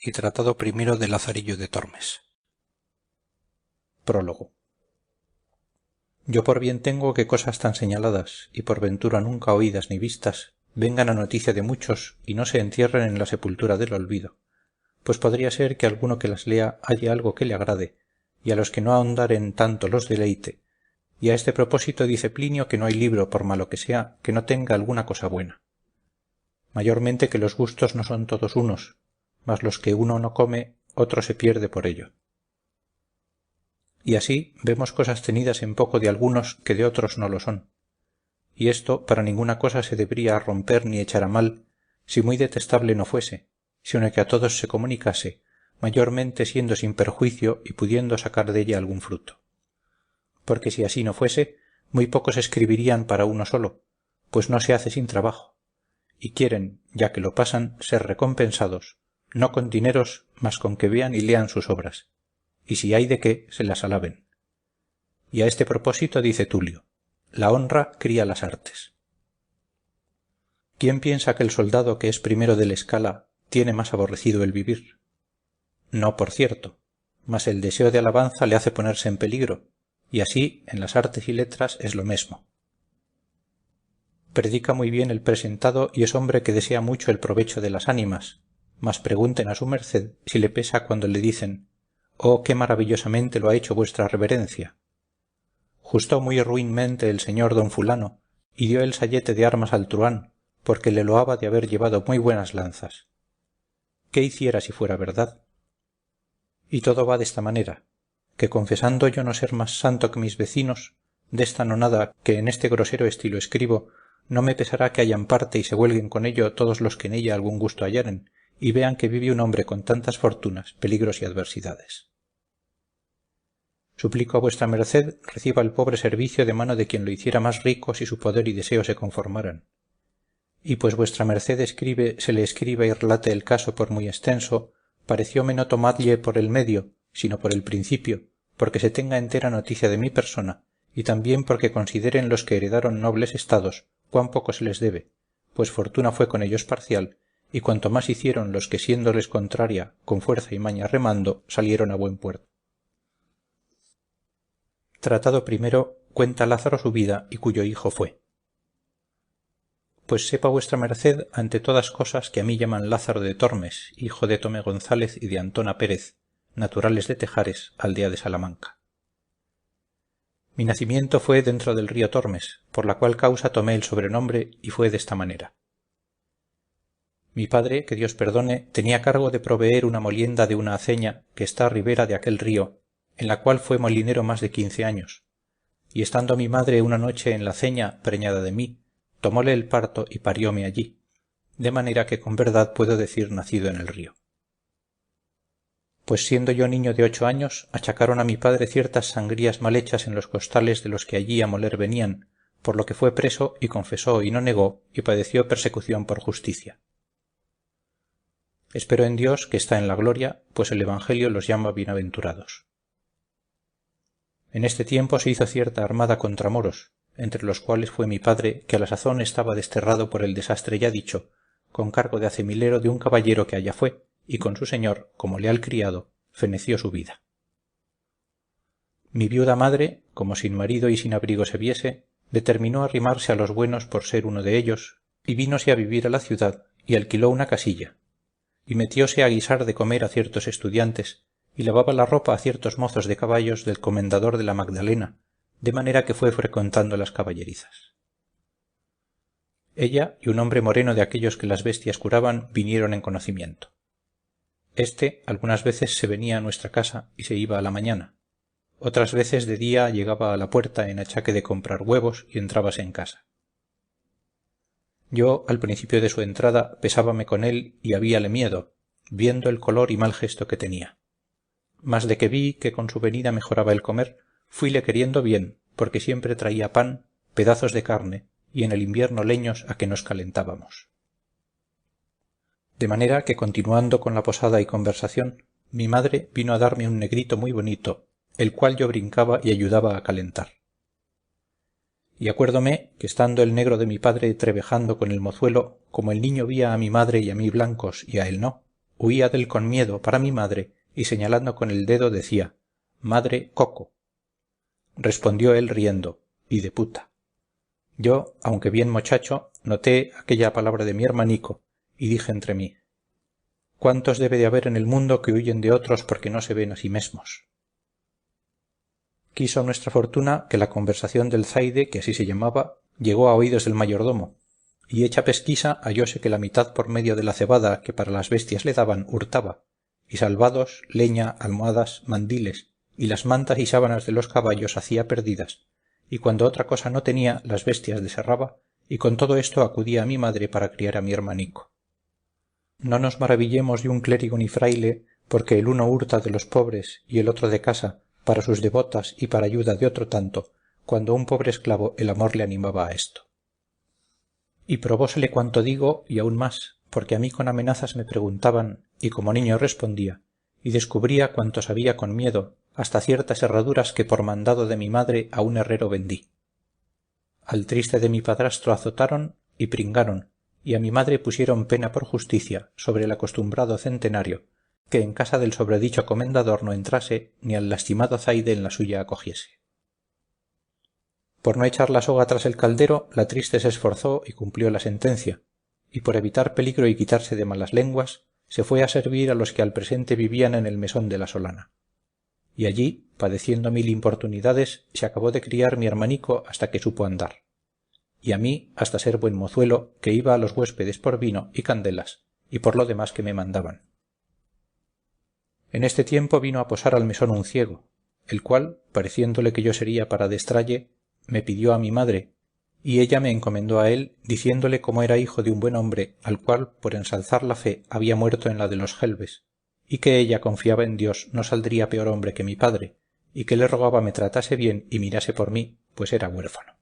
y tratado primero de Lazarillo de Tormes. Prólogo. Yo por bien tengo que cosas tan señaladas, y por ventura nunca oídas ni vistas, vengan a noticia de muchos y no se entierren en la sepultura del olvido, pues podría ser que alguno que las lea halle algo que le agrade, y a los que no ahondaren tanto los deleite, y a este propósito dice Plinio que no hay libro, por malo que sea, que no tenga alguna cosa buena. Mayormente que los gustos no son todos unos, mas los que uno no come, otro se pierde por ello. Y así vemos cosas tenidas en poco de algunos que de otros no lo son. Y esto para ninguna cosa se debería romper ni echar a mal, si muy detestable no fuese, sino que a todos se comunicase, mayormente siendo sin perjuicio y pudiendo sacar della algún fruto. Porque si así no fuese, muy pocos escribirían para uno solo, pues no se hace sin trabajo, y quieren, ya que lo pasan, ser recompensados, no con dineros, mas con que vean y lean sus obras, y si hay de qué, se las alaben. Y a este propósito dice Tulio: la honra cría las artes. ¿Quién piensa que el soldado que es primero de la escala tiene más aborrecido el vivir? No, por cierto, mas el deseo de alabanza le hace ponerse en peligro, y así en las artes y letras es lo mesmo. Predica muy bien el presentado y es hombre que desea mucho el provecho de las ánimas, mas pregunten a su merced si le pesa cuando le dicen: «Oh, qué maravillosamente lo ha hecho vuestra reverencia». Justó muy ruinmente el señor don fulano, y dio el sayete de armas al truhán, porque le loaba de haber llevado muy buenas lanzas. ¿Qué hiciera si fuera verdad? Y todo va desta manera, que confesando yo no ser más santo que mis vecinos, desta nonada que en este grosero estilo escribo, no me pesará que hayan parte y se huelguen con ello todos los que en ella algún gusto hallaren, y vean que vive un hombre con tantas fortunas, peligros y adversidades. Suplico a vuestra merced reciba el pobre servicio de mano de quien lo hiciera más rico si su poder y deseo se conformaran. Y pues vuestra merced escribe se le escriba y relate el caso por muy extenso, parecióme no tomadlle por el medio, sino por el principio, porque se tenga entera noticia de mi persona, y también porque consideren los que heredaron nobles estados cuán poco se les debe, pues fortuna fue con ellos parcial, y cuanto más hicieron los que siéndoles contraria, con fuerza y maña remando, salieron a buen puerto. Tratado primero, cuenta Lázaro su vida y cuyo hijo fue. Pues sepa vuestra merced ante todas cosas que a mí llaman Lázaro de Tormes, hijo de Tomé González y de Antona Pérez, naturales de Tejares, aldea de Salamanca. Mi nacimiento fue dentro del río Tormes, por la cual causa tomé el sobrenombre y fue desta manera. Mi padre, que Dios perdone, tenía cargo de proveer una molienda de una aceña que está a ribera de aquel río, en la cual fue molinero más de 15 años, y estando mi madre una noche en la aceña preñada de mí, tomóle el parto y parióme allí, de manera que con verdad puedo decir nacido en el río. Pues siendo yo niño de 8 años, achacaron a mi padre ciertas sangrías mal hechas en los costales de los que allí a moler venían, por lo que fue preso y confesó y no negó y padeció persecución por justicia. Espero en Dios que está en la gloria, pues el Evangelio los llama bienaventurados. En este tiempo se hizo cierta armada contra moros, entre los cuales fue mi padre, que a la sazón estaba desterrado por el desastre ya dicho, con cargo de acemilero de un caballero que allá fue, y con su señor, como leal criado, feneció su vida. Mi viuda madre, como sin marido y sin abrigo se viese, determinó arrimarse a los buenos por ser uno de ellos, y vínose a vivir a la ciudad, y alquiló una casilla, y metióse a guisar de comer a ciertos estudiantes, y lavaba la ropa a ciertos mozos de caballos del comendador de la Magdalena, de manera que fue frecuentando las caballerizas. Ella y un hombre moreno de aquellos que las bestias curaban vinieron en conocimiento. Este algunas veces se venía a nuestra casa y se iba a la mañana, otras veces de día llegaba a la puerta en achaque de comprar huevos y entrábase en casa. Yo al principio de su entrada pesábame con él y habíale miedo, viendo el color y mal gesto que tenía. Mas de que vi que con su venida mejoraba el comer, fuíle queriendo bien, porque siempre traía pan, pedazos de carne y en el invierno leños a que nos calentábamos. De manera que continuando con la posada y conversación, mi madre vino a darme un negrito muy bonito, el cual yo brincaba y ayudaba a calentar. Y acuérdome que estando el negro de mi padre trebejando con el mozuelo, como el niño vía a mi madre y a mí blancos y a él no, huía dél con miedo para mi madre y señalando con el dedo decía: madre, coco. Respondió él riendo: y de puta. Yo, aunque bien mochacho, noté aquella palabra de mi hermanico y dije entre mí: ¿cuántos debe de haber en el mundo que huyen de otros porque no se ven a sí mesmos? Quiso nuestra fortuna que la conversación del zaide, que así se llamaba, llegó a oídos del mayordomo, y hecha pesquisa hallóse que la mitad por medio de la cebada que para las bestias le daban hurtaba, y salvados, leña, almohadas, mandiles, y las mantas y sábanas de los caballos hacía perdidas, y cuando otra cosa no tenía las bestias desherraba, y con todo esto acudía a mi madre para criar a mi hermanico. No nos maravillemos de un clérigo ni fraile, porque el uno hurta de los pobres y el otro de casa, para sus devotas y para ayuda de otro tanto, cuando un pobre esclavo el amor le animaba a esto. Y probósele cuanto digo y aún más, porque a mí con amenazas me preguntaban, y como niño respondía, y descubría cuanto sabía con miedo, hasta ciertas herraduras que por mandado de mi madre a un herrero vendí. Al triste de mi padrastro azotaron y pringaron, y a mi madre pusieron pena por justicia sobre el acostumbrado centenario, que en casa del sobredicho comendador no entrase, ni al lastimado zaide en la suya acogiese. Por no echar la soga tras el caldero, la triste se esforzó y cumplió la sentencia, y por evitar peligro y quitarse de malas lenguas, se fue a servir a los que al presente vivían en el mesón de la Solana. Y allí, padeciendo mil importunidades, se acabó de criar mi hermanico hasta que supo andar, y a mí hasta ser buen mozuelo, que iba a los huéspedes por vino y candelas, y por lo demás que me mandaban. En este tiempo vino a posar al mesón un ciego, el cual, pareciéndole que yo sería para adestralle, me pidió a mi madre, y ella me encomendó a él, diciéndole cómo era hijo de un buen hombre, al cual, por ensalzar la fe, había muerto en la de los gelbes, y que ella confiaba en Dios no saldría peor hombre que mi padre, y que le rogaba me tratase bien y mirase por mí, pues era huérfano.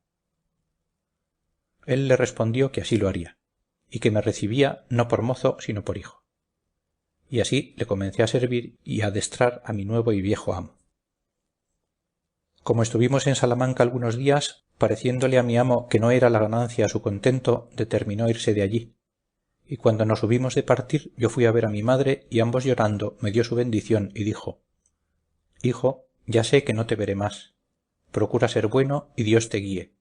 Él le respondió que así lo haría, y que me recibía no por mozo sino por hijo. Y así le comencé a servir y a adestrar a mi nuevo y viejo amo. Como estuvimos en Salamanca algunos días, pareciéndole a mi amo que no era la ganancia a su contento, determinó irse de allí, y cuando nos hubimos de partir yo fui a ver a mi madre y ambos llorando me dio su bendición y dijo: hijo, ya sé que no te veré más, procura ser bueno y Dios te guíe.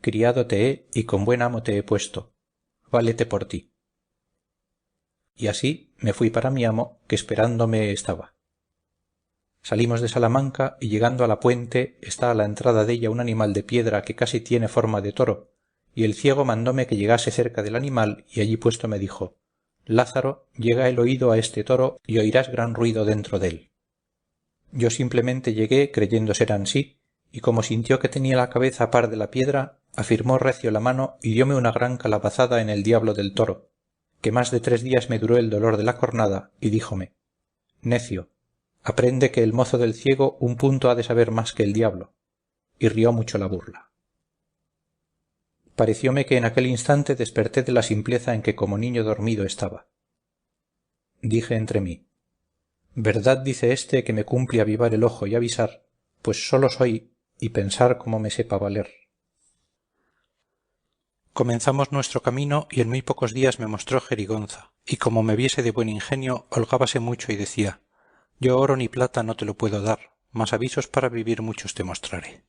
Criado te he y con buen amo te he puesto, válete por ti. Y así me fui para mi amo, que esperándome estaba. Salimos de Salamanca y llegando a la puente está a la entrada della un animal de piedra que casi tiene forma de toro, y el ciego mandóme que llegase cerca del animal y allí puesto me dijo: Lázaro, llega el oído a este toro y oirás gran ruido dentro dél. Yo simplemente llegué creyendo ser ansí, y como sintió que tenía la cabeza a par de la piedra, afirmó recio la mano y dióme una gran calabazada en el diablo del toro, que más de 3 días me duró el dolor de la cornada, y díjome: necio, aprende que el mozo del ciego un punto ha de saber más que el diablo, y rió mucho la burla. Parecióme que en aquel instante desperté de la simpleza en que como niño dormido estaba. Dije entre mí: verdad dice éste que me cumple avivar el ojo y avisar, pues solo soy, y pensar cómo me sepa valer. Comenzamos nuestro camino y en muy pocos días me mostró jerigonza, y como me viese de buen ingenio holgábase mucho y decía: yo oro ni plata no te lo puedo dar, mas avisos para vivir muchos te mostraré.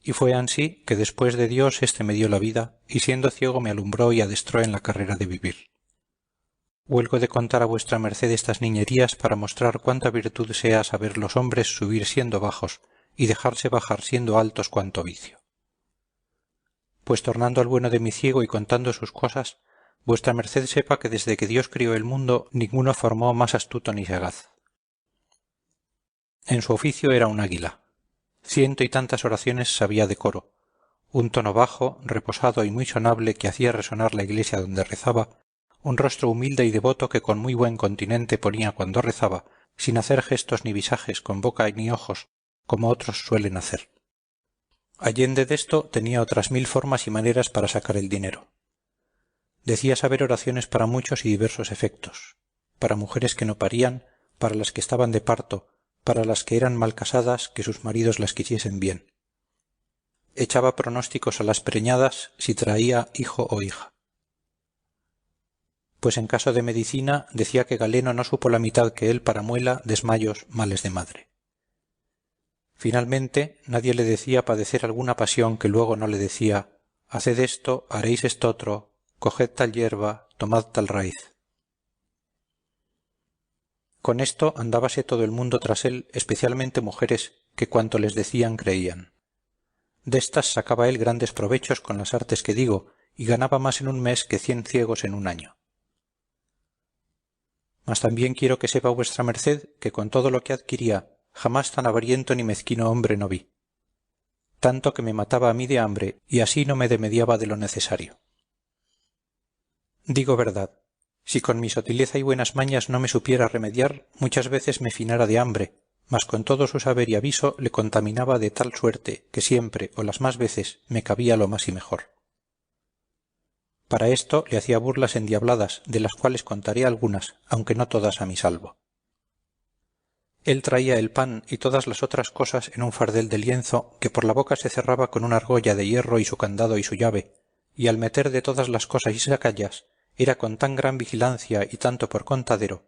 Y fue ansí que después de Dios éste me dio la vida, y siendo ciego me alumbró y adestró en la carrera de vivir. Huelgo de contar a vuestra merced estas niñerías para mostrar cuánta virtud sea saber los hombres subir siendo bajos, y dejarse bajar siendo altos cuanto vicio. Pues tornando al bueno de mi ciego y contando sus cosas, vuestra merced sepa que desde que Dios crió el mundo ninguno formó más astuto ni sagaz. En su oficio era un águila. 100 y tantas oraciones sabía de coro, un tono bajo, reposado y muy sonable que hacía resonar la iglesia donde rezaba, un rostro humilde y devoto que con muy buen continente ponía cuando rezaba, sin hacer gestos ni visajes con boca ni ojos, como otros suelen hacer. Allende desto tenía otras 1000 formas y maneras para sacar el dinero. Decía saber oraciones para muchos y diversos efectos, para mujeres que no parían, para las que estaban de parto, para las que eran mal casadas, que sus maridos las quisiesen bien. Echaba pronósticos a las preñadas si traía hijo o hija. pues en caso de medicina decía que Galeno no supo la mitad que él para muela, desmayos, males de madre. Finalmente nadie le decía padecer alguna pasión que luego no le decía: haced esto, haréis estotro, coged tal hierba, tomad tal raíz. Con esto andábase todo el mundo tras él, especialmente mujeres, que cuanto les decían creían. Destas sacaba él grandes provechos con las artes que digo, y ganaba más en un mes que 100 ciegos en un año. Mas también quiero que sepa vuestra merced que con todo lo que adquiría, jamás tan avariento ni mezquino hombre no vi. Tanto que me mataba a mí de hambre, y así no me demediaba de lo necesario. Digo verdad, si con mi sotileza y buenas mañas no me supiera remediar, muchas veces me finara de hambre, mas con todo su saber y aviso le contaminaba de tal suerte que siempre o las más veces me cabía lo más y mejor. Para esto le hacía burlas endiabladas, de las cuales contaré algunas, aunque no todas a mi salvo. Él traía el pan y todas las otras cosas en un fardel de lienzo que por la boca se cerraba con una argolla de hierro y su candado y su llave, y al meter de todas las cosas y sacallas era con tan gran vigilancia y tanto por contadero,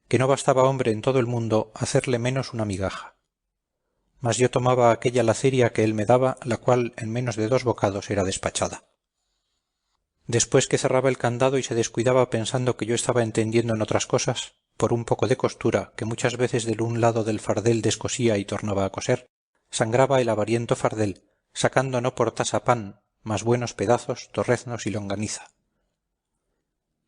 que no bastaba hombre en todo el mundo hacerle menos una migaja. Mas yo tomaba aquella laceria que él me daba, la cual en menos de 2 bocados era despachada. Después que cerraba el candado y se descuidaba pensando que yo estaba entendiendo en otras cosas, por un poco de costura que muchas veces del un lado del fardel descosía y tornaba a coser, sangraba el avariento fardel, sacando no por tasa pan, mas buenos pedazos, torreznos y longaniza.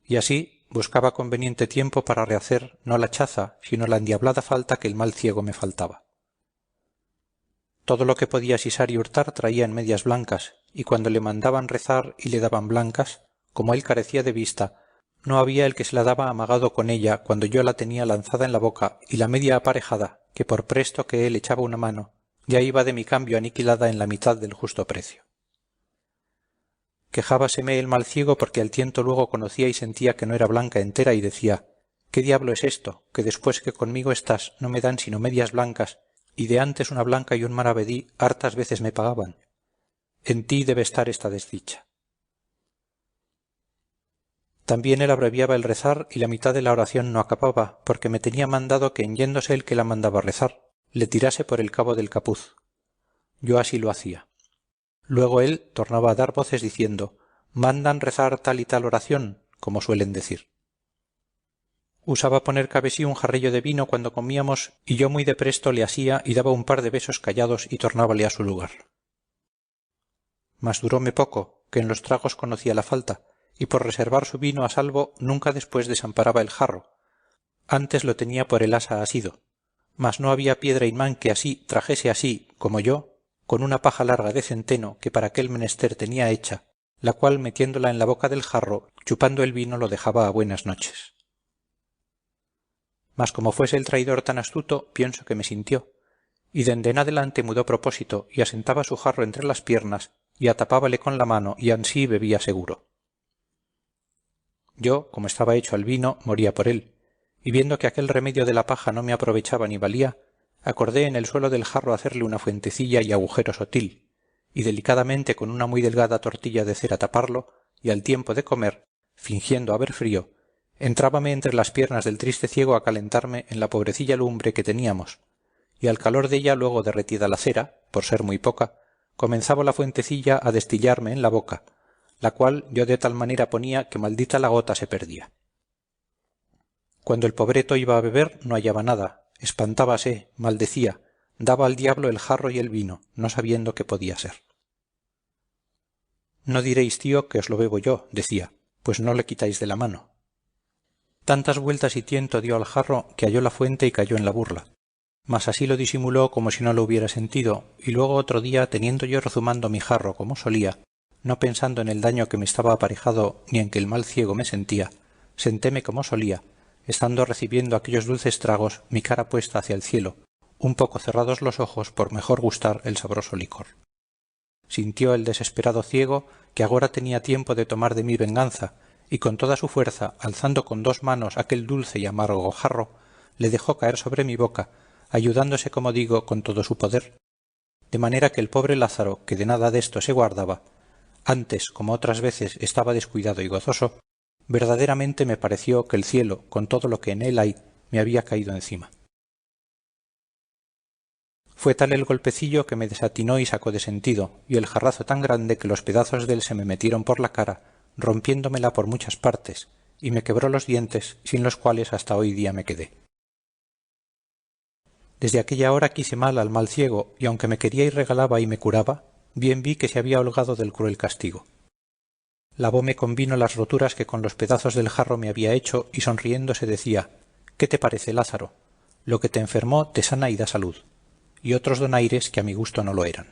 Y así buscaba conveniente tiempo para rehacer no la chaza, sino la endiablada falta que el mal ciego me faltaba. Todo lo que podía sisar y hurtar traía en medias blancas, y cuando le mandaban rezar y le daban blancas, como él carecía de vista, no había el que se la daba amagado con ella cuando yo la tenía lanzada en la boca y la media aparejada, que por presto que él echaba una mano, ya iba de mi cambio aniquilada en la mitad del justo precio. Quejábaseme el mal ciego porque al tiento luego conocía y sentía que no era blanca entera y decía: ¿qué diablo es esto, que después que conmigo estás no me dan sino medias blancas, y de antes una blanca y un maravedí hartas veces me pagaban? En ti debe estar esta desdicha. También él abreviaba el rezar y la mitad de la oración no acababa, porque me tenía mandado que en yéndose el que la mandaba rezar, le tirase por el cabo del capuz. Yo así lo hacía. Luego él tornaba a dar voces diciendo: mandan rezar tal y tal oración, como suelen decir. Usaba poner cabe sí un jarrillo de vino cuando comíamos, y yo muy de presto le asía y daba un par de besos callados y tornábale a su lugar. Mas duróme poco, que en los tragos conocía la falta, y por reservar su vino a salvo nunca después desamparaba el jarro, antes lo tenía por el asa asido, mas no había piedra imán que así trajese así, como yo, con una paja larga de centeno que para aquel menester tenía hecha, la cual metiéndola en la boca del jarro, chupando el vino lo dejaba a buenas noches. Mas como fuese el traidor tan astuto, pienso que me sintió, y dende en adelante mudó propósito y asentaba su jarro entre las piernas y atapábale con la mano y ansí bebía seguro. Yo, como estaba hecho al vino, moría por él, y viendo que aquel remedio de la paja no me aprovechaba ni valía, acordé en el suelo del jarro hacerle una fuentecilla y agujero sotil, y delicadamente con una muy delgada tortilla de cera taparlo, y al tiempo de comer, fingiendo haber frío, entrábame entre las piernas del triste ciego a calentarme en la pobrecilla lumbre que teníamos, y al calor della luego derretida la cera, por ser muy poca, comenzaba la fuentecilla a destillarme en la boca, la cual yo de tal manera ponía que maldita la gota se perdía. Cuando el pobreto iba a beber no hallaba nada, espantábase, maldecía, daba al diablo el jarro y el vino, no sabiendo qué podía ser. No diréis, tío, que os lo bebo yo, decía, pues no le quitáis de la mano. Tantas vueltas y tiento dio al jarro que halló la fuente y cayó en la burla, mas así lo disimuló como si no lo hubiera sentido, y luego otro día, teniendo yo rezumando mi jarro como solía, no pensando en el daño que me estaba aparejado ni en que el mal ciego me sentía, sentéme como solía, estando recibiendo aquellos dulces tragos mi cara puesta hacia el cielo, un poco cerrados los ojos por mejor gustar el sabroso licor. Sintió el desesperado ciego que agora tenía tiempo de tomar de mí venganza, y con toda su fuerza, alzando con 2 manos aquel dulce y amargo jarro, le dejó caer sobre mi boca, ayudándose, como digo, con todo su poder, de manera que el pobre Lázaro, que de nada desto se guardaba, antes, como otras veces, estaba descuidado y gozoso, Verdaderamente me pareció que el cielo, con todo lo que en él hay, me había caído encima. Fue tal el golpecillo que me desatinó y sacó de sentido, y el jarrazo tan grande que los pedazos de él se me metieron por la cara, rompiéndomela por muchas partes, y me quebró los dientes, sin los cuales hasta hoy día me quedé. Desde aquella hora quise mal al mal ciego, y aunque me quería y regalaba y me curaba, bien vi que se había holgado del cruel castigo. Lavóme con vino las roturas que con los pedazos del jarro me había hecho, y sonriéndose decía: ¿Qué te parece, Lázaro? Lo que te enfermó te sana y da salud. Y otros donaires que a mi gusto no lo eran.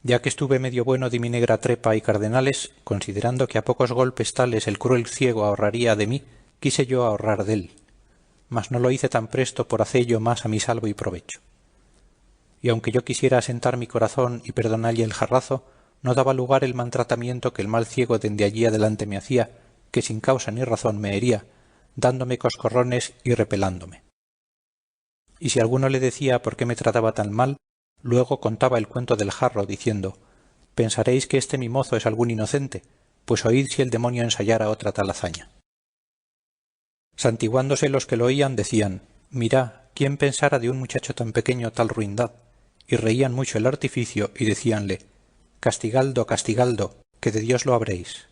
Ya que estuve medio bueno de mi negra trepa y cardenales, considerando que a pocos golpes tales el cruel ciego ahorraría de mí, quise yo ahorrar dél, mas no lo hice tan presto por hacello más a mi salvo y provecho. Y aunque yo quisiera asentar mi corazón y perdonalle el jarrazo, no daba lugar el maltratamiento que el mal ciego dende allí adelante me hacía, que sin causa ni razón me hería, dándome coscorrones y repelándome. Y si alguno le decía por qué me trataba tan mal, luego contaba el cuento del jarro, diciendo: pensaréis que este mi mozo es algún inocente, pues oíd si el demonio ensayara otra tal hazaña. Santiguándose los que lo oían decían: mirá, ¿quién pensara de un muchacho tan pequeño tal ruindad? Y reían mucho el artificio y decíanle: castigaldo, castigaldo, que de Dios lo habréis.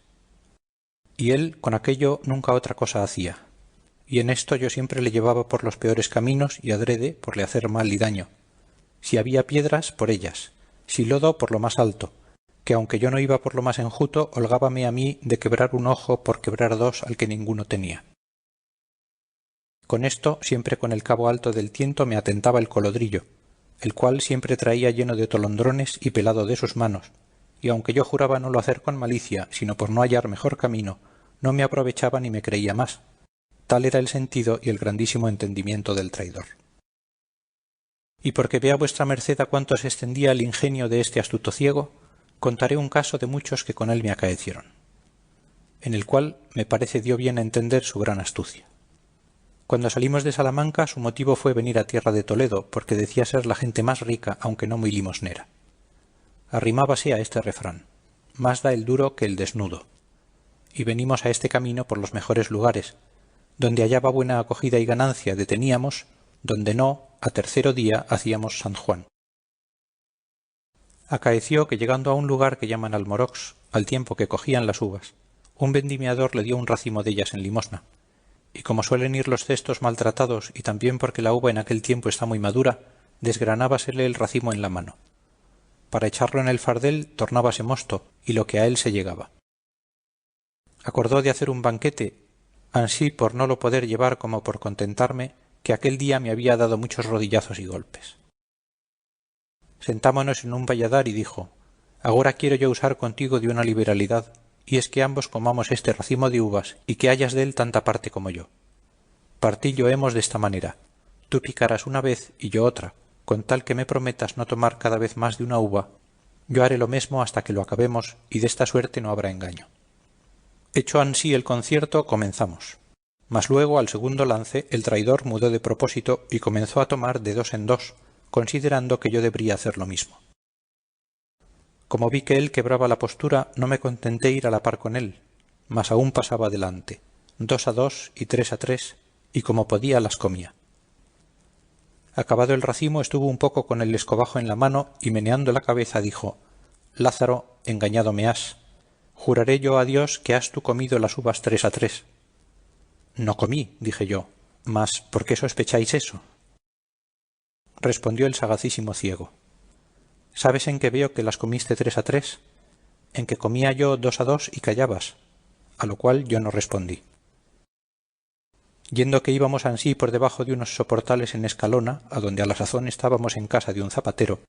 Y él con aquello nunca otra cosa hacía. Y en esto yo siempre le llevaba por los peores caminos y adrede por le hacer mal y daño. Si había piedras, por ellas; si lodo, por lo más alto, que aunque yo no iba por lo más enjuto, holgábame a mí de quebrar un ojo por quebrar dos al que ninguno tenía. Con esto, siempre con el cabo alto del tiento me atentaba el colodrillo, el cual siempre traía lleno de tolondrones y pelado de sus manos, y aunque yo juraba no lo hacer con malicia, sino por no hallar mejor camino, no me aprovechaba ni me creía más. Tal era el sentido y el grandísimo entendimiento del traidor. Y porque vea vuestra merced a cuánto se extendía el ingenio de este astuto ciego, contaré un caso de muchos que con él me acaecieron, en el cual me parece dio bien a entender su gran astucia. Cuando salimos de Salamanca, su motivo fue venir a tierra de Toledo, porque decía ser la gente más rica, aunque no muy limosnera. Arrimábase a este refrán: más da el duro que el desnudo. Y venimos a este camino por los mejores lugares. Donde hallaba buena acogida y ganancia deteníamos, donde no, a tercero día hacíamos San Juan. Acaeció que llegando a un lugar que llaman Almorox, al tiempo que cogían las uvas, un vendimiador le dio un racimo de ellas en limosna, y como suelen ir los cestos maltratados y también porque la uva en aquel tiempo está muy madura, desgranábasele el racimo en la mano. Para echarlo en el fardel tornábase mosto, y lo que a él se llegaba. Acordó de hacer un banquete, ansí por no lo poder llevar como por contentarme, que aquel día me había dado muchos rodillazos y golpes. Sentámonos en un valladar y dijo: agora quiero yo usar contigo de una liberalidad, y es que ambos comamos este racimo de uvas y que hayas dél tanta parte como yo. Partillo hemos desta manera: tú picarás una vez y yo otra, con tal que me prometas no tomar cada vez más de una uva. Yo haré lo mesmo hasta que lo acabemos, y desta suerte no habrá engaño. Hecho ansí el concierto, comenzamos. Mas luego al segundo lance el traidor mudó de propósito y comenzó a tomar de dos en dos, considerando que yo debría hacer lo mismo. Como vi que él quebraba la postura, no me contenté ir a la par con él, mas aún pasaba adelante, 2 a 2 y 3 a 3, y como podía las comía. Acabado el racimo estuvo un poco con el escobajo en la mano y meneando la cabeza dijo: Lázaro, engañado me has. Juraré yo a Dios que has tú comido las uvas 3 a 3. No comí, dije yo, mas ¿por qué sospecháis eso? Respondió el sagacísimo ciego: ¿sabes en qué veo que las comiste 3 a 3? En que comía yo 2 a 2 y callabas. A lo cual yo no respondí. Yendo que íbamos ansí por debajo de unos soportales en Escalona, adonde a la sazón estábamos en casa de un zapatero,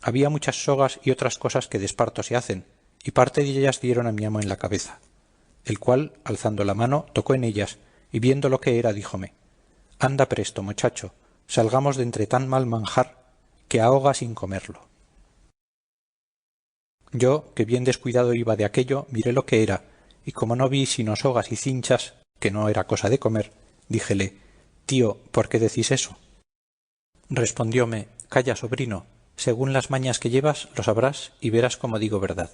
había muchas sogas y otras cosas que de esparto se hacen, y parte de ellas dieron a mi amo en la cabeza, el cual, alzando la mano, tocó en ellas, y viendo lo que era, díjome: anda presto, muchacho, salgamos de entre tan mal manjar, que ahoga sin comerlo. Yo, que bien descuidado iba de aquello, miré lo que era, y como no vi sino sogas y cinchas, que no era cosa de comer, díjele: tío, ¿por qué decís eso? Respondióme: calla, sobrino, según las mañas que llevas lo sabrás y verás como digo verdad.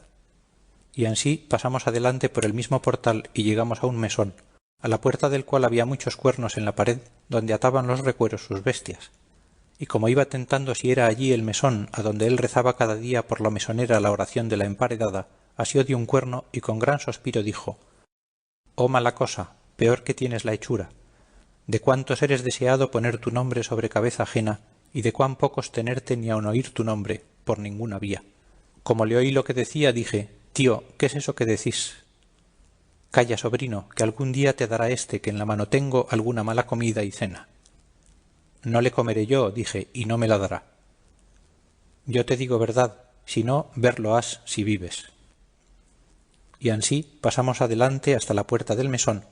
y ansí pasamos adelante por el mismo portal y llegamos a un mesón, a la puerta del cual había muchos cuernos en la pared donde ataban los recueros sus bestias, y como iba tentando si era allí el mesón adonde él rezaba cada día por la mesonera la oración de la emparedada, asió de un cuerno y con gran suspiro dijo: «Oh mala cosa, peor que tienes la hechura, de cuántos eres deseado poner tu nombre sobre cabeza ajena, y de cuán pocos tenerte ni aun oír tu nombre, por ninguna vía». Como le oí lo que decía, dije: «Tío, ¿qué es eso que decís?» «Calla, sobrino, que algún día te dará éste que en la mano tengo alguna mala comida y cena». «No le comeré yo», dije, «y no me la dará». «Yo te digo verdad, si no, verlo has si vives». Y ansí pasamos adelante hasta la puerta del mesón,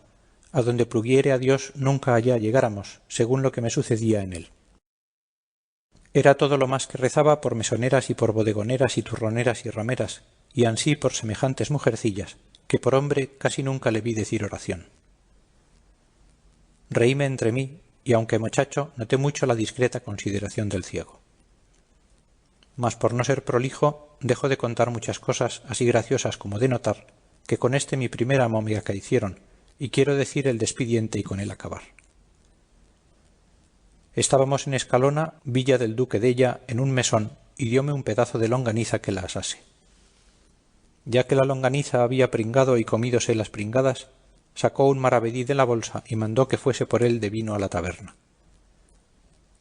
a donde pluguiere a Dios nunca allá llegáramos, según lo que me sucedía en él. Era todo lo más que rezaba por mesoneras y por bodegoneras y turroneras y rameras, y ansí por semejantes mujercillas, que por hombre casi nunca le vi decir oración. Reíme entre mí, y aunque mochacho, noté mucho la discreta consideración del ciego. Mas por no ser prolijo, dejo de contar muchas cosas, así graciosas como de notar, que con este mi primer amo me acaecieron, y quiero decir el despidiente y con él acabar. Estábamos en Escalona, villa del duque della, en un mesón, y dióme un pedazo de longaniza que la asase. Ya que la longaniza había pringado y comídose las pringadas, sacó un maravedí de la bolsa y mandó que fuese por él de vino a la taberna.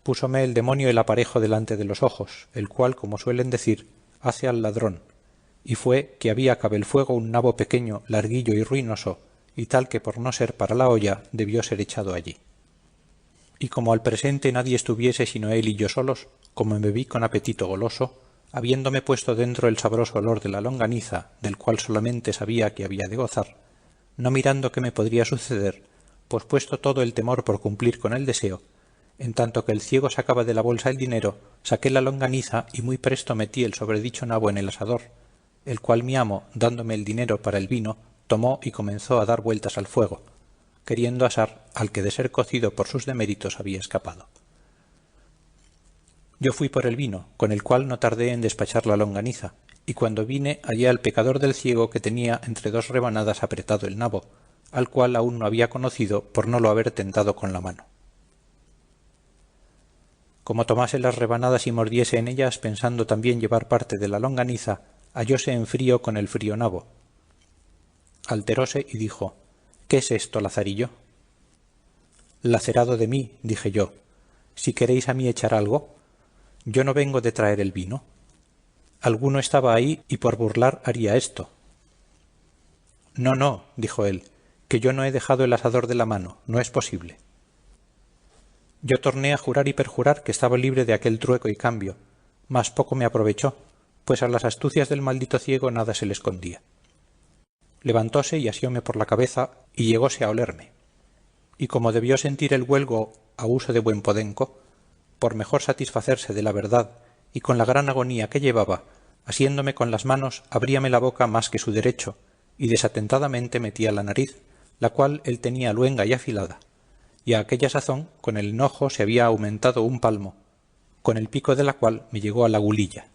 Púsome el demonio el aparejo delante de los ojos, el cual, como suelen decir, hace al ladrón, y fue que había cabe el fuego un nabo pequeño, larguillo y ruinoso, y tal que por no ser para la olla debió ser echado allí. Y como al presente nadie estuviese sino él y yo solos, como me vi con apetito goloso, habiéndome puesto dentro el sabroso olor de la longaniza, del cual solamente sabía que había de gozar, no mirando qué me podría suceder, pues puesto todo el temor por cumplir con el deseo, en tanto que el ciego sacaba de la bolsa el dinero, saqué la longaniza y muy presto metí el sobredicho nabo en el asador, el cual mi amo, dándome el dinero para el vino, tomó y comenzó a dar vueltas al fuego, queriendo asar al que de ser cocido por sus deméritos había escapado. Yo fui por el vino, con el cual no tardé en despachar la longaniza, y cuando vine hallé al pecador del ciego que tenía entre dos rebanadas apretado el nabo, al cual aún no había conocido por no lo haber tentado con la mano. Como tomase las rebanadas y mordiese en ellas, pensando también llevar parte de la longaniza, hallóse en frío con el frío nabo. Alteróse y dijo: «¿Qué es esto, Lazarillo?» «Lacerado de mí», dije yo, «si queréis a mí echar algo, yo no vengo de traer el vino. Alguno estaba ahí y por burlar haría esto». «No, no», dijo él, «que yo no he dejado el asador de la mano, no es posible». Yo torné a jurar y perjurar que estaba libre de aquel trueco y cambio, mas poco me aprovechó, pues a las astucias del maldito ciego nada se le escondía. Levantóse y asióme por la cabeza y llegóse a olerme. Y como debió sentir el huelgo a uso de buen podenco, por mejor satisfacerse de la verdad y con la gran agonía que llevaba, asiéndome con las manos, abríame la boca más que su derecho, y desatentadamente metía la nariz, la cual él tenía luenga y afilada, y a aquella sazón con el enojo se había aumentado un palmo, con el pico de la cual me llegó a la gulilla.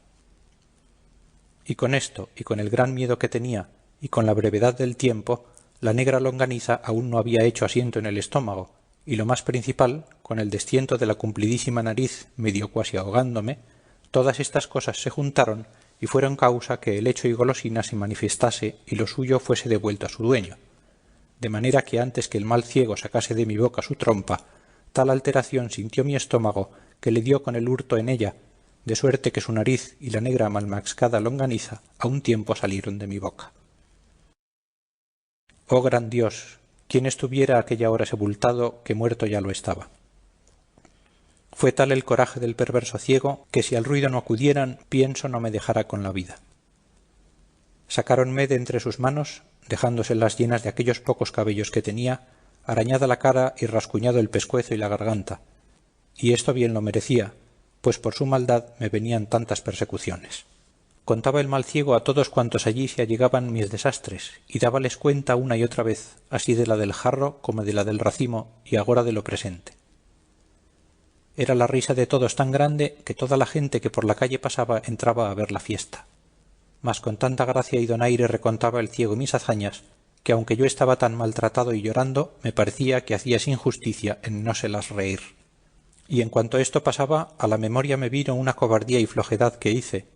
Y con esto, y con el gran miedo que tenía, y con la brevedad del tiempo, la negra longaniza aún no había hecho asiento en el estómago, y lo más principal, con el destiento de la cumplidísima nariz medio cuasi ahogándome, todas estas cosas se juntaron y fueron causa que el hecho y golosina se manifestase y lo suyo fuese devuelto a su dueño, de manera que antes que el mal ciego sacase de mi boca su trompa, tal alteración sintió mi estómago que le dio con el hurto en ella, de suerte que su nariz y la negra malmaxcada longaniza a un tiempo salieron de mi boca. Oh gran Dios, ¿quién estuviera a aquella hora sepultado, que muerto ya lo estaba? Fue tal el coraje del perverso ciego, que si al ruido no acudieran, pienso no me dejara con la vida. Sacáronme de entre sus manos, dejándoselas llenas de aquellos pocos cabellos que tenía, arañada la cara y rascuñado el pescuezo y la garganta, y esto bien lo merecía, pues por su maldad me venían tantas persecuciones. Contaba el mal ciego a todos cuantos allí se allegaban mis desastres, y dábales cuenta una y otra vez, así de la del jarro como de la del racimo, y agora de lo presente. Era la risa de todos tan grande que toda la gente que por la calle pasaba entraba a ver la fiesta. mas con tanta gracia y donaire recontaba el ciego mis hazañas, que aunque yo estaba tan maltratado y llorando, me parecía que hacías injusticia en no se las reír. Y en cuanto esto pasaba, a la memoria me vino una cobardía y flojedad que hice,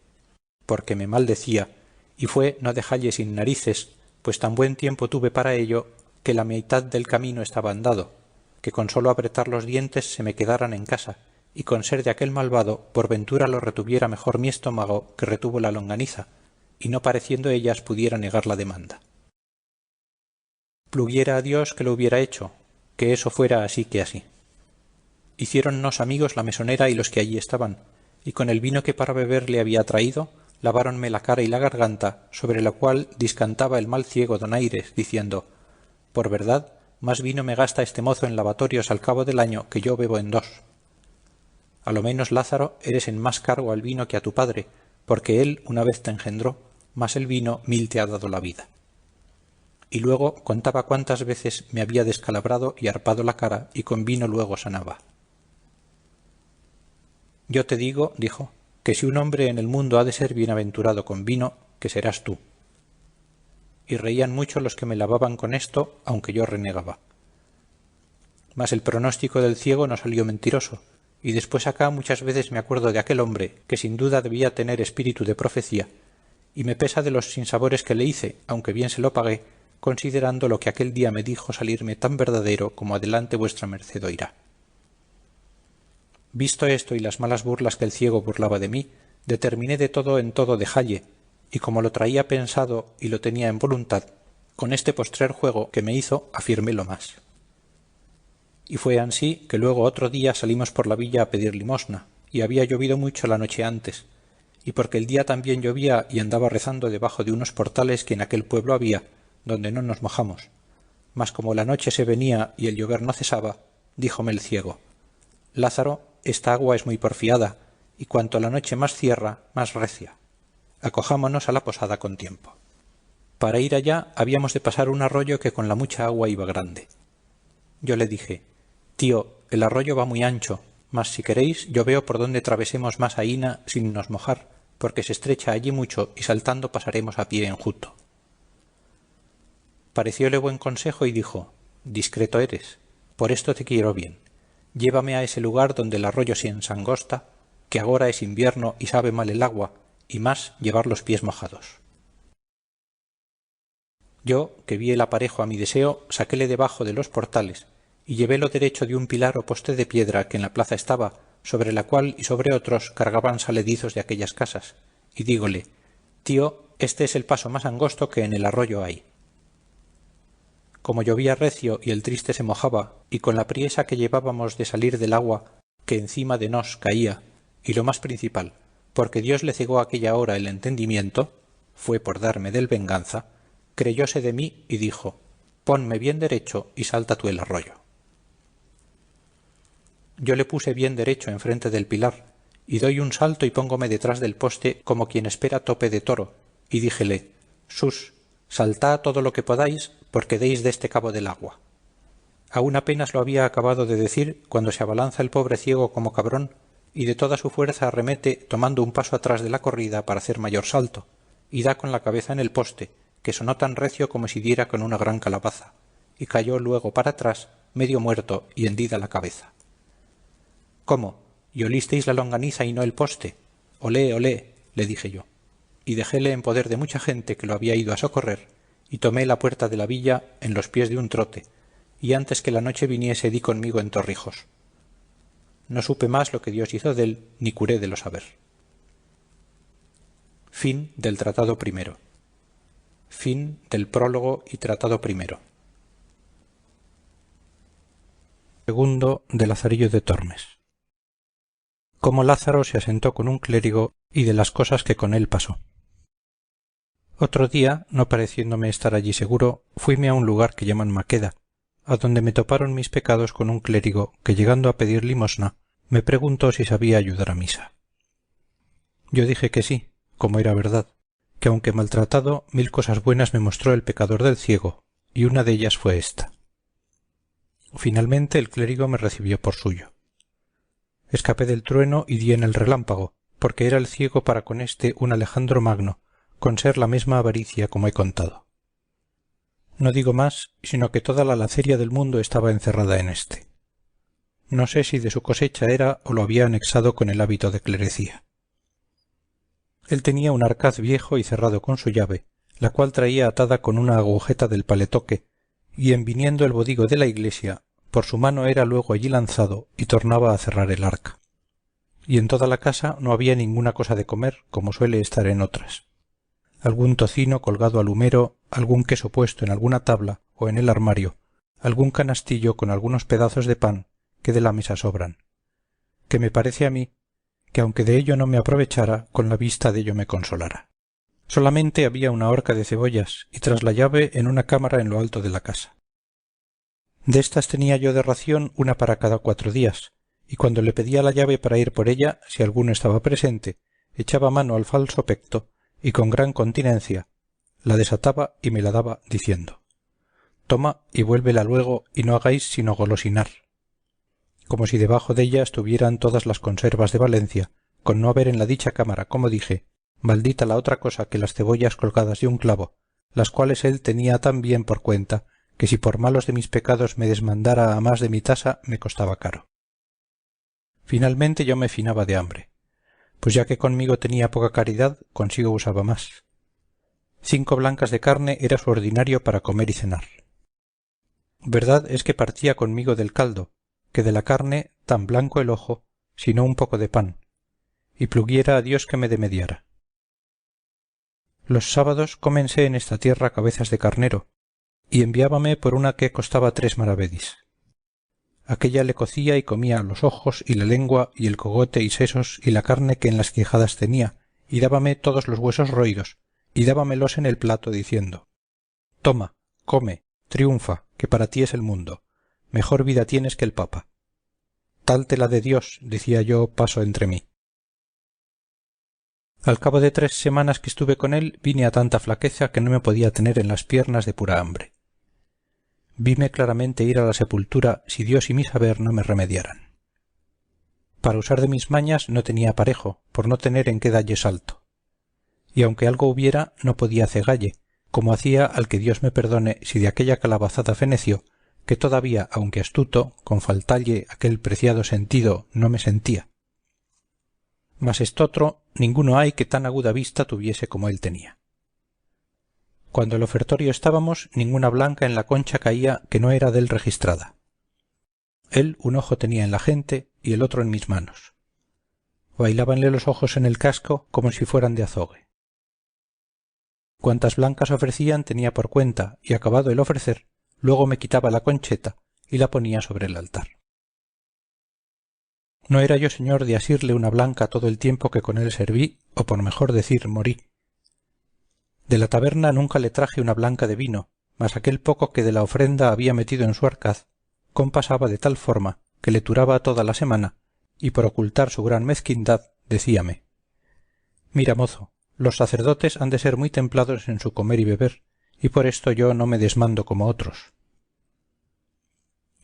porque me maldecía, y fue no dejalle sin narices, pues tan buen tiempo tuve para ello, que la mitad del camino estaba andado, que con sólo apretar los dientes se me quedaran en casa, y con ser de aquel malvado, por ventura lo retuviera mejor mi estómago que retuvo la longaniza, y no pareciendo ellas pudiera negar la demanda. Pluguiera a Dios que lo hubiera hecho, que eso fuera así que así. Hiciéronnos amigos la mesonera y los que allí estaban, y con el vino que para beber le había traído, laváronme la cara y la garganta, sobre la cual discantaba el mal ciego donaires, diciendo: por verdad, más vino me gasta este mozo en lavatorios al cabo del año que yo bebo en 2. A lo menos, Lázaro, eres en más cargo al vino que a tu padre, porque él una vez te engendró, mas el vino 1000 te ha dado la vida. Y luego contaba cuántas veces me había descalabrado y harpado la cara, y con vino luego sanaba. Yo te digo, dijo, que si un hombre en el mundo ha de ser bienaventurado con vino, que serás tú. Y reían mucho los que me lavaban con esto, aunque yo renegaba. Mas el pronóstico del ciego no salió mentiroso, y después acá muchas veces me acuerdo de aquel hombre, que sin duda debía tener espíritu de profecía, y me pesa de los sinsabores que le hice, aunque bien se lo pagué, considerando lo que aquel día me dijo salirme tan verdadero como adelante vuestra merced oirá. Visto esto y las malas burlas que el ciego burlaba de mí, determiné de todo en todo dejalle, y como lo traía pensado y lo tenía en voluntad, con este postrer juego que me hizo afirmélo más. Y fue ansí que luego otro día salimos por la villa a pedir limosna, y había llovido mucho la noche antes, y porque el día también llovía y andaba rezando debajo de unos portales que en aquel pueblo había, donde no nos mojamos. Mas como la noche se venía y el llover no cesaba, díjome el ciego: Lázaro, esta agua es muy porfiada, y cuanto la noche más cierra, más recia. Acojámonos a la posada con tiempo. Para ir allá habíamos de pasar un arroyo que con la mucha agua iba grande. Yo le dije: tío, el arroyo va muy ancho, mas si queréis yo veo por dónde travesemos más aína sin nos mojar, porque se estrecha allí mucho y saltando pasaremos a pie enjuto. Parecióle buen consejo y dijo: discreto eres, por esto te quiero bien. Llévame a ese lugar donde el arroyo se ensangosta, que agora es invierno y sabe mal el agua, y más llevar los pies mojados. Yo, que vi el aparejo a mi deseo, saquéle debajo de los portales, y llevélo derecho de un pilar o poste de piedra que en la plaza estaba, sobre la cual y sobre otros cargaban saledizos de aquellas casas, y dígole: tío, este es el paso más angosto que en el arroyo hay. Como llovía recio y el triste se mojaba, y con la priesa que llevábamos de salir del agua, que encima de nos caía, y lo más principal, porque Dios le cegó aquella hora el entendimiento, fue por darme del venganza, creyóse de mí y dijo: ponme bien derecho y salta tú el arroyo. Yo le puse bien derecho enfrente del pilar, y doy un salto y póngome detrás del poste como quien espera tope de toro, y díjele: sus, saltad todo lo que podáis, porque deis deste cabo del agua. Aún apenas lo había acabado de decir, cuando se abalanza el pobre ciego como cabrón, y de toda su fuerza arremete, tomando un paso atrás de la corrida para hacer mayor salto, y da con la cabeza en el poste, que sonó tan recio como si diera con una gran calabaza, y cayó luego para atrás, medio muerto y hendida la cabeza. ¿Cómo? ¿Y olisteis la longaniza y no el poste? Olé, olé, le dije yo, y dejéle en poder de mucha gente que lo había ido a socorrer, y tomé la puerta de la villa en los pies de un trote, y antes que la noche viniese di conmigo en Torrijos. No supe más lo que Dios hizo dél, ni curé de lo saber. Fin del tratado primero. Fin del prólogo y tratado primero. Segundo de Lazarillo de Tormes. Cómo Lázaro se asentó con un clérigo y de las cosas que con él pasó. Otro día, no pareciéndome estar allí seguro, fuime a un lugar que llaman Maqueda, a donde me toparon mis pecados con un clérigo que, llegando a pedir limosna, me preguntó si sabía ayudar a misa. Yo dije que sí, como era verdad, que aunque maltratado, 1000 cosas buenas me mostró el pecador del ciego, y una de ellas fue esta. Finalmente el clérigo me recibió por suyo. Escapé del trueno y di en el relámpago, porque era el ciego para con éste un Alejandro Magno, con ser la mesma avaricia como he contado. No digo más, sino que toda la laceria del mundo estaba encerrada en éste. No sé si de su cosecha era o lo había anexado con el hábito de clerecía. Él tenía un arcaz viejo y cerrado con su llave, la cual traía atada con una agujeta del paletoque, y en viniendo el bodigo de la iglesia, por su mano era luego allí lanzado y tornaba a cerrar el arca. Y en toda la casa no había ninguna cosa de comer, como suele estar en otras. Algún tocino colgado al humero, algún queso puesto en alguna tabla o en el armario, algún canastillo con algunos pedazos de pan que de la mesa sobran, que me parece a mí que aunque de ello no me aprovechara, con la vista de ello me consolara. Solamente había una horca de cebollas y tras la llave en una cámara en lo alto de la casa. De estas tenía yo de ración una para cada 4 días, y cuando le pedía la llave para ir por ella, si alguno estaba presente, echaba mano al falso pecto y con gran continencia la desataba y me la daba diciendo: «Toma y vuélvela luego y no hagáis sino golosinar», como si debajo de ella estuvieran todas las conservas de Valencia, con no haber en la dicha cámara, como dije, maldita la otra cosa que las cebollas colgadas de un clavo, las cuales él tenía tan bien por cuenta, que si por malos de mis pecados me desmandara a más de mi tasa, me costaba caro. Finalmente yo me finaba de hambre, pues ya que conmigo tenía poca caridad, consigo usaba más. 5 blancas de carne era su ordinario para comer y cenar. Verdad es que partía conmigo del caldo, que de la carne tan blanco el ojo, sino un poco de pan, y pluguiera a Dios que me demediara. Los sábados cómense en esta tierra cabezas de carnero, y enviábame por una que costaba 3 maravedis. Aquella le cocía y comía los ojos y la lengua y el cogote y sesos y la carne que en las quijadas tenía, y dábame todos los huesos roídos, y dábamelos en el plato diciendo: «Toma, come, triunfa, que para ti es el mundo. Mejor vida tienes que el papa». «Tal te la de Dios», decía yo paso entre mí. Al cabo de 3 semanas que estuve con él, vine a tanta flaqueza que no me podía tener en las piernas de pura hambre. Vime claramente ir a la sepultura si Dios y mi saber no me remediaran. Para usar de mis mañas no tenía aparejo, por no tener en qué dalle salto. Y aunque algo hubiera, no podía cegalle, como hacía al que Dios me perdone si de aquella calabazada feneció, que todavía, aunque astuto, con faltalle aquel preciado sentido, no me sentía. Mas estotro, ninguno hay que tan aguda vista tuviese como él tenía. Cuando el ofertorio estábamos, ninguna blanca en la concha caía que no era dél registrada. Él un ojo tenía en la gente y el otro en mis manos. Bailábanle los ojos en el casco como si fueran de azogue. Cuantas blancas ofrecían tenía por cuenta, y acabado el ofrecer, luego me quitaba la concheta y la ponía sobre el altar. No era yo señor de asirle una blanca todo el tiempo que con él serví, o por mejor decir morí. De la taberna nunca le traje una blanca de vino, mas aquel poco que de la ofrenda había metido en su arcaz, compasaba de tal forma que le turaba toda la semana, y por ocultar su gran mezquindad, decíame: «Mira, mozo, los sacerdotes han de ser muy templados en su comer y beber, y por esto yo no me desmando como otros».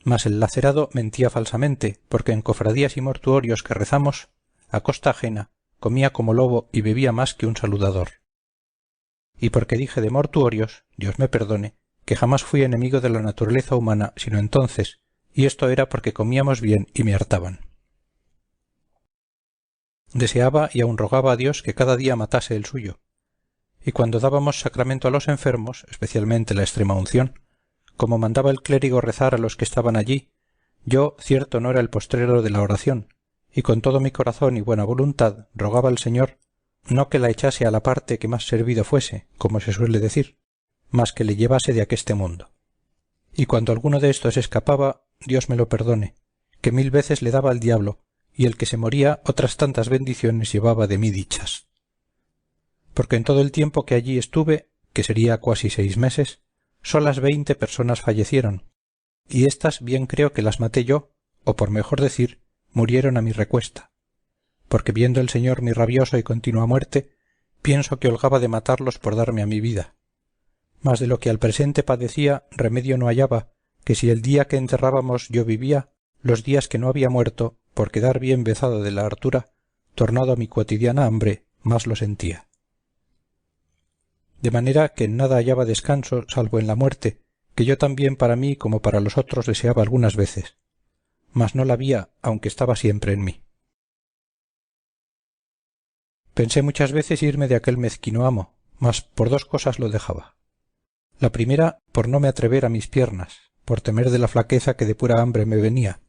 Mas el lacerado mentía falsamente, porque en cofradías y mortuorios que rezamos, a costa ajena, comía como lobo y bebía más que un saludador. Y porque dije de mortuorios, Dios me perdone, que jamás fui enemigo de la naturaleza humana sino entonces, y esto era porque comíamos bien y me hartaban. Deseaba y aun rogaba a Dios que cada día matase el suyo, y cuando dábamos sacramento a los enfermos, especialmente la extremaunción, como mandaba el clérigo rezar a los que estaban allí, yo cierto no era el postrero de la oración, y con todo mi corazón y buena voluntad rogaba al Señor no que la echase a la parte que más servido fuese, como se suele decir, mas que le llevase de aqueste mundo. Y cuando alguno de estos escapaba, Dios me lo perdone, que 1000 veces le daba al diablo, y el que se moría otras tantas bendiciones llevaba de mí dichas. Porque en todo el tiempo que allí estuve, que sería cuasi 6 meses, solas 20 personas fallecieron, y éstas bien creo que las maté yo, o por mejor decir, murieron a mi recuesta, porque viendo el Señor mi rabioso y continua muerte, pienso que holgaba de matarlos por darme a mi vida. Mas de lo que al presente padecía remedio no hallaba, que si el día que enterrábamos yo vivía, los días que no había muerto, por quedar bien vezado de la hartura, tornado a mi cuotidiana hambre, más lo sentía. de manera que en nada hallaba descanso salvo en la muerte, que yo también para mí como para los otros deseaba algunas veces, mas no la había, aunque estaba siempre en mí. Pensé muchas veces irme de aquel mezquino amo, mas por dos cosas lo dejaba. La primera, por no me atrever a mis piernas, por temer de la flaqueza que de pura hambre me venía,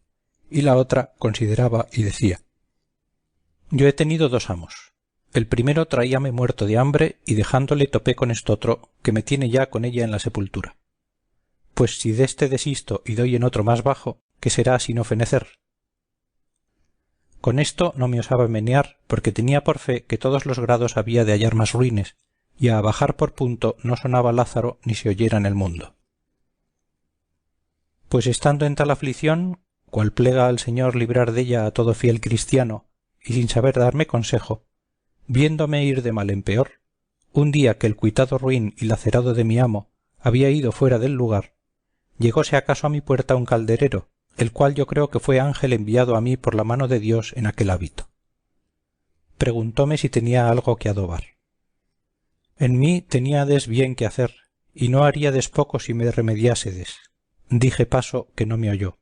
y la otra consideraba y decía: yo he tenido dos amos. El primero traíame muerto de hambre y dejándole topé con estotro que me tiene ya con ella en la sepultura. Pues si deste desisto y doy en otro más bajo, ¿qué será sino fenecer? Con esto no me osaba menear porque tenía por fe que todos los grados había de hallar más ruines, y a bajar por punto no sonaba Lázaro ni se oyera en el mundo. Pues estando en tal aflición, cual plega al Señor librar della a todo fiel cristiano, y sin saber darme consejo, viéndome ir de mal en peor, un día que el cuitado ruin y lacerado de mi amo había ido fuera del lugar, llegóse acaso a mi puerta un calderero, el cual yo creo que fue ángel enviado a mí por la mano de Dios en aquel hábito. Preguntóme si tenía algo que adobar. En mí teníades bien que hacer, y no haríades poco si me remediásedes. Dije paso que no me oyó.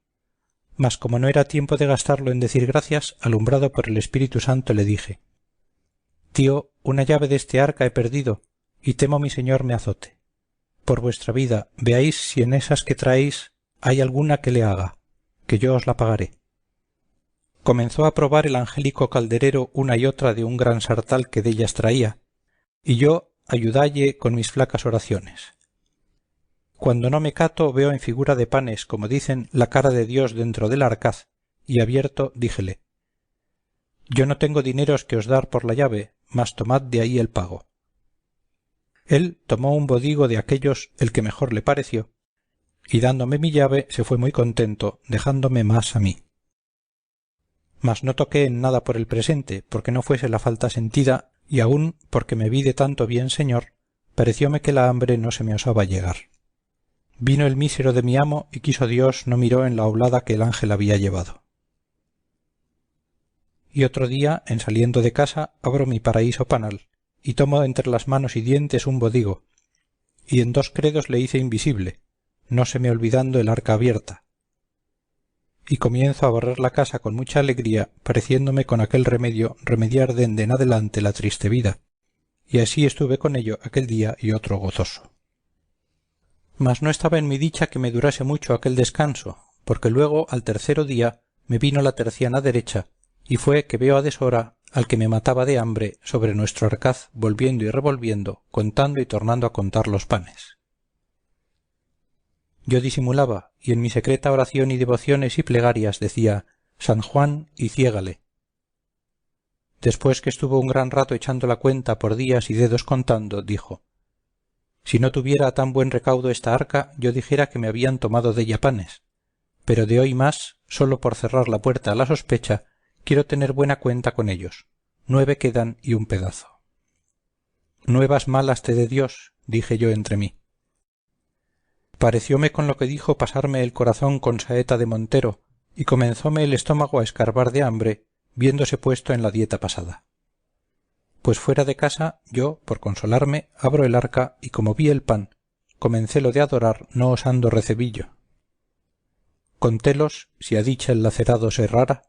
Mas como no era tiempo de gastarlo en decir gracias, alumbrado por el Espíritu Santo le dije: tío, una llave deste arca he perdido, y temo mi señor me azote. Por vuestra vida, veáis si en esas que traéis hay alguna que le haga, que yo os la pagaré. Comenzó a probar el angélico calderero una y otra de un gran sartal que dellas traía, y yo ayudalle con mis flacas oraciones. Cuando no me cato veo en figura de panes, como dicen, la cara de Dios dentro del arcaz, y abierto díjele: yo no tengo dineros que os dar por la llave, mas tomad de ahí el pago. Él tomó un bodigo de aquellos el que mejor le pareció, y dándome mi llave se fue muy contento, dejándome más a mí. Mas no toqué en nada por el presente, porque no fuese la falta sentida, y aun porque me vi de tanto bien señor, parecióme que la hambre no se me osaba llegar. Vino el mísero de mi amo y quiso Dios no miró en la oblada que el ángel había llevado. Y otro día, en saliendo de casa, abro mi paraíso panal, y tomo entre las manos y dientes un bodigo, y en dos credos le hice invisible, no se me olvidando el arca abierta. Y comienzo a barrer la casa con mucha alegría, pareciéndome con aquel remedio remediar dende en adelante la triste vida, y así estuve con ello aquel día y otro gozoso. Mas no estaba en mi dicha que me durase mucho aquel descanso, porque luego al tercero día me vino la terciana derecha, y fue que veo a deshora al que me mataba de hambre sobre nuestro arcaz volviendo y revolviendo, contando y tornando a contar los panes. Yo disimulaba, y en mi secreta oración y devociones y plegarias decía: San Juan y ciégale. Después que estuvo un gran rato echando la cuenta por días y dedos contando, dijo: si no tuviera tan buen recaudo esta arca, yo dijera que me habían tomado della panes, pero de hoy más, sólo por cerrar la puerta a la sospecha, quiero tener buena cuenta con ellos. 9 quedan y un pedazo. Nuevas malas te dé Dios, dije yo entre mí. Parecióme con lo que dijo pasarme el corazón con saeta de montero, y comenzóme el estómago a escarbar de hambre, viéndose puesto en la dieta pasada. Pues fuera de casa, yo, por consolarme, abro el arca, y como vi el pan, comencélo de adorar, no osando recebillo. Contélos, si a dicha el lacerado se errara,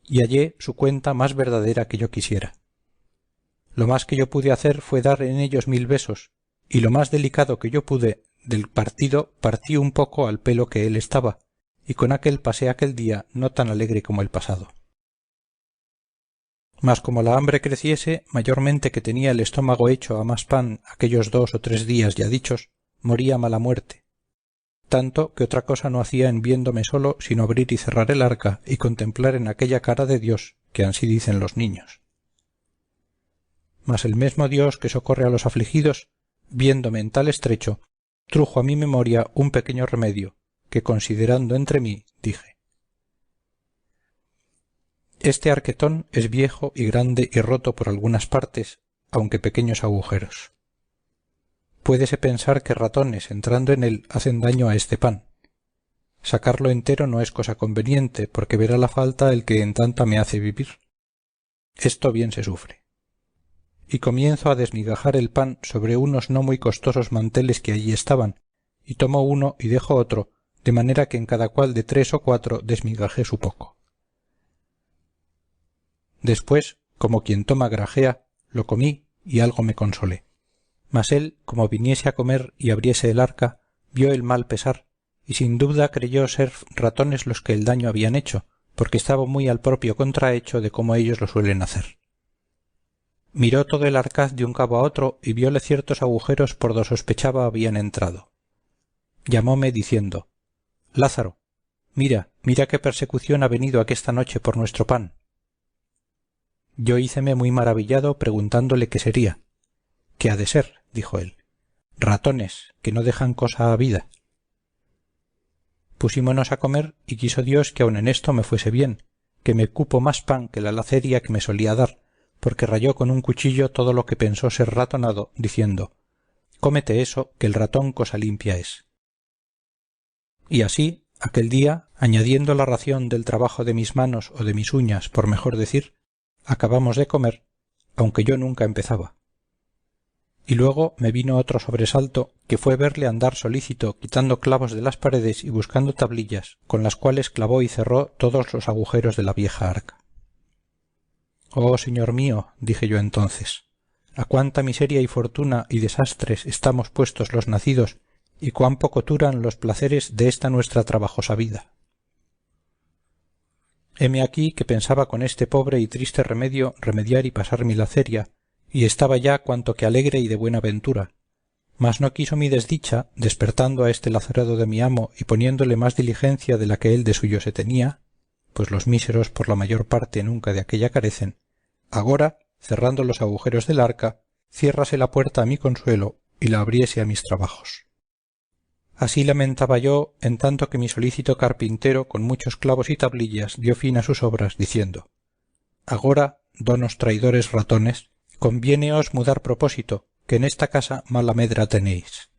y hallé su cuenta más verdadera que yo quisiera. Lo más que yo pude hacer fue dar en ellos 1000 besos, y lo más delicado que yo pude del partido partí un poco al pelo que él estaba, y con aquel pasé aquel día no tan alegre como el pasado. Mas como la hambre creciese, mayormente que tenía el estómago hecho a más pan aquellos 2 o 3 días ya dichos, moría mala muerte, tanto que otra cosa no hacía en viéndome solo sino abrir y cerrar el arca y contemplar en aquella cara de Dios, que ansí dicen los niños. Mas el mesmo Dios que socorre a los afligidos, viéndome en tal estrecho, trujo a mi memoria un pequeño remedio, que considerando entre mí, dije: este arquetón es viejo y grande y roto por algunas partes, aunque pequeños agujeros. Puédese pensar que ratones entrando en él hacen daño a este pan. Sacarlo entero no es cosa conveniente, porque verá la falta el que en tanta me hace vivir. Esto bien se sufre. y comienzo a desmigajar el pan sobre unos no muy costosos manteles que allí estaban, y tomo uno y dejo otro, de manera que en cada cual de 3 o 4 desmigajé su poco. Después, como quien toma grajea, lo comí y algo me consolé. Mas él, como viniese a comer y abriese el arca, vio el mal pesar, y sin duda creyó ser ratones los que el daño habían hecho, porque estaba muy al propio contrahecho de como ellos lo suelen hacer. Miró todo el arcaz de un cabo a otro y viole ciertos agujeros por do sospechaba habían entrado. Llamóme diciendo: Lázaro, mira qué persecución ha venido aquesta noche por nuestro pan. Yo híceme muy maravillado preguntándole qué sería. ¿Qué ha de ser?, dijo él. Ratones, que no dejan cosa a vida. Pusímonos a comer y quiso Dios que aun en esto me fuese bien, que me cupo más pan que la laceria que me solía dar, porque rayó con un cuchillo todo lo que pensó ser ratonado, diciendo: cómete eso, que el ratón cosa limpia es. Y así, aquel día, añadiendo la ración del trabajo de mis manos o de mis uñas, por mejor decir, acabamos de comer, aunque yo nunca empezaba. Y luego me vino otro sobresalto, que fue verle andar solícito quitando clavos de las paredes y buscando tablillas, con las cuales clavó y cerró todos los agujeros de la vieja arca. Oh, señor mío, dije yo entonces, a cuánta miseria y fortuna y desastres estamos puestos los nacidos, y cuán poco duran los placeres de esta nuestra trabajosa vida. Heme aquí que pensaba con este pobre y triste remedio remediar y pasar mi laceria, y estaba ya cuanto que alegre y de buena ventura, mas no quiso mi desdicha, despertando a este lacerado de mi amo y poniéndole más diligencia de la que él de suyo se tenía, pues los míseros por la mayor parte nunca de aquella carecen, agora, cerrando los agujeros del arca, ciérrase la puerta a mi consuelo y la abriese a mis trabajos. Así lamentaba yo, en tanto que mi solícito carpintero con muchos clavos y tablillas dio fin a sus obras, diciendo: agora, donos traidores ratones, conviéneos mudar propósito, que en esta casa mala medra tenéis.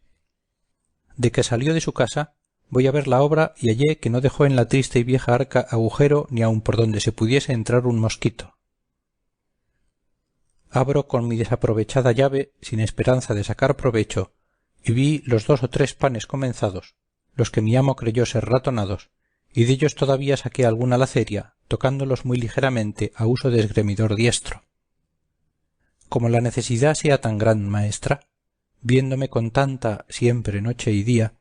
De que salió de su casa, voy a ver la obra y hallé que no dejó en la triste y vieja arca agujero ni aun por donde se pudiese entrar un mosquito. Abro con mi desaprovechada llave, sin esperanza de sacar provecho, y vi los 2 o 3 panes comenzados, los que mi amo creyó ser ratonados, y dellos todavía saqué alguna laceria, tocándolos muy ligeramente a uso de esgremidor diestro. Como la necesidad sea tan gran maestra, viéndome con tanta siempre noche y día,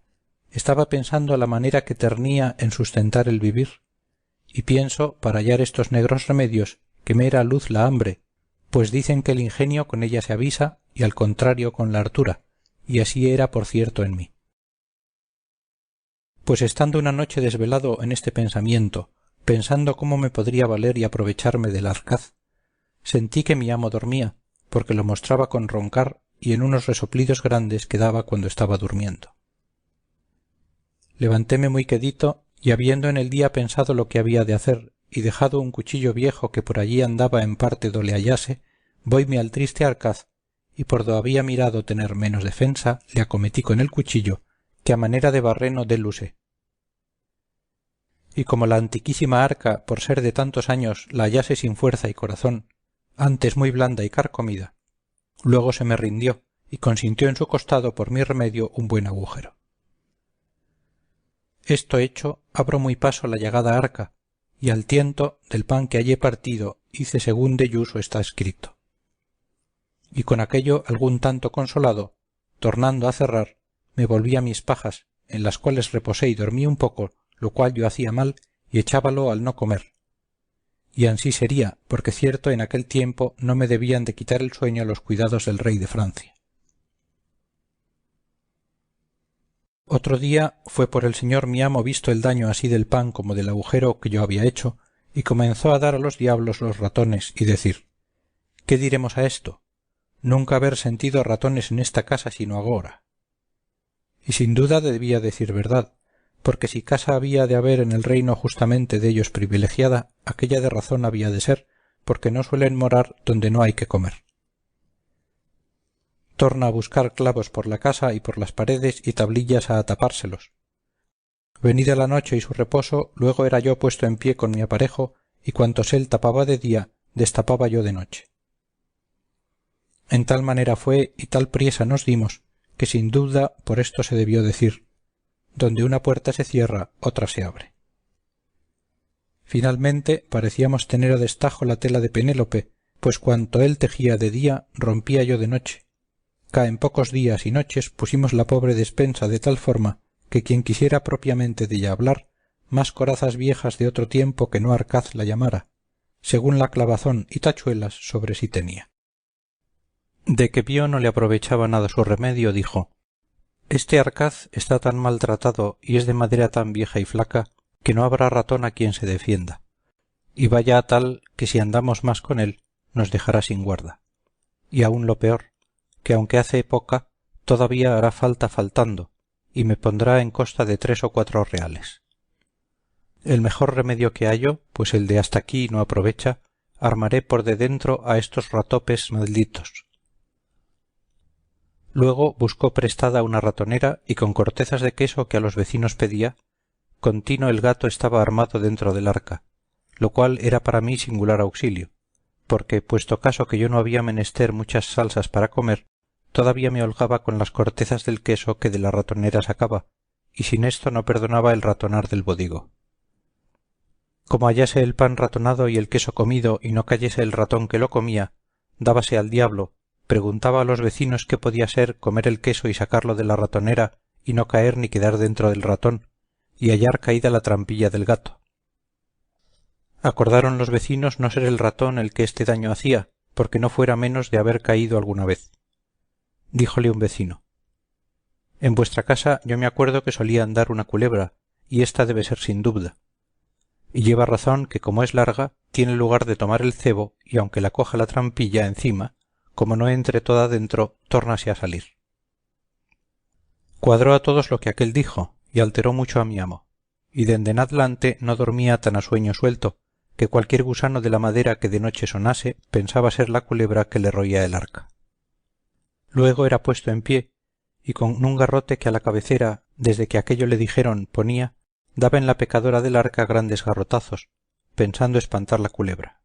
estaba pensando la manera que ternía en sustentar el vivir, y pienso, para hallar estos negros remedios, que me era luz la hambre, pues dicen que el ingenio con ella se avisa, y al contrario con la hartura, y así era por cierto en mí. Pues estando una noche desvelado en este pensamiento, pensando cómo me podría valer y aprovecharme del arcaz, sentí que mi amo dormía, porque lo mostraba con roncar y en unos resoplidos grandes que daba cuando estaba durmiendo. Levantéme muy quedito, y habiendo en el día pensado lo que había de hacer, y dejado un cuchillo viejo que por allí andaba en parte do le hallase, voyme al triste arcaz, y por do había mirado tener menos defensa, le acometí con el cuchillo, que a manera de barreno dél usé. Y como la antiquísima arca, por ser de tantos años, la hallase sin fuerza y corazón, antes muy blanda y carcomida, luego se me rindió, y consintió en su costado por mi remedio un buen agujero. Esto hecho, abro muy paso la llagada arca, y al tiento del pan que hallé partido hice según delluso está escrito. Y con aquello algún tanto consolado, tornando a cerrar, me volví a mis pajas, en las cuales reposé y dormí un poco, lo cual yo hacía mal, y echábalo al no comer. Y ansí sería, porque cierto en aquel tiempo no me debían de quitar el sueño los cuidados del rey de Francia. Otro día fue por el señor mi amo visto el daño así del pan como del agujero que yo había hecho, y comenzó a dar a los diablos los ratones y decir: ¿qué diremos a esto? Nunca haber sentido ratones en esta casa sino agora. Y sin duda debía decir verdad, porque si casa había de haber en el reino justamente dellos privilegiada, aquella de razón había de ser, porque no suelen morar donde no hay que comer. Torna a buscar clavos por la casa y por las paredes y tablillas a atapárselos. Venida la noche y su reposo, luego era yo puesto en pie con mi aparejo, y cuantos él tapaba de día, destapaba yo de noche. En tal manera fue y tal priesa nos dimos, que sin duda por esto se debió decir: donde una puerta se cierra, otra se abre. Finalmente parecíamos tener a destajo la tela de Penélope, pues cuanto él tejía de día rompía yo de noche. Ca en pocos días y noches pusimos la pobre despensa de tal forma que quien quisiera propiamente della hablar, más corazas viejas de otro tiempo que no Arcaz la llamara, según la clavazón y tachuelas sobre sí tenía. De que vio no le aprovechaba nada su remedio, dijo: este Arcaz está tan maltratado y es de madera tan vieja y flaca, que no habrá ratón a quien se defienda, y vaya a tal que si andamos más con él nos dejará sin guarda, y aun lo peor, que aunque hace poca, todavía hará falta faltando, y me pondrá en costa de 3 o 4 reales. El mejor remedio que hallo, pues el de hasta aquí no aprovecha, armaré por de dentro a estos ratopes malditos. Luego buscó prestada una ratonera y con cortezas de queso que a los vecinos pedía, contino el gato estaba armado dentro del arca, lo cual era para mí singular auxilio, porque puesto caso que yo no había menester muchas salsas para comer, todavía me holgaba con las cortezas del queso que de la ratonera sacaba, y sin esto no perdonaba el ratonar del bodigo. Como hallase el pan ratonado y el queso comido y no cayese el ratón que lo comía, dábase al diablo, preguntaba a los vecinos qué podía ser comer el queso y sacarlo de la ratonera y no caer ni quedar dentro del ratón, y hallar caída la trampilla del gato. Acordaron los vecinos no ser el ratón el que este daño hacía, porque no fuera menos de haber caído alguna vez. Díjole un vecino: en vuestra casa yo me acuerdo que solía andar una culebra, y ésta debe ser sin duda. Y lleva razón que como es larga, tiene lugar de tomar el cebo, y aunque la coja la trampilla encima, como no entre toda dentro, tórnase a salir. Cuadró a todos lo que aquél dijo, y alteró mucho a mi amo, y dende en adelante no dormía tan a sueño suelto, que cualquier gusano de la madera que de noche sonase pensaba ser la culebra que le roía el arca. Luego era puesto en pie, y con un garrote que a la cabecera, desde que aquello le dijeron, ponía, daba en la pecadora del arca grandes garrotazos, pensando espantar la culebra.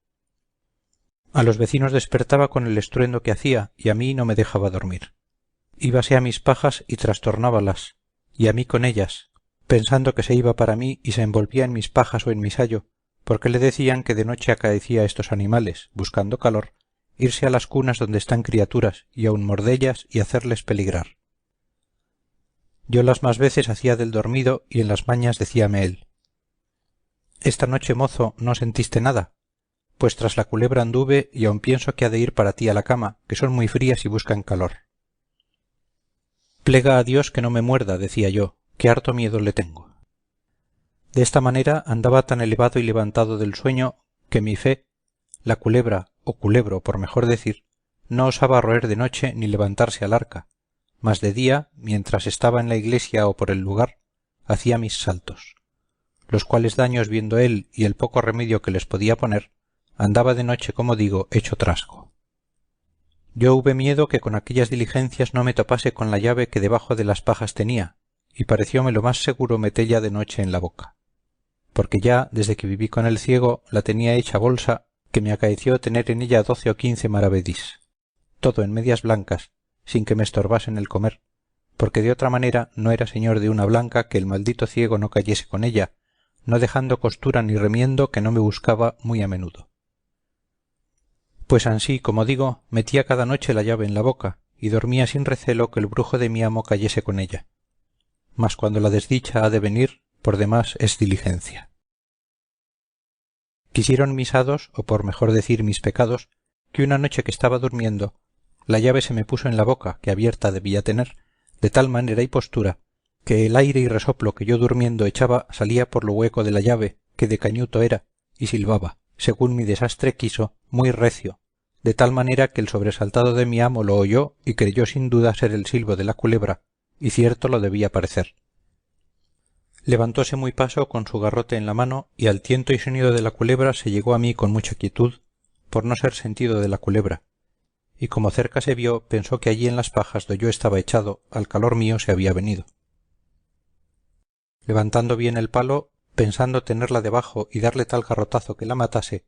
A los vecinos despertaba con el estruendo que hacía, y a mí no me dejaba dormir. Íbase a mis pajas y trastornábalas, y a mí con ellas, pensando que se iba para mí y se envolvía en mis pajas o en mi sayo, porque le decían que de noche acaecía a estos animales, buscando calor, irse a las cunas donde están criaturas y aun mordellas y hacerles peligrar. Yo las más veces hacía del dormido y en las mañas decíame él: esta noche, mozo, ¿no sentiste nada? Pues tras la culebra anduve y aun pienso que ha de ir para ti a la cama, que son muy frías y buscan calor. Plega a Dios que no me muerda, decía yo, que harto miedo le tengo. De esta manera andaba tan elevado y levantado del sueño que mi fe, la culebra, o culebro por mejor decir, no osaba roer de noche ni levantarse al arca, mas de día, mientras estaba en la iglesia o por el lugar, hacía mis saltos, los cuales daños viendo él y el poco remedio que les podía poner, andaba de noche, como digo, hecho trasgo. Yo hube miedo que con aquellas diligencias no me topase con la llave que debajo de las pajas tenía, y parecióme lo más seguro metella de noche en la boca, porque ya desde que viví con el ciego la tenía hecha bolsa, que me acaeció tener en ella 12 o 15 maravedís, todo en medias blancas, sin que me estorbasen el comer, porque de otra manera no era señor de una blanca que el maldito ciego no cayese con ella, no dejando costura ni remiendo que no me buscaba muy a menudo. Pues ansí, como digo, metía cada noche la llave en la boca, y dormía sin recelo que el brujo de mi amo cayese con ella. Mas cuando la desdicha ha de venir, por demás es diligencia. Quisieron mis hados, o por mejor decir mis pecados, que una noche que estaba durmiendo, la llave se me puso en la boca, que abierta debía tener, de tal manera y postura, que el aire y resoplo que yo durmiendo echaba salía por lo hueco de la llave, que de cañuto era, y silbaba, según mi desastre quiso, muy recio, de tal manera que el sobresaltado de mi amo lo oyó y creyó sin duda ser el silbo de la culebra, y cierto lo debía parecer. Levantóse muy paso con su garrote en la mano, y al tiento y sonido de la culebra se llegó a mí con mucha quietud, por no ser sentido de la culebra, y como cerca se vio, pensó que allí en las pajas do yo estaba echado, al calor mío se había venido. Levantando bien el palo, pensando tenerla debajo y darle tal garrotazo que la matase,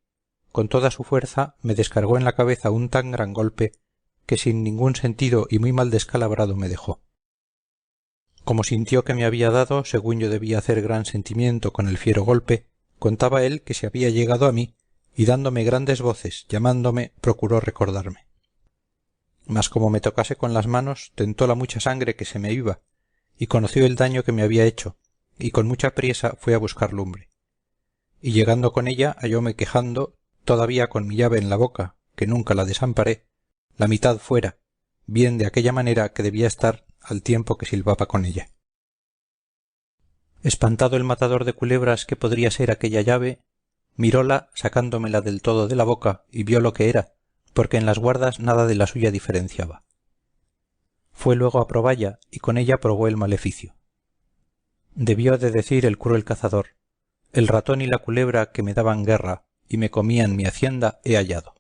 con toda su fuerza me descargó en la cabeza un tan gran golpe que sin ningún sentido y muy mal descalabrado me dejó. Como sintió que me había dado, según yo debía hacer gran sentimiento con el fiero golpe, contaba él que se había llegado a mí, y dándome grandes voces, llamándome, procuró recordarme. Mas como me tocase con las manos, tentó la mucha sangre que se me iba, y conoció el daño que me había hecho, y con mucha priesa fue a buscar lumbre. Y llegando con ella, hallóme quejando, todavía con mi llave en la boca, que nunca la desamparé, la mitad fuera, bien de aquella manera que debía estar al tiempo que silbaba con ella. Espantado el matador de culebras que podría ser aquella llave, miróla sacándomela del todo de la boca y vio lo que era, porque en las guardas nada de la suya diferenciaba. Fue luego a proballa y con ella probó el maleficio. Debió de decir el cruel cazador: el ratón y la culebra que me daban guerra y me comían mi hacienda he hallado.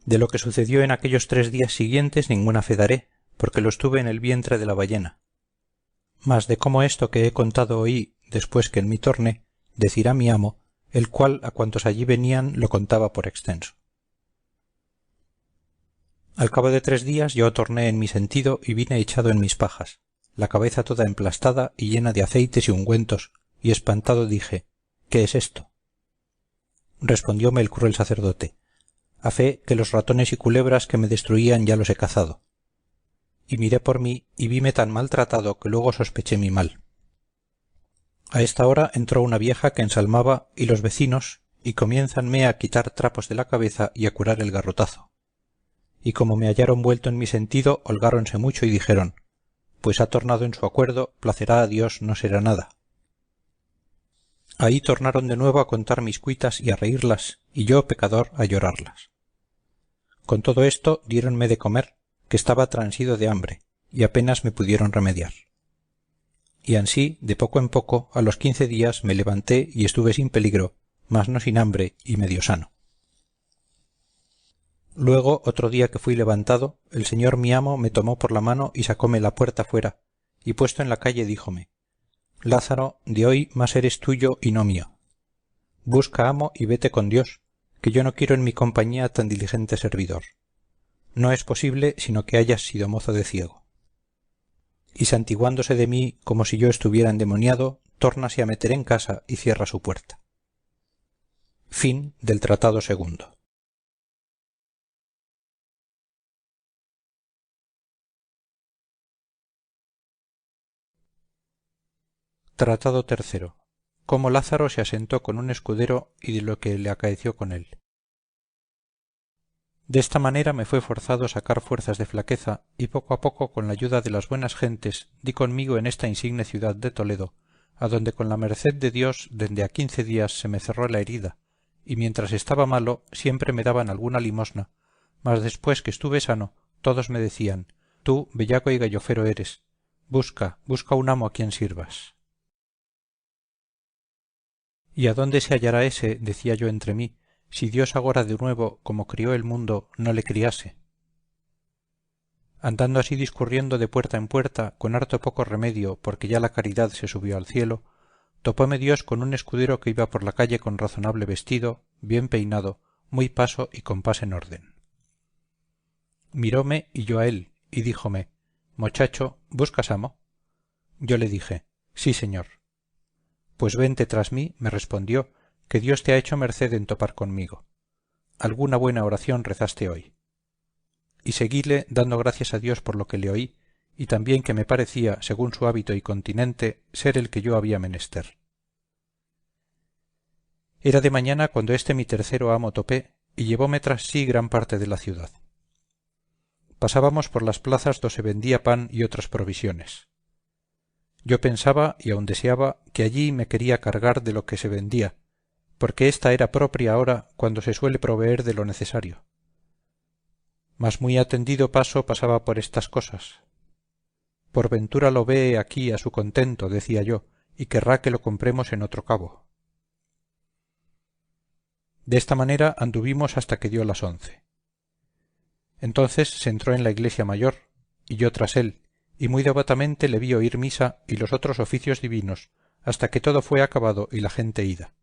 De lo que sucedió en aquellos 3 días siguientes ninguna fe daré, porque lo estuve en el vientre de la ballena. Mas de cómo esto que he contado oí, después que en mí torné, decirá mi amo, el cual a cuantos allí venían lo contaba por extenso. Al cabo de 3 días yo torné en mi sentido y vine echado en mis pajas, la cabeza toda emplastada y llena de aceites y ungüentos, y espantado dije: ¿qué es esto? Respondióme el cruel sacerdote: a fe que los ratones y culebras que me destruían ya los he cazado. Y miré por mí y vime tan maltratado que luego sospeché mi mal. A esta hora entró una vieja que ensalmaba y los vecinos, y comiénzanme a quitar trapos de la cabeza y a curar el garrotazo. Y como me hallaron vuelto en mi sentido, holgáronse mucho y dijeron: pues ha tornado en su acuerdo, placerá a Dios no será nada. Ahí tornaron de nuevo a contar mis cuitas y a reírlas, y yo, pecador, a llorarlas. Con todo esto diéronme de comer, que estaba transido de hambre, y apenas me pudieron remediar. Y ansí, de poco en poco, a los 15 días me levanté y estuve sin peligro, mas no sin hambre y medio sano. Luego, otro día que fui levantado, el señor mi amo me tomó por la mano y sacóme la puerta fuera, y puesto en la calle díjome: Lázaro, de hoy más eres tuyo y no mío. Busca amo y vete con Dios, que yo no quiero en mi compañía tan diligente servidor. No es posible sino que hayas sido mozo de ciego. Y santiguándose de mí como si yo estuviera endemoniado, tórnase a meter en casa y cierra su puerta. Fin del Tratado segundo. Tratado tercero. Cómo Lázaro se asentó con un escudero y de lo que le acaeció con él. De esta manera me fue forzado sacar fuerzas de flaqueza, y poco a poco con la ayuda de las buenas gentes di conmigo en esta insigne ciudad de Toledo, adonde con la merced de Dios dende a 15 días se me cerró la herida, y mientras estaba malo siempre me daban alguna limosna, mas después que estuve sano todos me decían: tú bellaco y gallofero eres, busca un amo a quien sirvas. ¿Y a dónde se hallará ese, decía yo entre mí, si Dios agora de nuevo, como crió el mundo, no le criase? Andando así discurriendo de puerta en puerta, con harto poco remedio, porque ya la caridad se subió al cielo, topóme Dios con un escudero que iba por la calle con razonable vestido, bien peinado, muy paso y compás en orden. Miróme y yo a él, y díjome: mochacho, ¿buscas amo? Yo le dije: sí, señor. Pues vente tras mí, me respondió, que Dios te ha hecho merced en topar conmigo. Alguna buena oración rezaste hoy. Y seguíle dando gracias a Dios por lo que le oí, y también que me parecía, según su hábito y continente, ser el que yo había menester. Era de mañana cuando este mi tercero amo topé, y llevóme tras sí gran parte de la ciudad. Pasábamos por las plazas do se vendía pan y otras provisiones. Yo pensaba, y aun deseaba, que allí me quería cargar de lo que se vendía, porque ésta era propria hora cuando se suele proveer de lo necesario. Mas muy atendido paso pasaba por estas cosas. Por ventura lo vee aquí a su contento, decía yo, y querrá que lo compremos en otro cabo. De esta manera anduvimos hasta que dio las 11. Entonces se entró en la iglesia mayor, y yo tras él, y muy devotamente le vi oír misa y los otros oficios divinos, hasta que todo fue acabado y la gente ida.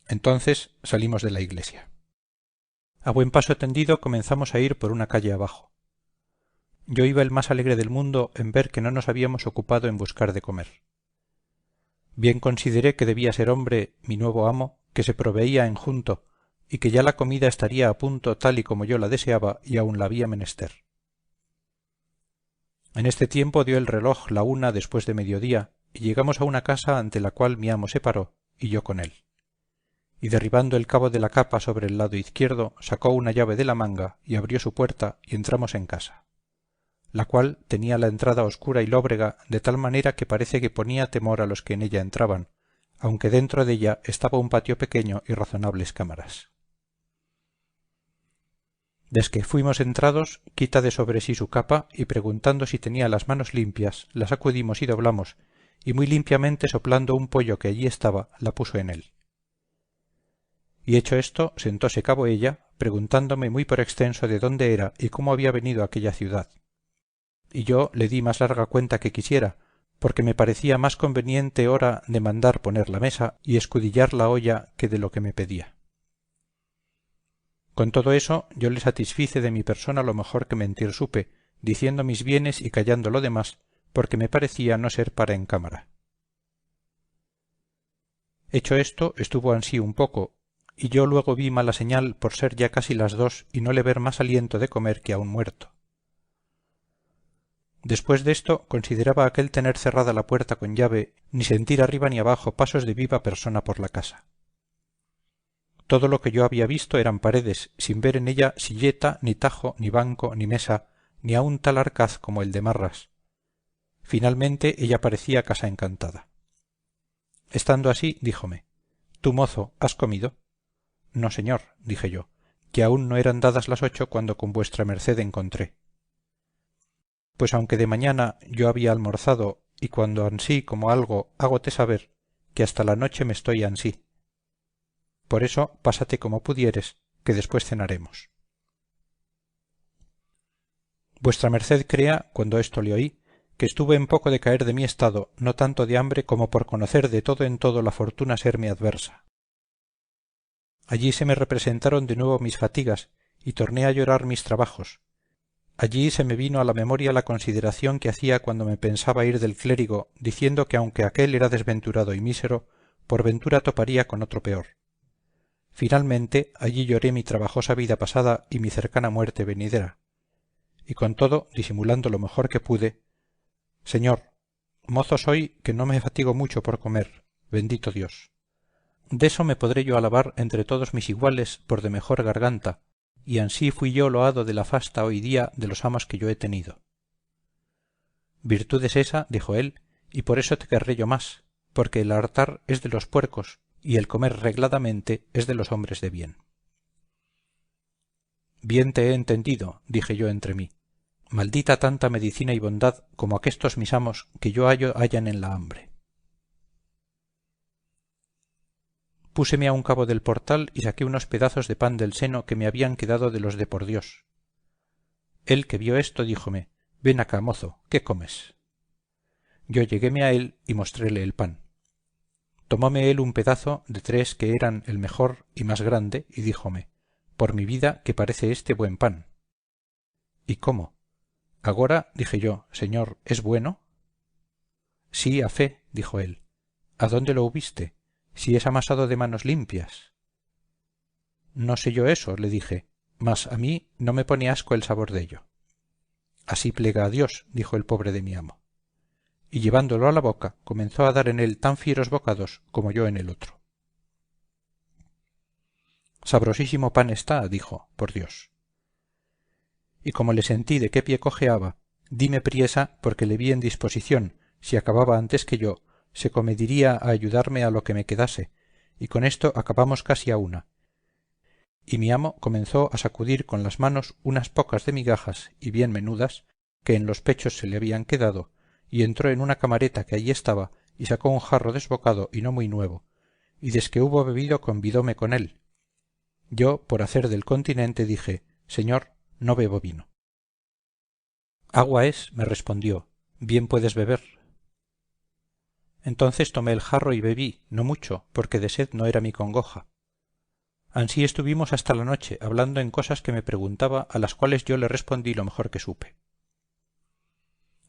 Entonces salimos de la iglesia. A buen paso tendido comenzamos a ir por una calle abajo. Yo iba el más alegre del mundo en ver que no nos habíamos ocupado en buscar de comer. Bien consideré que debía ser hombre, mi nuevo amo, que se proveía en junto, y que ya la comida estaría a punto tal y como yo la deseaba y aun la había menester. En este tiempo dio el reloj la una después de mediodía, y llegamos a una casa ante la cual mi amo se paró, y yo con él. Y derribando el cabo de la capa sobre el lado izquierdo, sacó una llave de la manga y abrió su puerta y entramos en casa, la cual tenía la entrada oscura y lóbrega de tal manera que parece que ponía temor a los que en ella entraban, aunque dentro de ella estaba un patio pequeño y razonables cámaras. Desque fuimos entrados, quita de sobre sí su capa y preguntando si tenía las manos limpias, la sacudimos y doblamos, y muy limpiamente soplando un pollo que allí estaba, la puso en él. Y hecho esto, sentóse cabo ella, preguntándome muy por extenso de dónde era y cómo había venido a aquella ciudad. Y yo le di más larga cuenta que quisiera, porque me parecía más conveniente hora de mandar poner la mesa y escudillar la olla que de lo que me pedía. Con todo eso yo le satisfice de mi persona lo mejor que mentir supe, diciendo mis bienes y callando lo demás, porque me parecía no ser para en cámara. Hecho esto, estuvo ansí un poco, y yo luego vi mala señal por ser ya casi las 2 y no le ver más aliento de comer que a un muerto. Después de esto consideraba aquel tener cerrada la puerta con llave, ni sentir arriba ni abajo pasos de viva persona por la casa. Todo lo que yo había visto eran paredes, sin ver en ella silleta, ni tajo, ni banco, ni mesa, ni aun tal arcaz como el de Marras. Finalmente ella parecía casa encantada. Estando así, díjome: «Tú, mozo, ¿has comido?» «No, señor», dije yo, «que aún no eran dadas las 8 cuando con vuestra merced encontré». «Pues aunque de mañana yo había almorzado, y cuando ansí como algo hágote saber, que hasta la noche me estoy ansí. Por eso pásate como pudieres, que después cenaremos». Vuestra merced crea, cuando esto le oí, que estuve en poco de caer de mi estado, no tanto de hambre como por conocer de todo en todo la fortuna serme adversa. Allí se me representaron de nuevo mis fatigas, y torné a llorar mis trabajos. Allí se me vino a la memoria la consideración que hacía cuando me pensaba ir del clérigo, diciendo que aunque aquél era desventurado y mísero, por ventura toparía con otro peor. Finalmente allí lloré mi trabajosa vida pasada y mi cercana muerte venidera. Y con todo, disimulando lo mejor que pude: «Señor, mozo soy que no me fatigo mucho por comer, bendito Dios. Deso me podré yo alabar entre todos mis iguales por de mejor garganta, y ansí fui yo loado de la fasta hoy día de los amos que yo he tenido». «Virtud es esa», dijo él, «y por eso te querré yo más, porque el hartar es de los puercos, y el comer regladamente es de los hombres de bien». «Bien te he entendido», dije yo entre mí. «Maldita tanta medicina y bondad como aquestos mis amos que yo hallan en la hambre». Púseme a un cabo del portal y saqué unos pedazos de pan del seno que me habían quedado de los de por Dios. Él que vio esto díjome: «Ven acá, mozo, ¿qué comes?» Yo lleguéme a él y mostréle el pan. Tomóme él un pedazo de 3 que eran el mejor y más grande, y díjome: «Por mi vida que parece este buen pan». «¿Y cómo? Agora», dije yo, «señor, ¿es bueno?» «Sí, a fe», dijo él. «¿A dónde lo hubiste? Si es amasado de manos limpias». «No sé yo eso», le dije, «mas a mí no me pone asco el sabor dello». «Así plega a Dios», dijo el pobre de mi amo. Y llevándolo a la boca comenzó a dar en él tan fieros bocados como yo en el otro. «Sabrosísimo pan está», dijo, «por Dios». Y como le sentí de qué pie cojeaba, dime priesa porque le vi en disposición, si acababa antes que yo, se comediría a ayudarme a lo que me quedase, y con esto acabamos casi a una. Y mi amo comenzó a sacudir con las manos unas pocas de migajas y bien menudas que en los pechos se le habían quedado, y entró en una camareta que allí estaba y sacó un jarro desbocado y no muy nuevo, y desque hubo bebido convidóme con él. Yo, por hacer del continente, dije: «Señor, no bebo vino». «Agua es», me respondió, «bien puedes beber». Entonces tomé el jarro y bebí, no mucho, porque de sed no era mi congoja. Ansí estuvimos hasta la noche, hablando en cosas que me preguntaba, a las cuales yo le respondí lo mejor que supe.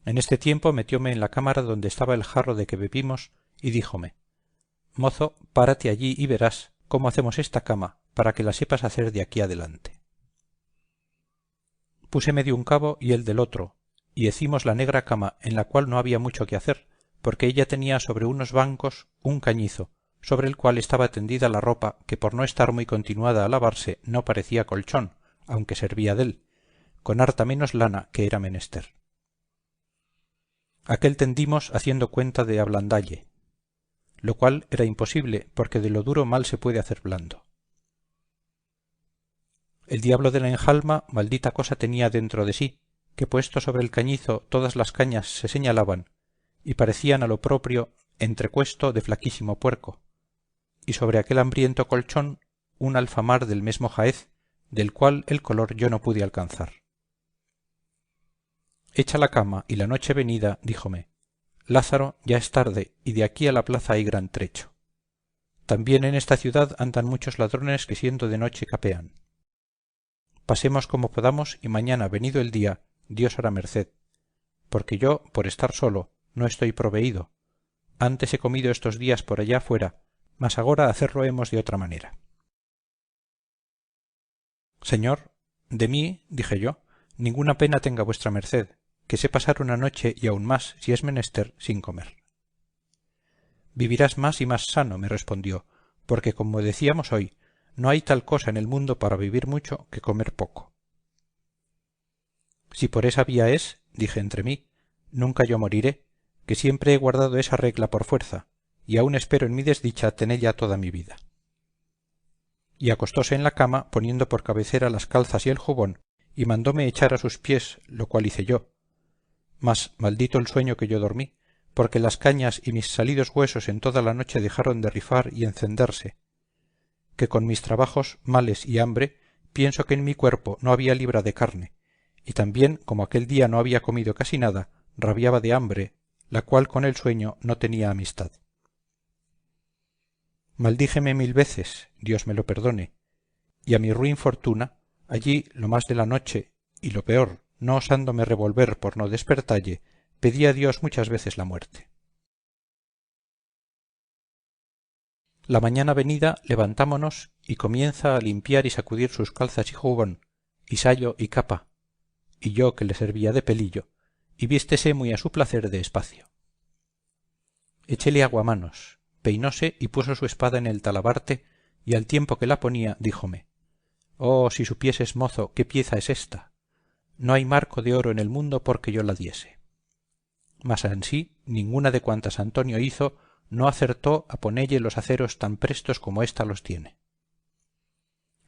En este tiempo metióme en la cámara donde estaba el jarro de que bebimos, y díjome: mozo, párate allí y verás cómo hacemos esta cama, para que la sepas hacer de aquí adelante. Púseme de un cabo y él del otro, y hecimos la negra cama, en la cual no había mucho que hacer, porque ella tenía sobre unos bancos un cañizo, sobre el cual estaba tendida la ropa, que por no estar muy continuada a lavarse no parecía colchón, aunque servía dél, con harta menos lana que era menester. Aquel tendimos haciendo cuenta de ablandalle, lo cual era imposible, porque de lo duro mal se puede hacer blando. El diablo de la enjalma maldita cosa tenía dentro de sí, que puesto sobre el cañizo todas las cañas se señalaban, y parecían a lo proprio entrecuesto de flaquísimo puerco, y sobre aquel hambriento colchón un alfamar del mesmo jaez, del cual el color yo no pude alcanzar. Hecha la cama y la noche venida, díjome: Lázaro, ya es tarde, y de aquí a la plaza hay gran trecho. También en esta ciudad andan muchos ladrones que siendo de noche capean. Pasemos como podamos, y mañana, venido el día, Dios hará merced, porque yo, por estar solo, no estoy proveído. Antes he comido estos días por allá fuera, mas agora hacerlo hemos de otra manera. Señor, de mí, dije yo, ninguna pena tenga vuestra merced, que sé pasar una noche y aun más, si es menester, sin comer. Vivirás más y más sano, me respondió, porque como decíamos hoy, no hay tal cosa en el mundo para vivir mucho que comer poco. Si por esa vía es, dije entre mí, nunca yo moriré, que siempre he guardado esa regla por fuerza, y aún espero en mi desdicha tenella toda mi vida. Y acostóse en la cama, poniendo por cabecera las calzas y el jubón, y mandóme echar a sus pies, lo cual hice yo. Mas maldito el sueño que yo dormí, porque las cañas y mis salidos huesos en toda la noche dejaron de rifar y encenderse, que con mis trabajos, males y hambre, pienso que en mi cuerpo no había libra de carne, y también como aquel día no había comido casi nada, rabiaba de hambre, la cual con el sueño no tenía amistad. Maldíjeme 1000 veces, Dios me lo perdone, y a mi ruin fortuna, allí lo más de la noche, y lo peor, no osándome revolver por no despertalle, pedí a Dios muchas veces la muerte. La mañana venida levantámonos y comienza a limpiar y sacudir sus calzas y jubón, y sayo y capa, y yo que le servía de pelillo, y vístese muy a su placer de espacio. Echéle aguamanos, peinóse y puso su espada en el talabarte, y al tiempo que la ponía díjome: oh, si supieses, mozo, qué pieza es ésta. No hay marco de oro en el mundo porque yo la diese. Mas ansí ninguna de cuantas Antonio hizo no acertó a ponelle los aceros tan prestos como ésta los tiene.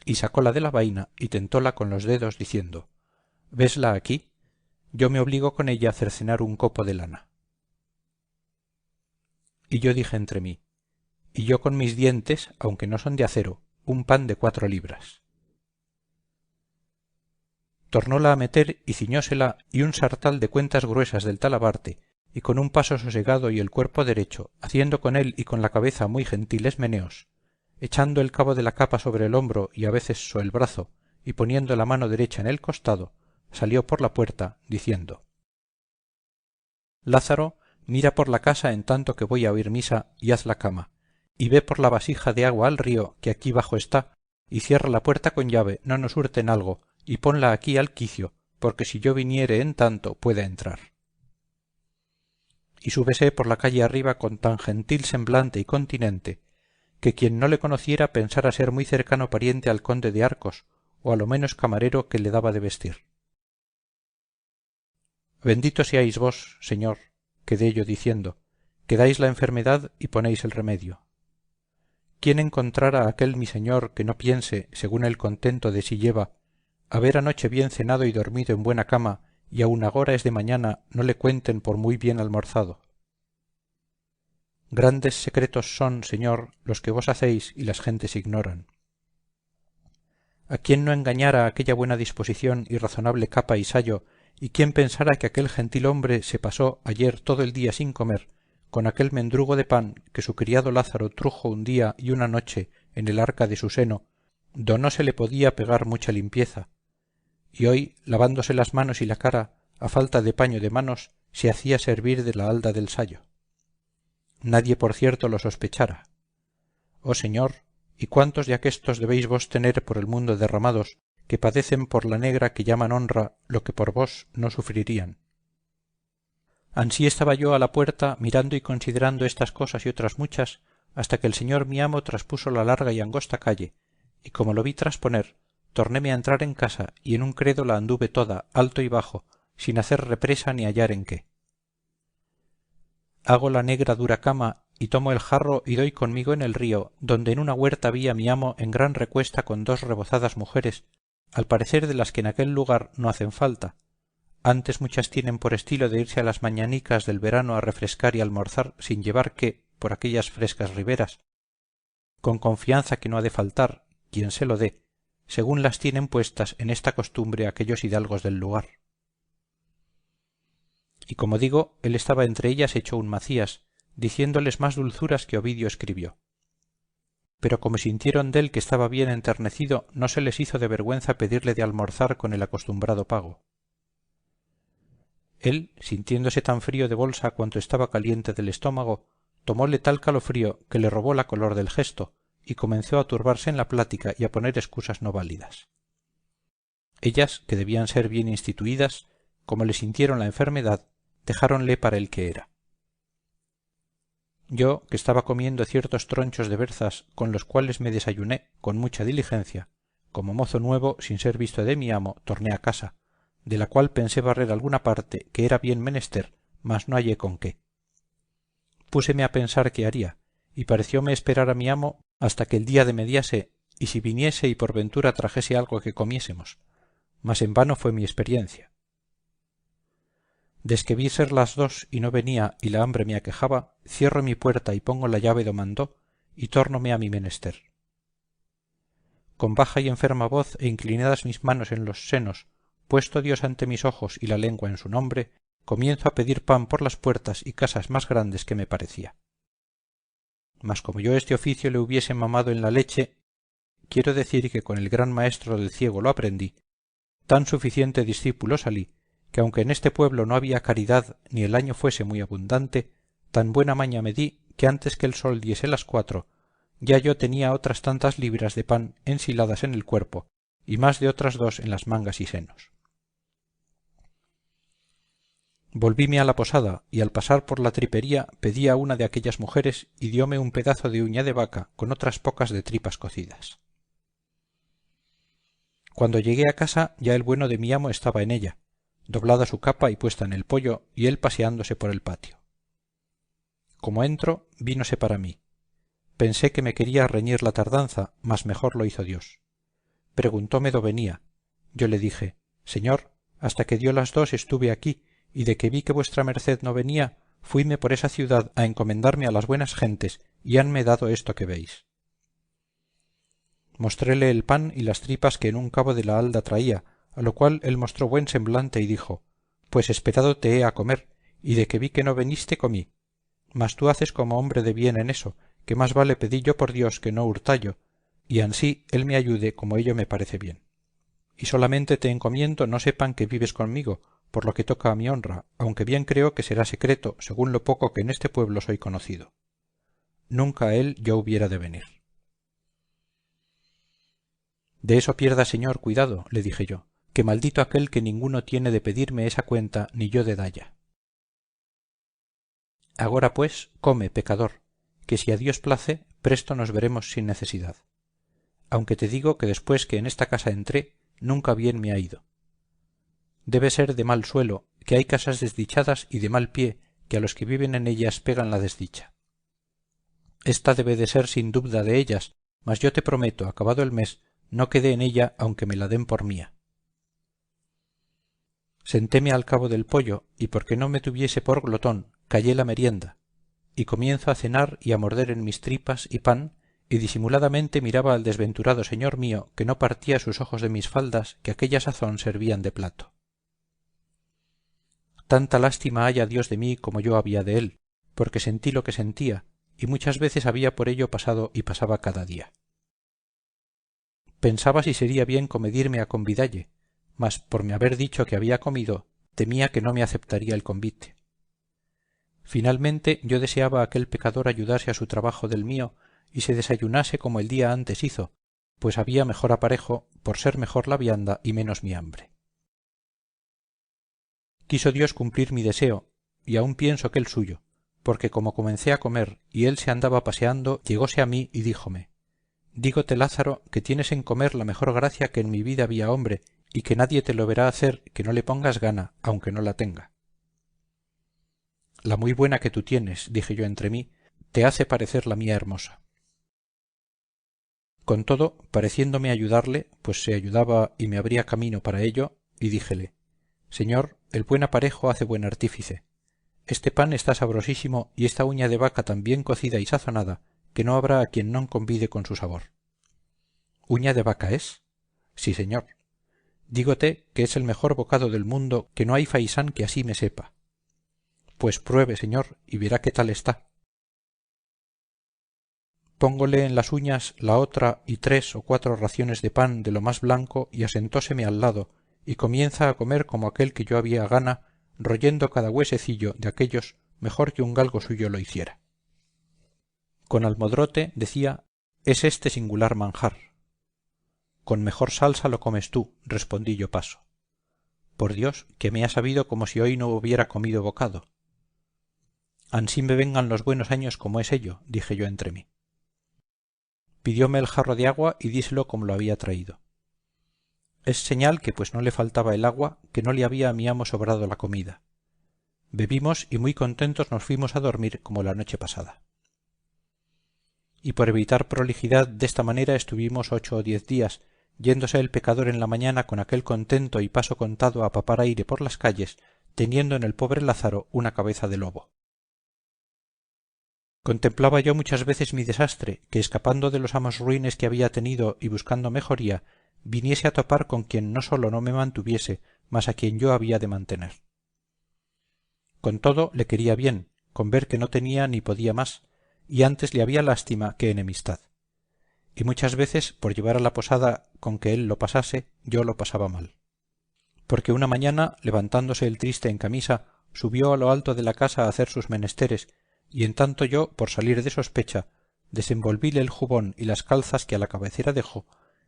Y sacóla de la vaina y tentóla con los dedos diciendo: ¿vesla aquí? Yo me obligo con ella a cercenar un copo de lana. Y yo dije entre mí: y yo con mis dientes, aunque no son de acero, un pan de 4 libras. Tornóla a meter y ciñósela y un sartal de cuentas gruesas del talabarte, y con un paso sosegado y el cuerpo derecho, haciendo con él y con la cabeza muy gentiles meneos, echando el cabo de la capa sobre el hombro y a veces so el brazo, y poniendo la mano derecha en el costado, salió por la puerta, diciendo: Lázaro, mira por la casa en tanto que voy a oír misa, y haz la cama, y ve por la vasija de agua al río que aquí bajo está, y cierra la puerta con llave, no nos hurten algo, y ponla aquí al quicio, porque si yo viniere en tanto pueda entrar. Y súbese por la calle arriba con tan gentil semblante y continente, que quien no le conociera pensara ser muy cercano pariente al conde de Arcos, o a lo menos camarero que le daba de vestir. Bendito seáis vos, señor, quedé yo diciendo, que dais la enfermedad y ponéis el remedio. ¿Quién encontrara a aquel mi señor que no piense, según el contento de sí lleva, haber anoche bien cenado y dormido en buena cama, y aun agora es de mañana no le cuenten por muy bien almorzado? Grandes secretos son, señor, los que vos hacéis y las gentes ignoran. ¿A quién no engañara aquella buena disposición y razonable capa y sayo, y quién pensara que aquel gentil hombre se pasó ayer todo el día sin comer, con aquel mendrugo de pan que su criado Lázaro trujo un día y una noche en el arca de su seno, do no se le podía pegar mucha limpieza, y hoy, lavándose las manos y la cara, a falta de paño de manos, se hacía servir de la halda del sayo. Nadie por cierto lo sospechara. Oh señor, y cuántos de aquestos debéis vos tener por el mundo derramados, que padecen por la negra que llaman honra lo que por vos no sufrirían. Ansí estaba yo a la puerta mirando y considerando estas cosas y otras muchas, hasta que el señor mi amo traspuso la larga y angosta calle, y como lo vi trasponer, tornéme a entrar en casa y en un credo la anduve toda, alto y bajo, sin hacer represa ni hallar en qué. Hago la negra dura cama y tomo el jarro y doy conmigo en el río, donde en una huerta vi a mi amo en gran recuesta con dos rebozadas mujeres, al parecer de las que en aquel lugar no hacen falta. Antes muchas tienen por estilo de irse a las mañanicas del verano a refrescar y almorzar sin llevar qué por aquellas frescas riberas, con confianza que no ha de faltar, quien se lo dé, según las tienen puestas en esta costumbre aquellos hidalgos del lugar. Y como digo, él estaba entre ellas hecho un Macías, diciéndoles más dulzuras que Ovidio escribió. Pero como sintieron dél que estaba bien enternecido, no se les hizo de vergüenza pedirle de almorzar con el acostumbrado pago. Él, sintiéndose tan frío de bolsa cuanto estaba caliente del estómago, tomóle tal calofrío que le robó la color del gesto, y comenzó a turbarse en la plática y a poner excusas no válidas. Ellas, que debían ser bien instituidas, como le sintieron la enfermedad, dejáronle para el que era. Yo, que estaba comiendo ciertos tronchos de berzas con los cuales me desayuné con mucha diligencia, como mozo nuevo, sin ser visto de mi amo, torné a casa, de la cual pensé barrer alguna parte que era bien menester, mas no hallé con qué. Púseme a pensar qué haría, y parecióme esperar a mi amo hasta que el día demediase, y si viniese y por ventura trajese algo que comiésemos, mas en vano fue mi experiencia. Desque vi ser las 2 y no venía y la hambre me aquejaba, cierro mi puerta y pongo la llave do mandó, y tórnome a mi menester. Con baja y enferma voz e inclinadas mis manos en los senos, puesto Dios ante mis ojos y la lengua en su nombre, comienzo a pedir pan por las puertas y casas más grandes que me parecía. Mas como yo este oficio le hubiese mamado en la leche, quiero decir que con el gran maestro del ciego lo aprendí, tan suficiente discípulo salí, que aunque en este pueblo no había caridad ni el año fuese muy abundante, tan buena maña me di que antes que el sol diese las 4, ya yo tenía otras tantas libras de pan ensiladas en el cuerpo, y más de otras 2 en las mangas y senos. Volvíme a la posada, y al pasar por la tripería pedí a una de aquellas mujeres y dióme un pedazo de uña de vaca con otras pocas de tripas cocidas. Cuando llegué a casa ya el bueno de mi amo estaba en ella, doblada su capa y puesta en el poyo, y él paseándose por el patio. Como entro, vínose para mí. Pensé que me quería reñir la tardanza, mas mejor lo hizo Dios. Preguntóme dó venía. Yo le dije, Señor, hasta que dio las 2 estuve aquí, y de que vi que vuestra merced no venía, fuime por esa ciudad a encomendarme a las buenas gentes, y hanme dado esto que veis. Mostréle el pan y las tripas que en un cabo de la halda traía, a lo cual él mostró buen semblante y dijo, pues esperado te he a comer, y de que vi que no veniste comí. Mas tú haces como hombre de bien en eso, que más vale pedillo por Dios que no hurtallo, y ansí él me ayude como ello me parece bien. Y solamente te encomiendo no sepan que vives conmigo, por lo que toca a mi honra, aunque bien creo que será secreto, según lo poco que en este pueblo soy conocido. Nunca a él yo hubiera de venir. De eso pierda, señor, cuidado, le dije yo, que maldito aquel que ninguno tiene de pedirme esa cuenta ni yo de dalla. Agora pues, come, pecador, que si a Dios place, presto nos veremos sin necesidad. Aunque te digo que después que en esta casa entré, nunca bien me ha ido. Debe ser de mal suelo, que hay casas desdichadas y de mal pie, que a los que viven en ellas pegan la desdicha. Esta debe de ser sin dubda de ellas, mas yo te prometo, acabado el mes, no quede en ella aunque me la den por mía. Sentéme al cabo del pollo, y porque no me tuviese por glotón, callé la merienda, y comienzo a cenar y a morder en mis tripas y pan, y disimuladamente miraba al desventurado señor mío que no partía sus ojos de mis faldas que aquella sazón servían de plato. Tanta lástima haya Dios de mí como yo había de él, porque sentí lo que sentía, y muchas veces había por ello pasado y pasaba cada día. Pensaba si sería bien comedirme a convidalle, mas por me haber dicho que había comido, temía que no me aceptaría el convite. Finalmente yo deseaba a aquel pecador ayudarse a su trabajo del mío y se desayunase como el día antes hizo, pues había mejor aparejo por ser mejor la vianda y menos mi hambre. Quiso Dios cumplir mi deseo, y aún pienso que el suyo, porque como comencé a comer y él se andaba paseando, llegóse a mí y díjome: dígote, Lázaro, que tienes en comer la mejor gracia que en mi vida vi a hombre, y que nadie te lo verá hacer que no le pongas gana, aunque no la tenga. La muy buena que tú tienes, dije yo entre mí, te hace parecer la mía hermosa. Con todo, pareciéndome ayudarle, pues se ayudaba y me abría camino para ello, y díjele: señor, el buen aparejo hace buen artífice. Este pan está sabrosísimo y esta uña de vaca tan bien cocida y sazonada, que no habrá a quien no convide con su sabor. ¿Uña de vaca es? Sí, señor. Dígote que es el mejor bocado del mundo, que no hay faisán que así me sepa. Pues pruebe, señor, y verá qué tal está. Póngole en las uñas la otra y 3 o 4 raciones de pan de lo más blanco y asentóseme al lado, y comienza a comer como aquel que yo había gana, royendo cada huesecillo de aquellos mejor que un galgo suyo lo hiciera. Con almodrote, decía, es este singular manjar. Con mejor salsa lo comes tú, respondí yo paso. Por Dios, que me ha sabido como si hoy no hubiera comido bocado. Ansí me vengan los buenos años como es ello, dije yo entre mí. Pidióme el jarro de agua y díselo como lo había traído. Es señal que pues no le faltaba el agua, que no le había a mi amo sobrado la comida. Bebimos y muy contentos nos fuimos a dormir como la noche pasada. Y por evitar prolijidad desta manera estuvimos 8 o 10 días, yéndose el pecador en la mañana con aquel contento y paso contado a papar aire por las calles, teniendo en el pobre Lázaro una cabeza de lobo. Contemplaba yo muchas veces mi desastre, que escapando de los amos ruines que había tenido y buscando mejoría, viniese a topar con quien no sólo no me mantuviese, mas a quien yo había de mantener. Con todo le quería bien, con ver que no tenía ni podía más, y antes le había lástima que enemistad. Y muchas veces, por llevar a la posada con que él lo pasase, yo lo pasaba mal. Porque una mañana, levantándose el triste en camisa, subió a lo alto de la casa a hacer sus menesteres, y en tanto yo, por salir de sospecha, desenvolvíle el jubón y las calzas que a la cabecera dejó,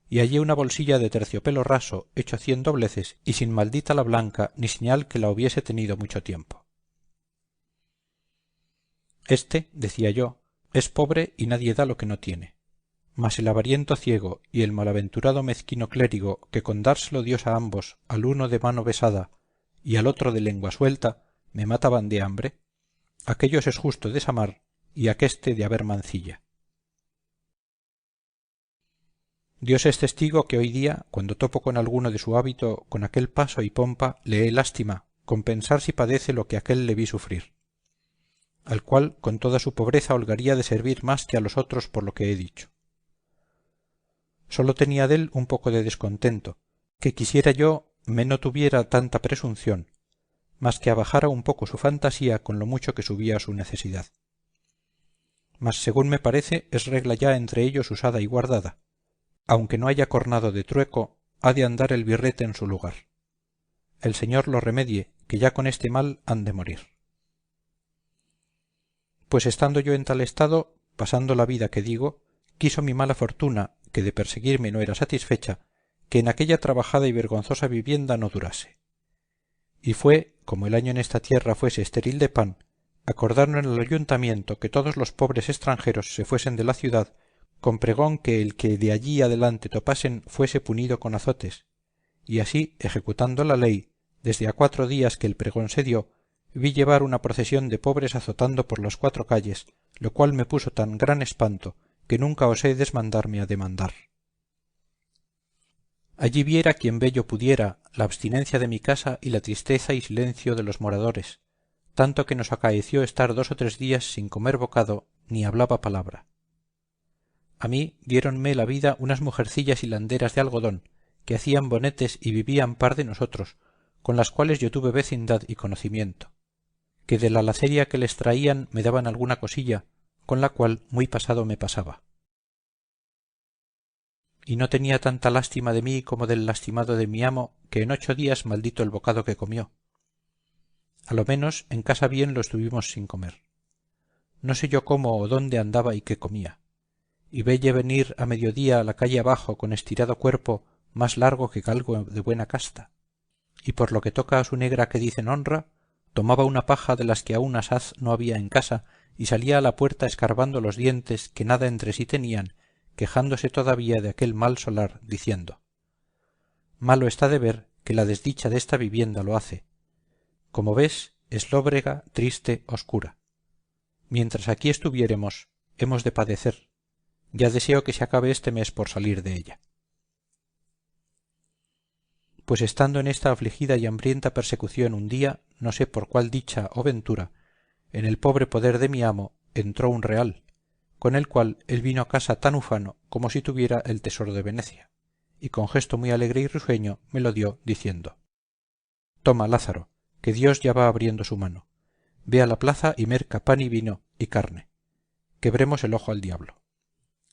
y hallé una bolsilla de terciopelo raso, hecho 100 dobleces, y sin maldita la blanca, ni señal que la hubiese tenido mucho tiempo. Este, decía yo, es pobre y nadie da lo que no tiene. Mas el avariento ciego y el malaventurado mezquino clérigo, que con dárselo Dios a ambos, al uno de mano besada y al otro de lengua suelta, me mataban de hambre, aquellos es justo desamar y aquéste de haber mancilla. Dios es testigo que hoy día, cuando topo con alguno de su hábito, con aquel paso y pompa, le he lástima, con pensar si padece lo que aquél le vi sufrir, al cual con toda su pobreza holgaría de servir más que a los otros por lo que he dicho. Sólo tenía dél un poco de descontento, que quisiera yo me no tuviera tanta presunción, mas que abajara un poco su fantasía con lo mucho que subía su necesidad. Mas según me parece es regla ya entre ellos usada y guardada, aunque no haya cornado de trueco, ha de andar el birrete en su lugar. El Señor lo remedie, que ya con este mal han de morir. Pues estando yo en tal estado, pasando la vida que digo, quiso mi mala fortuna, que de perseguirme no era satisfecha, que en aquella trabajada y vergonzosa vivienda no durase. Y fue, como el año en esta tierra fuese estéril de pan, acordaron en el ayuntamiento que todos los pobres extranjeros se fuesen de la ciudad, con pregón que el que de allí adelante topasen fuese punido con azotes, y así, ejecutando la ley, desde a 4 días que el pregón se dio, vi llevar una procesión de pobres azotando por las 4 calles, lo cual me puso tan gran espanto que nunca osé desmandarme a demandar. Allí viera quien bello pudiera la abstinencia de mi casa y la tristeza y silencio de los moradores, tanto que nos acaeció estar 2 o 3 días sin comer bocado ni hablaba palabra. A mí diéronme la vida unas mujercillas hilanderas de algodón, que hacían bonetes y vivían par de nosotros, con las cuales yo tuve vecindad y conocimiento, que de la laceria que les traían me daban alguna cosilla, con la cual muy pasado me pasaba. y no tenía tanta lástima de mí como del lastimado de mi amo, que en 8 días maldito el bocado que comió. A lo menos en casa bien lo estuvimos sin comer. No sé yo cómo o dónde andaba y qué comía. Y velle venir a mediodía a la calle abajo con estirado cuerpo más largo que galgo de buena casta. Y por lo que toca a su negra que dicen honra, tomaba una paja de las que aún asaz no había en casa y salía a la puerta escarbando los dientes que nada entre sí tenían, quejándose todavía de aquel mal solar, diciendo: malo está de ver que la desdicha desta vivienda lo hace. Como ves, es lóbrega, triste, oscura. Mientras aquí estuviéremos, hemos de padecer. Ya deseo que se acabe este mes por salir de ella. Pues estando en esta afligida y hambrienta persecución un día, no sé por cuál dicha o ventura, en el pobre poder de mi amo entró un real, con el cual él vino a casa tan ufano como si tuviera el tesoro de Venecia, y con gesto muy alegre y risueño me lo dio, diciendo: toma, Lázaro, que Dios ya va abriendo su mano. Ve a la plaza y merca pan y vino y carne. Quebremos el ojo al diablo.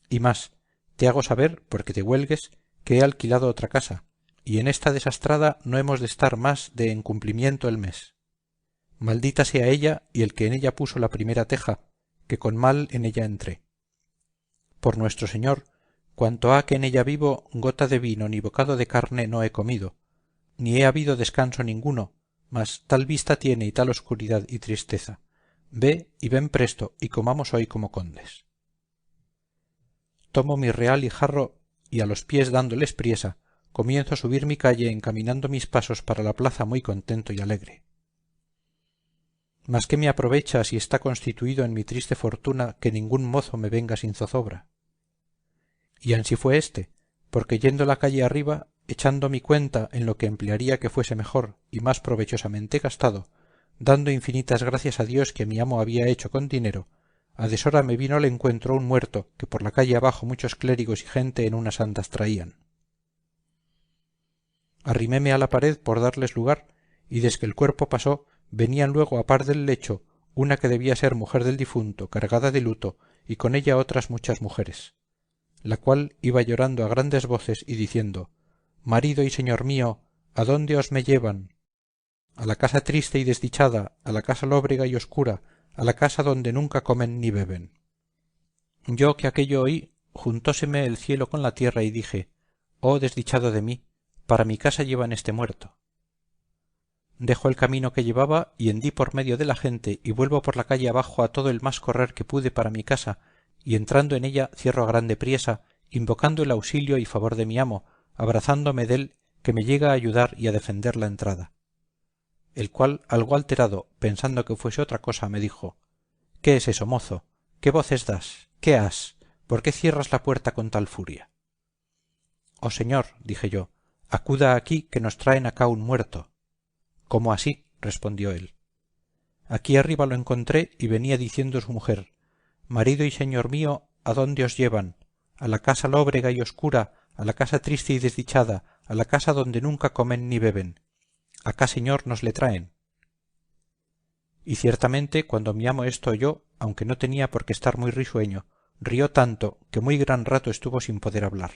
Y más, te hago saber, porque te huelgues, que he alquilado otra casa, y en esta desastrada no hemos de estar más de en cumplimiento el mes. Maldita sea ella y el que en ella puso la primera teja, que con mal en ella entré. Por nuestro Señor, cuanto ha que en ella vivo, gota de vino ni bocado de carne no he comido, ni he habido descanso ninguno, mas tal vista tiene y tal oscuridad y tristeza. Ve y ven presto y comamos hoy como condes. Tomo mi real y jarro y a los pies dándoles priesa, comienzo a subir mi calle encaminando mis pasos para la plaza muy contento y alegre. Mas qué me aprovecha si está constituido en mi triste fortuna que ningún mozo me venga sin zozobra. Y ansí fue éste, porque yendo la calle arriba, echando mi cuenta en lo que emplearía que fuese mejor y más provechosamente gastado, dando infinitas gracias a Dios que mi amo había hecho con dinero, a deshora me vino al encuentro un muerto que por la calle abajo muchos clérigos y gente en unas andas traían. Arriméme a la pared por darles lugar, y desque el cuerpo pasó, venían luego a par del lecho una que debía ser mujer del difunto, cargada de luto, y con ella otras muchas mujeres, la cual iba llorando a grandes voces y diciendo: marido y señor mío, ¿a dónde os me llevan? A la casa triste y desdichada, a la casa lóbrega y oscura, a la casa donde nunca comen ni beben. Yo que aquello oí, juntóseme el cielo con la tierra y dije: oh desdichado de mí, para mi casa llevan este muerto. Dejo el camino que llevaba y hendí por medio de la gente y vuelvo por la calle abajo a todo el más correr que pude para mi casa, y entrando en ella cierro a grande priesa, invocando el auxilio y favor de mi amo, abrazándome dél que me llega a ayudar y a defender la entrada. El cual, algo alterado, pensando que fuese otra cosa, me dijo: ¿qué es eso, mozo? ¿Qué voces das? ¿Qué has? ¿Por qué cierras la puerta con tal furia? Oh señor, dije yo, acuda aquí que nos traen acá un muerto. ¿Cómo así? Respondió él. Aquí arriba lo encontré y venía diciendo su mujer: marido y señor mío, ¿a dónde os llevan? A la casa lóbrega y oscura, a la casa triste y desdichada, a la casa donde nunca comen ni beben. Acá, señor, nos le traen. Y ciertamente cuando mi amo esto oyó, aunque no tenía por qué estar muy risueño, rió tanto que muy gran rato estuvo sin poder hablar.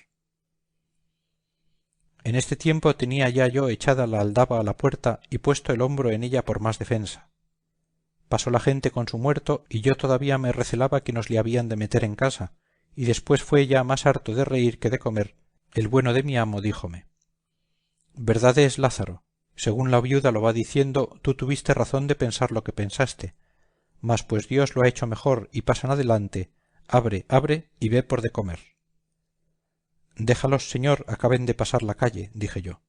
En este tiempo tenía ya yo echada la aldaba a la puerta y puesto el hombro en ella por más defensa. Pasó la gente con su muerto y yo todavía me recelaba que nos le habían de meter en casa, y después fue ya más harto de reír que de comer, el bueno de mi amo díjome: verdad es, Lázaro, según la viuda lo va diciendo, tú tuviste razón de pensar lo que pensaste, mas pues Dios lo ha hecho mejor y pasan adelante, abre, abre y ve por de comer. Déjalos, señor, acaben de pasar la calle, dije yo.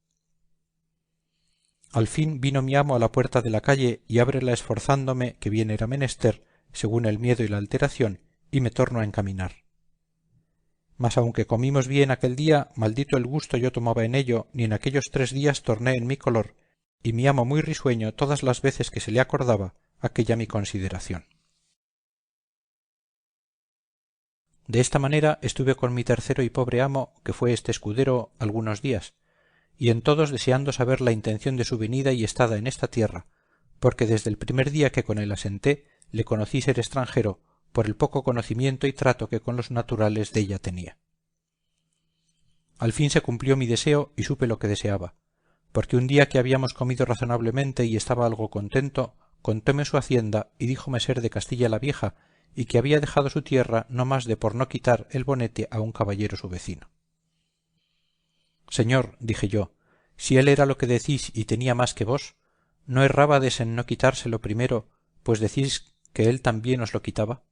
Al fin vino mi amo a la puerta de la calle y ábrela esforzándome, que bien era menester, según el miedo y la alteración, y me torno a encaminar. Mas aunque comimos bien aquel día, maldito el gusto yo tomaba en ello, ni en aquellos 3 días torné en mi color, y mi amo muy risueño todas las veces que se le acordaba aquella mi consideración. De esta manera estuve con mi tercero y pobre amo, que fue este escudero, algunos días, y en todos deseando saber la intención de su venida y estada en esta tierra, porque desde el primer día que con él asenté, le conocí ser extranjero, por el poco conocimiento y trato que con los naturales della tenía. Al fin se cumplió mi deseo y supe lo que deseaba, porque un día que habíamos comido razonablemente y estaba algo contento, contóme su hacienda y díjome ser de Castilla la Vieja y que había dejado su tierra no más de por no quitar el bonete a un caballero su vecino. Señor, dije yo, si él era lo que decís y tenía más que vos, ¿no errábades en no quitárselo primero, pues decís que él también os lo quitaba?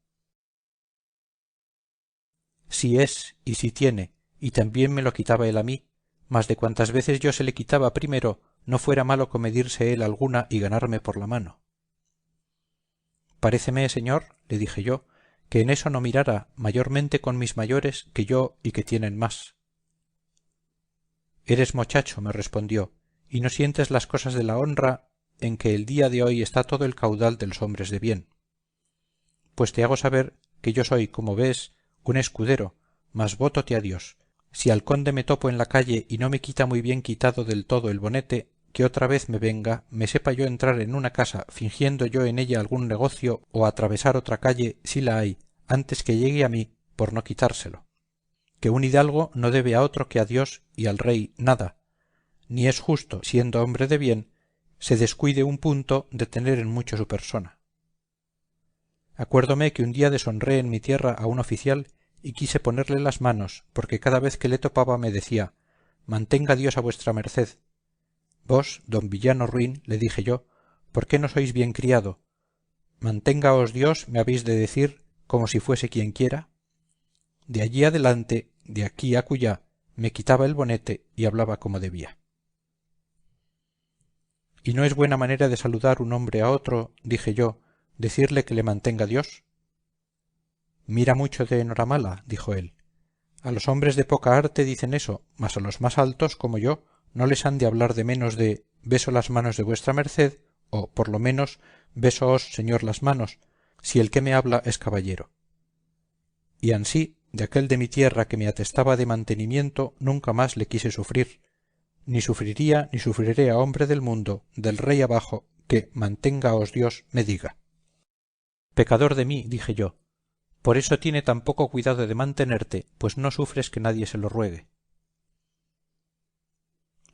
Si es y si tiene, y también me lo quitaba él a mí, mas de cuantas veces yo se le quitaba primero, no fuera malo comedirse él alguna y ganarme por la mano. Paréceme, señor, le dije yo, que en eso no mirara, mayormente con mis mayores que yo y que tienen más. Eres mochacho, me respondió, y no sientes las cosas de la honra en que el día de hoy está todo el caudal de los hombres de bien. Pues te hago saber que yo soy, como ves, un escudero, mas vótote a Dios, si al conde me topo en la calle y no me quita muy bien quitado del todo el bonete, que otra vez me venga, me sepa yo entrar en una casa fingiendo yo en ella algún negocio o atravesar otra calle si la hay, antes que llegue a mí por no quitárselo. Que un hidalgo no debe a otro que a Dios y al rey nada, ni es justo, siendo hombre de bien, se descuide un punto de tener en mucho su persona. Acuérdome que un día deshonré en mi tierra a un oficial y quise ponerle las manos, porque cada vez que le topaba me decía, mantenga Dios a vuestra merced. Vos, don villano ruin, le dije yo, ¿por qué no sois bien criado? Manténgaos Dios, me habéis de decir, como si fuese quien quiera. De allí adelante, de aquí a acullá, me quitaba el bonete y hablaba como debía. ¿Y no es buena manera de saludar un hombre a otro, dije yo, decirle que le mantenga Dios? Mira mucho de enhoramala, dijo él. A los hombres de poca arte dicen eso, mas a los más altos, como yo, no les han de hablar de menos de beso las manos de vuestra merced, o, por lo menos, besoos, señor, las manos, si el que me habla es caballero. Y ansí, de aquel de mi tierra que me atestaba de mantenimiento, nunca más le quise sufrir, ni sufriría ni sufriré a hombre del mundo, del rey abajo, que, manténgaos Dios, me diga. Pecador de mí, dije yo, por eso tiene tan poco cuidado de mantenerte, pues no sufres que nadie se lo ruegue.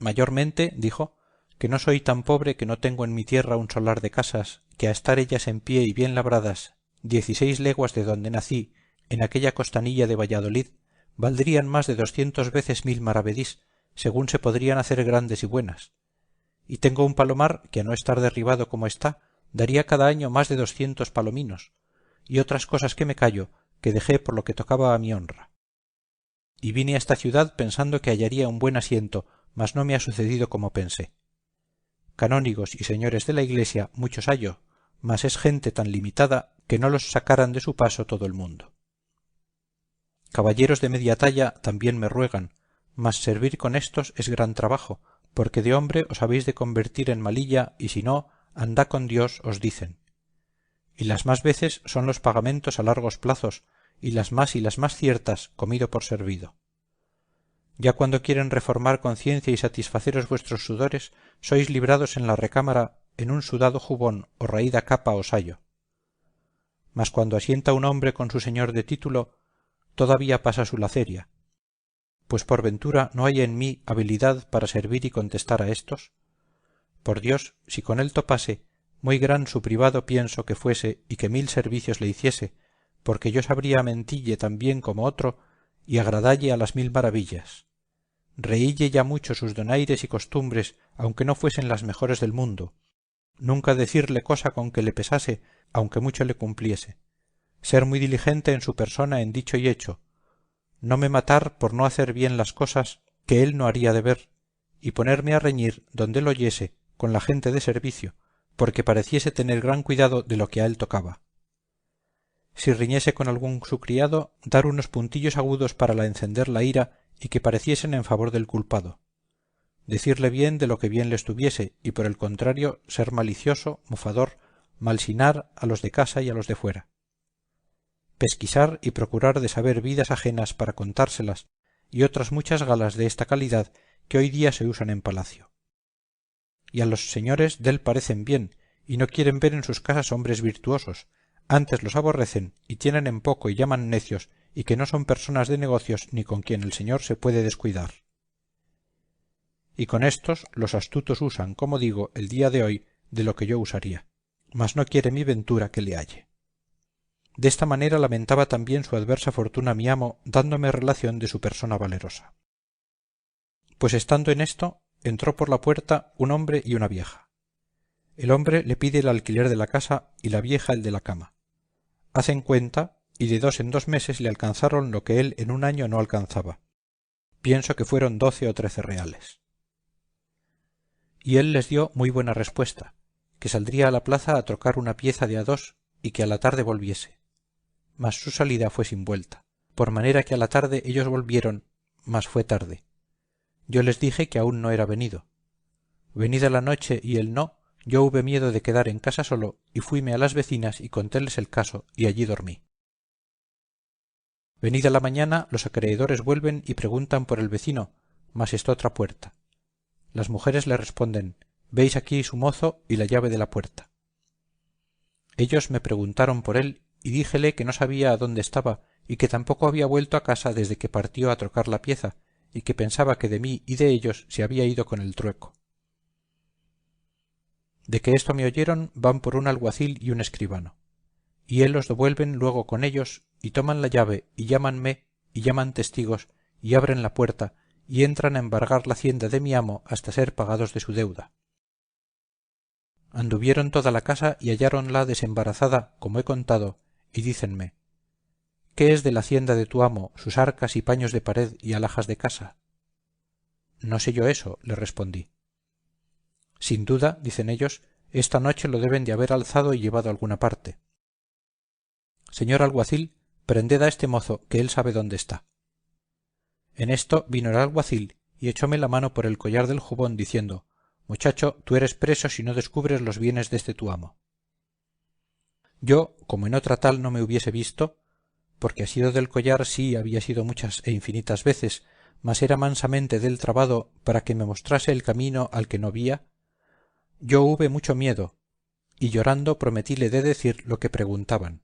Mayormente, dijo, que no soy tan pobre que no tengo en mi tierra un solar de casas, que a estar ellas en pie y bien labradas, 16 leguas de donde nací, en aquella costanilla de Valladolid, valdrían más de 200 veces 1000 maravedís, según se podrían hacer grandes y buenas. Y tengo un palomar que a no estar derribado como está, daría cada año más de 200 palominos, y otras cosas que me callo, que dejé por lo que tocaba a mi honra. Y vine a esta ciudad pensando que hallaría un buen asiento, mas no me ha sucedido como pensé. Canónigos y señores de la iglesia muchos hallo, mas es gente tan limitada que no los sacaran de su paso todo el mundo. Caballeros de media talla también me ruegan, mas servir con éstos es gran trabajo, porque de hombre os habéis de convertir en malilla y si no, andá con Dios os dicen. Y las más veces son los pagamentos a largos plazos, y las más ciertas comido por servido. Ya cuando quieren reformar conciencia y satisfaceros vuestros sudores, sois librados en la recámara en un sudado jubón o raída capa o sayo. Mas cuando asienta un hombre con su señor de título, todavía pasa su laceria. Pues por ventura no hay en mí habilidad para servir y contestar a éstos. Por Dios, si con él topase, muy gran su privado pienso que fuese y que 1000 servicios le hiciese, porque yo sabría mentille tan bien como otro y agradalle a las 1000 maravillas. Reílle ya mucho sus donaires y costumbres, aunque no fuesen las mejores del mundo. Nunca decirle cosa con que le pesase, aunque mucho le cumpliese. Ser muy diligente en su persona en dicho y hecho. No me matar por no hacer bien las cosas que él no haría de ver, y ponerme a reñir donde lo oyese con la gente de servicio, porque pareciese tener gran cuidado de lo que a él tocaba. Si riñese con algún su criado, dar unos puntillos agudos para la encender la ira y que pareciesen en favor del culpado. Decirle bien de lo que bien le estuviese y por el contrario ser malicioso, mofador, malsinar a los de casa y a los de fuera. Pesquisar y procurar de saber vidas ajenas para contárselas y otras muchas galas de esta calidad que hoy día se usan en palacio. Y a los señores dél parecen bien y no quieren ver en sus casas hombres virtuosos, antes los aborrecen y tienen en poco y llaman necios y que no son personas de negocios ni con quien el señor se puede descuidar. y con éstos los astutos usan, como digo, el día de hoy de lo que yo usaría, mas no quiere mi ventura que le halle. Desta manera lamentaba también su adversa fortuna mi amo, dándome relación de su persona valerosa. Pues estando en esto, entró por la puerta un hombre y una vieja. El hombre le pide el alquiler de la casa y la vieja el de la cama. Hacen cuenta y de 2 en 2 meses le alcanzaron lo que él en un año no alcanzaba. Pienso que fueron 12 o 13 reales. Y él les dio muy buena respuesta, que saldría a la plaza a trocar una pieza de a 2 y que a la tarde volviese. Mas su salida fue sin vuelta, por manera que a la tarde ellos volvieron, mas fue tarde. Yo les dije que aún no era venido. Venida la noche y él no, yo hube miedo de quedar en casa solo y fuime a las vecinas y contéles el caso y allí dormí. Venida la mañana los acreedores vuelven y preguntan por el vecino, mas está otra puerta. Las mujeres le responden, veis aquí su mozo y la llave de la puerta. Ellos me preguntaron por él y díjele que no sabía adónde estaba y que tampoco había vuelto a casa desde que partió a trocar la pieza y que pensaba que de mí y de ellos se había ido con el trueco. De que esto me oyeron van por un alguacil y un escribano, y él los devuelven luego con ellos y toman la llave y llámanme y llaman testigos y abren la puerta y entran a embargar la hacienda de mi amo hasta ser pagados de su deuda. Anduvieron toda la casa y halláronla desembarazada, como he contado, y dícenme, ¿qué es de la hacienda de tu amo, sus arcas y paños de pared y alhajas de casa? No sé yo eso, le respondí. Sin duda, dicen ellos, esta noche lo deben de haber alzado y llevado a alguna parte. Señor alguacil, prended a este mozo, que él sabe dónde está. En esto vino el alguacil y echóme la mano por el collar del jubón, diciendo, muchacho, tú eres preso si no descubres los bienes deste tu amo. Yo, como en otra tal no me hubiese visto, porque asido del collar sí había sido muchas e infinitas veces, mas era mansamente del trabado para que me mostrase el camino al que no vía, yo hube mucho miedo, y llorando prometíle de decir lo que preguntaban.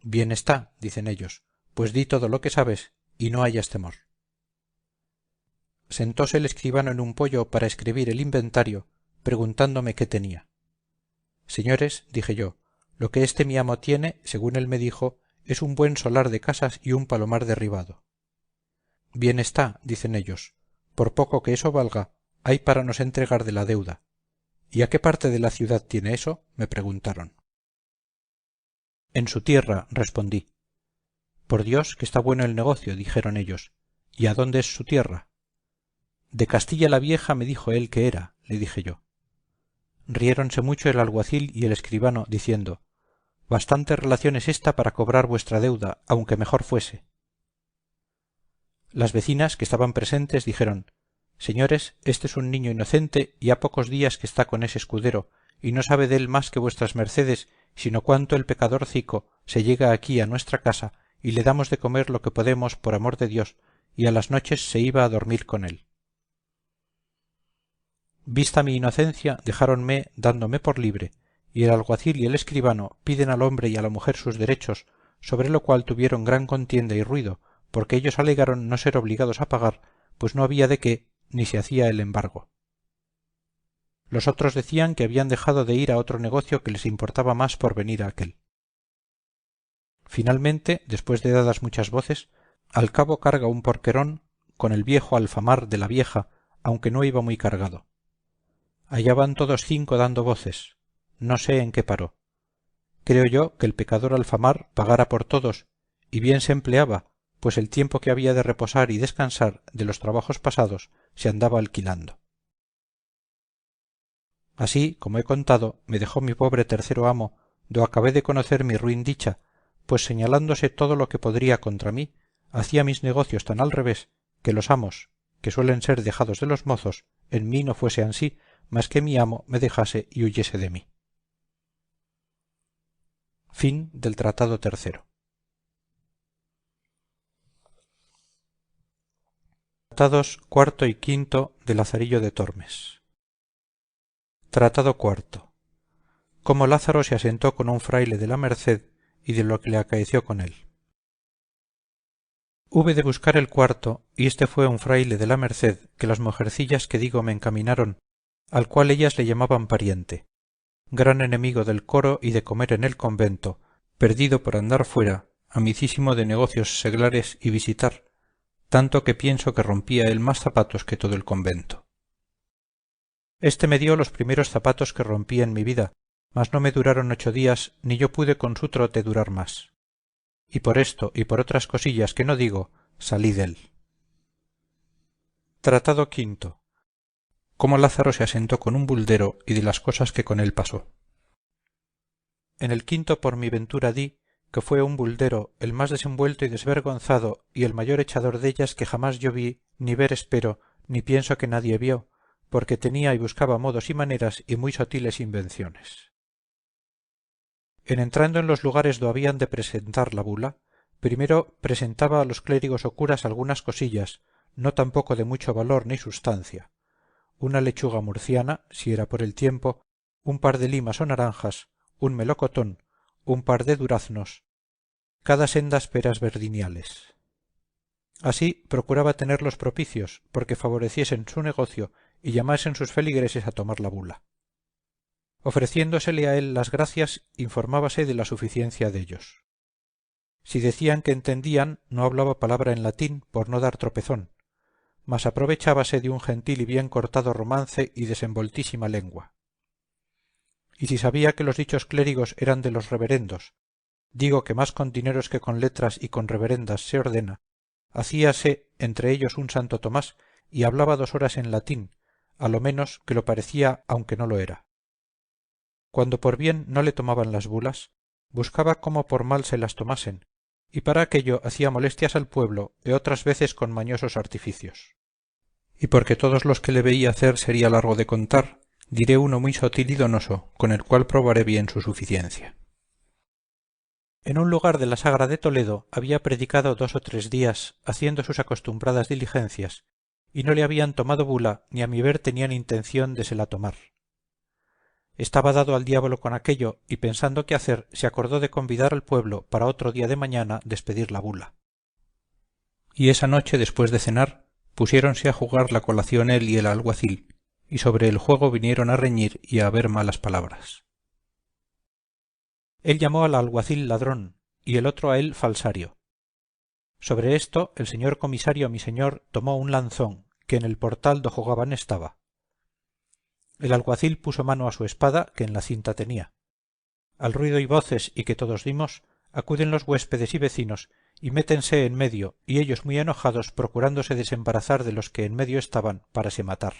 Bien está, dicen ellos, pues di todo lo que sabes, y no hayas temor. Sentóse el escribano en un poyo para escribir el inventario, preguntándome qué tenía. Señores, dije yo, lo que este mi amo tiene, según él me dijo, es un buen solar de casas y un palomar derribado. Bien está, dicen ellos, por poco que eso valga, hay para nos entregar de la deuda. ¿Y a qué parte de la ciudad tiene eso?, me preguntaron. En su tierra, respondí. Por Dios que está bueno el negocio, dijeron ellos. ¿Y a dónde es su tierra? De Castilla la Vieja me dijo él que era, le dije yo. Riéronse mucho el alguacil y el escribano, diciendo, bastante relación es esta para cobrar vuestra deuda, aunque mejor fuese. Las vecinas que estaban presentes dijeron, señores, este es un niño inocente y ha pocos días que está con ese escudero, y no sabe dél más que vuestras mercedes, sino cuánto el pecadorcico se llega aquí a nuestra casa y le damos de comer lo que podemos por amor de Dios, y a las noches se iba a dormir con él. Vista mi inocencia, dejáronme dándome por libre, y el alguacil y el escribano piden al hombre y a la mujer sus derechos, sobre lo cual tuvieron gran contienda y ruido, porque ellos alegaron no ser obligados a pagar, pues no había de qué, ni se hacía el embargo. Los otros decían que habían dejado de ir a otro negocio que les importaba más por venir a aquel. Finalmente, después de dadas muchas voces, al cabo carga un porquerón con el viejo alfamar de la vieja, aunque no iba muy cargado. Allá van todos 5 dando voces. No sé en qué paró. Creo yo que el pecador alfamar pagara por todos, y bien se empleaba, pues el tiempo que había de reposar y descansar de los trabajos pasados se andaba alquilando. Así, como he contado, me dejó mi pobre tercero amo, do acabé de conocer mi ruin dicha, pues señalándose todo lo que podría contra mí, hacía mis negocios tan al revés, que los amos, que suelen ser dejados de los mozos, en mí no fuese ansí, mas que mi amo me dejase y huyese de mí. Fin del Tratado tercero. Tratados cuarto y quinto de Lazarillo de Tormes. Tratado cuarto. Cómo Lázaro se asentó con un fraile de la Merced y de lo que le acaeció con él. Hube de buscar el cuarto, y este fue un fraile de la Merced que las mujercillas que digo me encaminaron, al cual ellas le llamaban pariente, gran enemigo del coro y de comer en el convento, perdido por andar fuera, amicísimo de negocios seglares y visitar, tanto que pienso que rompía él más zapatos que todo el convento. Este me dio los primeros zapatos que rompí en mi vida, mas no me duraron 8 días, ni yo pude con su trote durar más. Y por esto y por otras cosillas que no digo, salí dél. Tratado quinto. Cómo Lázaro se asentó con un buldero y de las cosas que con él pasó. En el quinto por mi ventura di que fue un buldero el más desenvuelto y desvergonzado y el mayor echador dellas que jamás yo vi, ni ver espero, ni pienso que nadie vio, porque tenía y buscaba modos y maneras y muy sotiles invenciones. En entrando en los lugares do habían de presentar la bula, primero presentaba a los clérigos o curas algunas cosillas, no tampoco de mucho valor ni sustancia, una lechuga murciana, si era por el tiempo, un par de limas o naranjas, un melocotón, un par de duraznos, cada sendas peras verdiniales. Así procuraba tenerlos propicios, porque favoreciesen su negocio y llamasen sus feligreses a tomar la bula. Ofreciéndosele a él las gracias, informábase de la suficiencia dellos. Si decían que entendían, no hablaba palabra en latín por no dar tropezón, mas aprovechábase de un gentil y bien cortado romance y desenvoltísima lengua. Y si sabía que los dichos clérigos eran de los reverendos, digo que más con dineros que con letras y con reverendas se ordena, hacíase entre ellos un Santo Tomás y hablaba 2 horas en latín, a lo menos que lo parecía aunque no lo era. Cuando por bien no le tomaban las bulas, buscaba cómo por mal se las tomasen, y para aquello hacía molestias al pueblo y otras veces con mañosos artificios. Y porque todos los que le veía hacer sería largo de contar, diré uno muy sotil y donoso, con el cual probaré bien su suficiencia. En un lugar de la Sagra de Toledo había predicado 2 o 3 días, haciendo sus acostumbradas diligencias, y no le habían tomado bula, ni a mi ver tenían intención de se la tomar. Estaba dado al diablo con aquello, y pensando qué hacer, se acordó de convidar al pueblo para otro día de mañana despedir la bula. Y esa noche, después de cenar, pusiéronse a jugar la colación él y el alguacil, y sobre el juego vinieron a reñir y a haber malas palabras. Él llamó al alguacil ladrón, y el otro a él falsario. Sobre esto el señor comisario mi señor tomó un lanzón, que en el portal do jugaban estaba. El alguacil puso mano a su espada, que en la cinta tenía. Al ruido y voces y que todos dimos, acuden los huéspedes y vecinos, y métense en medio, y ellos muy enojados procurándose desembarazar de los que en medio estaban, para se matar.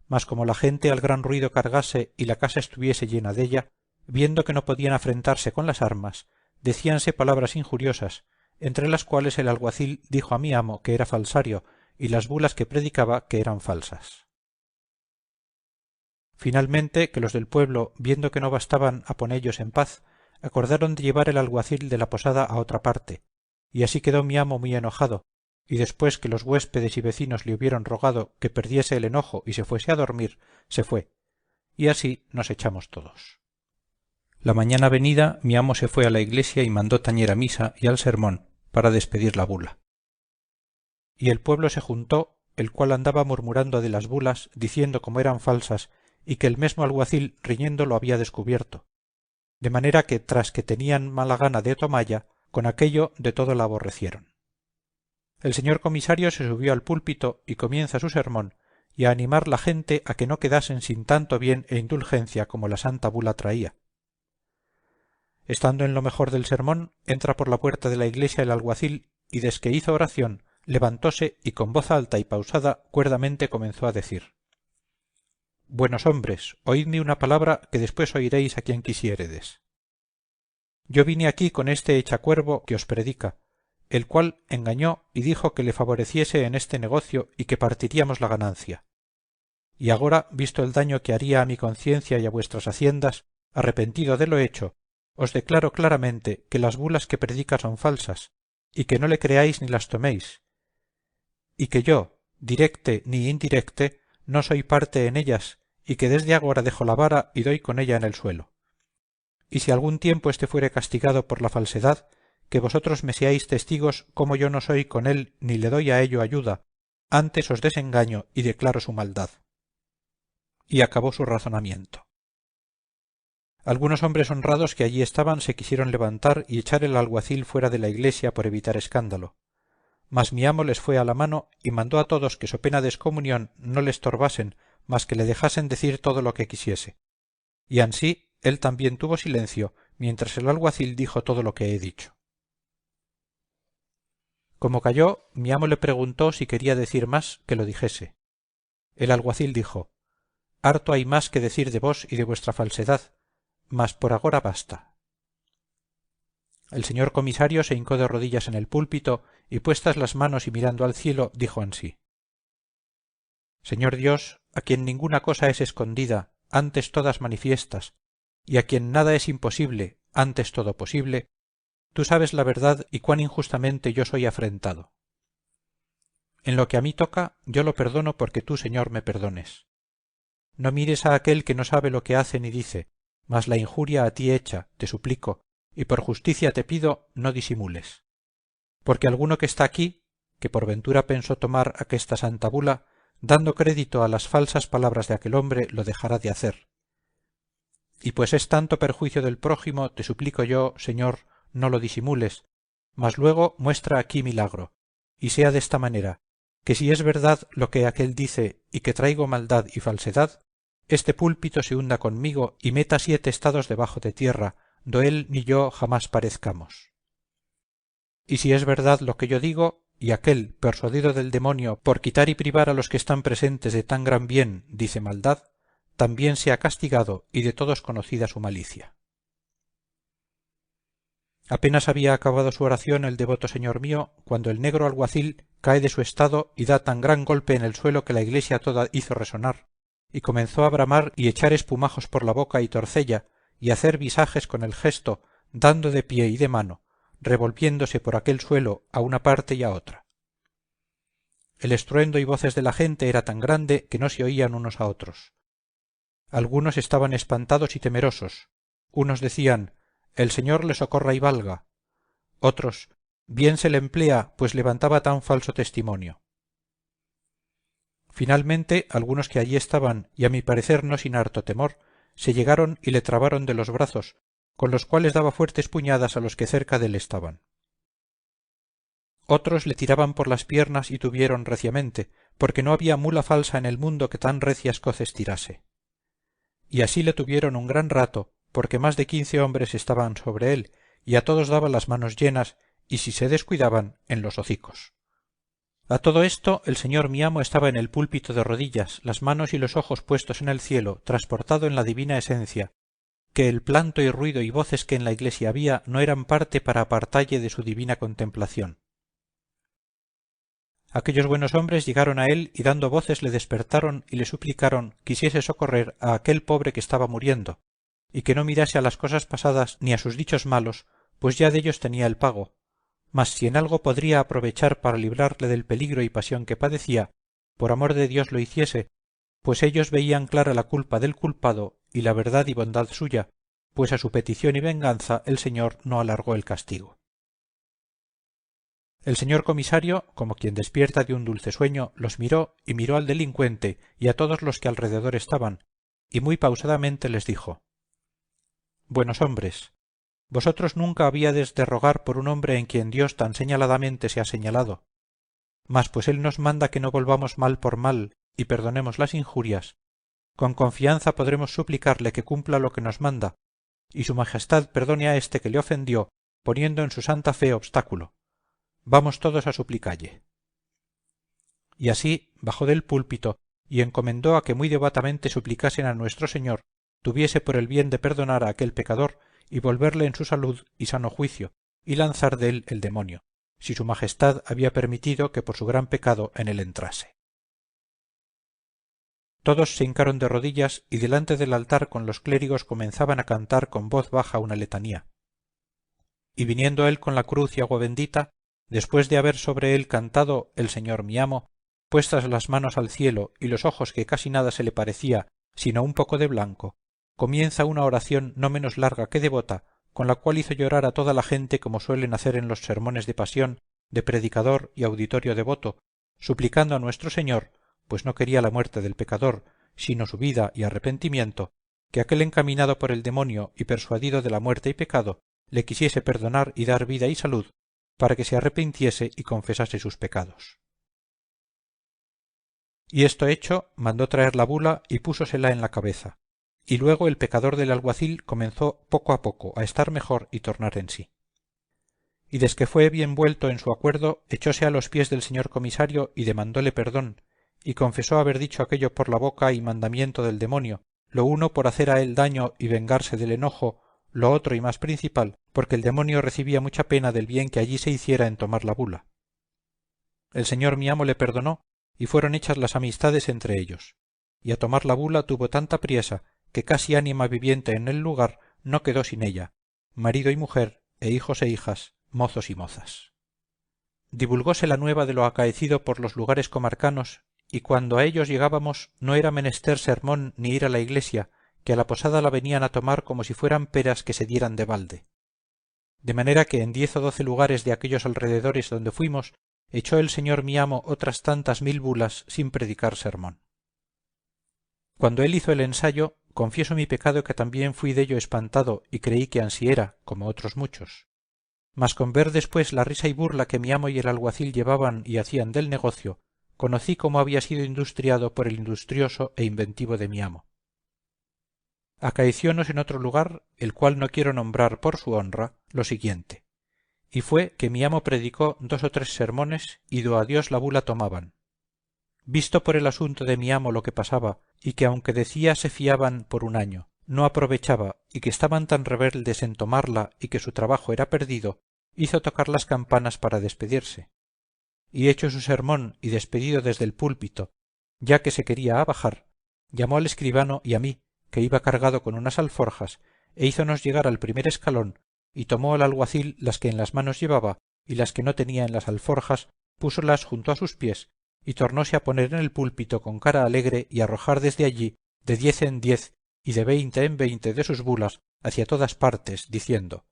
Mas como la gente al gran ruido cargase y la casa estuviese llena della, viendo que no podían afrentarse con las armas, decíanse palabras injuriosas, entre las cuales el alguacil dijo a mi amo que era falsario, y las bulas que predicaba que eran falsas. Finalmente que los del pueblo, viendo que no bastaban a ponellos en paz, acordaron de llevar el alguacil de la posada a otra parte, y así quedó mi amo muy enojado, y después que los huéspedes y vecinos le hubieron rogado que perdiese el enojo y se fuese a dormir, se fue, y así nos echamos todos. La mañana venida mi amo se fue a la iglesia y mandó tañer a misa y al sermón para despedir la bula. Y el pueblo se juntó, el cual andaba murmurando de las bulas, diciendo como eran falsas, y que el mesmo alguacil riñendo lo había descubierto, de manera que tras que tenían mala gana de tomalla, con aquello de todo la aborrecieron. El señor comisario se subió al púlpito y comienza su sermón, y a animar la gente a que no quedasen sin tanto bien e indulgencia como la santa bula traía. Estando en lo mejor del sermón, entra por la puerta de la iglesia el alguacil, y desque hizo oración, levantóse y con voz alta y pausada cuerdamente comenzó a decir: Buenos hombres, oídme una palabra que después oiréis a quien quisiéredes. Yo vine aquí con este echacuervo que os predica, el cual engañó y dijo que le favoreciese en este negocio y que partiríamos la ganancia. Y agora, visto el daño que haría a mi conciencia y a vuestras haciendas, arrepentido de lo hecho, os declaro claramente que las bulas que predica son falsas, y que no le creáis ni las toméis, y que yo, directe ni indirecte, no soy parte en ellas, y que desde agora dejo la vara y doy con ella en el suelo. Y si algún tiempo éste fuere castigado por la falsedad, que vosotros me seáis testigos cómo yo no soy con él ni le doy a ello ayuda, antes os desengaño y declaro su maldad. Y acabó su razonamiento. Algunos hombres honrados que allí estaban se quisieron levantar y echar el alguacil fuera de la iglesia por evitar escándalo. Mas mi amo les fue a la mano y mandó a todos que so pena de excomunión no le estorbasen, mas que le dejasen decir todo lo que quisiese. Y ansí él también tuvo silencio, mientras el alguacil dijo todo lo que he dicho. Como calló, mi amo le preguntó si quería decir más, que lo dijese. El alguacil dijo: harto hay más que decir de vos y de vuestra falsedad, mas por agora basta. El señor comisario se hincó de rodillas en el púlpito y puestas las manos y mirando al cielo dijo ansí: Señor Dios, a quien ninguna cosa es escondida, antes todas manifiestas, y a quien nada es imposible, antes todo posible, tú sabes la verdad y cuán injustamente yo soy afrentado. En lo que a mí toca, yo lo perdono porque tú, Señor, me perdones. No mires a aquel que no sabe lo que hace ni dice, mas la injuria a ti hecha, te suplico, y por justicia te pido, no disimules. Porque alguno que está aquí, que por ventura pensó tomar aquesta santa bula, dando crédito a las falsas palabras de aquel hombre, lo dejará de hacer. Y pues es tanto perjuicio del prójimo, te suplico yo, Señor, no lo disimules, mas luego muestra aquí milagro, y sea desta manera, que si es verdad lo que aquél dice y que traigo maldad y falsedad, este púlpito se hunda conmigo y meta 7 estados debajo de tierra, do él ni yo jamás parezcamos. Y si es verdad lo que yo digo, y aquel, persuadido del demonio, por quitar y privar a los que están presentes de tan gran bien, dice maldad, también sea castigado y de todos conocida su malicia. Apenas había acabado su oración el devoto señor mío, cuando el negro alguacil cae de su estado y da tan gran golpe en el suelo que la iglesia toda hizo resonar, y comenzó a bramar y echar espumajos por la boca y torcella, y hacer visajes con el gesto, dando de pie y de mano, revolviéndose por aquel suelo a una parte y a otra. El estruendo y voces de la gente era tan grande que no se oían unos a otros. Algunos estaban espantados y temerosos, unos decían: el Señor le socorra y valga, otros: bien se le emplea, pues levantaba tan falso testimonio. Finalmente algunos que allí estaban, y a mi parecer no sin harto temor, se llegaron y le trabaron de los brazos, con los cuales daba fuertes puñadas a los que cerca dél estaban. Otros le tiraban por las piernas y tuvieron reciamente, porque no había mula falsa en el mundo que tan recias coces tirase. Y así le tuvieron un gran rato, porque más de 15 hombres estaban sobre él, y a todos daba las manos llenas, y si se descuidaban, en los hocicos. A todo esto el señor mi amo estaba en el púlpito de rodillas, las manos y los ojos puestos en el cielo, transportado en la divina esencia, que el planto y ruido y voces que en la iglesia había no eran parte para apartalle de su divina contemplación. Aquellos buenos hombres llegaron a él y dando voces le despertaron y le suplicaron quisiese socorrer a aquel pobre que estaba muriendo, y que no mirase a las cosas pasadas ni a sus dichos malos, pues ya dellos tenía el pago, mas si en algo podría aprovechar para librarle del peligro y pasión que padecía, por amor de Dios lo hiciese, pues ellos veían clara la culpa del culpado y la verdad y bondad suya, pues a su petición y venganza el Señor no alargó el castigo. El señor comisario, como quien despierta de un dulce sueño, los miró y miró al delincuente y a todos los que alrededor estaban, y muy pausadamente les dijo: buenos hombres, vosotros nunca habíades de rogar por un hombre en quien Dios tan señaladamente se ha señalado, mas pues él nos manda que no volvamos mal por mal y perdonemos las injurias, con confianza podremos suplicarle que cumpla lo que nos manda, y su majestad perdone a éste que le ofendió, poniendo en su santa fe obstáculo. Vamos todos a suplicalle. Y así bajó del púlpito y encomendó a que muy devotamente suplicasen a nuestro Señor tuviese por el bien de perdonar a aquel pecador y volverle en su salud y sano juicio y lanzar dél el demonio, si su majestad había permitido que por su gran pecado en él entrase. Todos se hincaron de rodillas y delante del altar con los clérigos comenzaban a cantar con voz baja una letanía. Y viniendo él con la cruz y agua bendita, después de haber sobre él cantado el señor mi amo, puestas las manos al cielo y los ojos que casi nada se le parecía, sino un poco de blanco, comienza una oración no menos larga que devota, con la cual hizo llorar a toda la gente como suelen hacer en los sermones de pasión de predicador y auditorio devoto, suplicando a nuestro Señor, pues no quería la muerte del pecador, sino su vida y arrepentimiento, que aquel encaminado por el demonio y persuadido de la muerte y pecado le quisiese perdonar y dar vida y salud, para que se arrepintiese y confesase sus pecados. Y esto hecho, mandó traer la bula y púsosela en la cabeza, y luego el pecador del alguacil comenzó poco a poco a estar mejor y tornar en sí. Y desque fue bien vuelto en su acuerdo, echóse a los pies del señor comisario y demandóle perdón, y confesó haber dicho aquello por la boca y mandamiento del demonio, lo uno por hacer a él daño y vengarse del enojo, lo otro y más principal, porque el demonio recibía mucha pena del bien que allí se hiciera en tomar la bula. El señor mi amo le perdonó, y fueron hechas las amistades entre ellos, y a tomar la bula tuvo tanta priesa que casi ánima viviente en el lugar no quedó sin ella, marido y mujer, e hijos e hijas, mozos y mozas. Divulgóse la nueva de lo acaecido por los lugares comarcanos, y cuando a ellos llegábamos no era menester sermón ni ir a la iglesia, que a la posada la venían a tomar como si fueran peras que se dieran de balde. De manera que en 10 o 12 lugares de aquellos alrededores donde fuimos, echó el señor mi amo otras tantas 1000 bulas sin predicar sermón. Cuando él hizo el ensayo, confieso mi pecado que también fui dello espantado y creí que ansí era, como otros muchos. Mas con ver después la risa y burla que mi amo y el alguacil llevaban y hacían del negocio, conocí cómo había sido industriado por el industrioso e inventivo de mi amo. Acaeciónos en otro lugar, el cual no quiero nombrar por su honra, lo siguiente, y fue que mi amo predicó 2 o 3 sermones y do a Dios la bula tomaban. Visto por el asunto de mi amo lo que pasaba, y que aunque decía se fiaban por un año, no aprovechaba, y que estaban tan rebeldes en tomarla y que su trabajo era perdido, hizo tocar las campanas para despedirse. Y hecho su sermón y despedido desde el púlpito, ya que se quería abajar, llamó al escribano y a mí, que iba cargado con unas alforjas, e hízonos llegar al primer escalón, y tomó al alguacil las que en las manos llevaba, y las que no tenía en las alforjas, púsolas junto a sus pies, y tornóse a poner en el púlpito con cara alegre y arrojar desde allí de 10 en 10 y de 20 en 20 de sus bulas hacia todas partes, diciendo: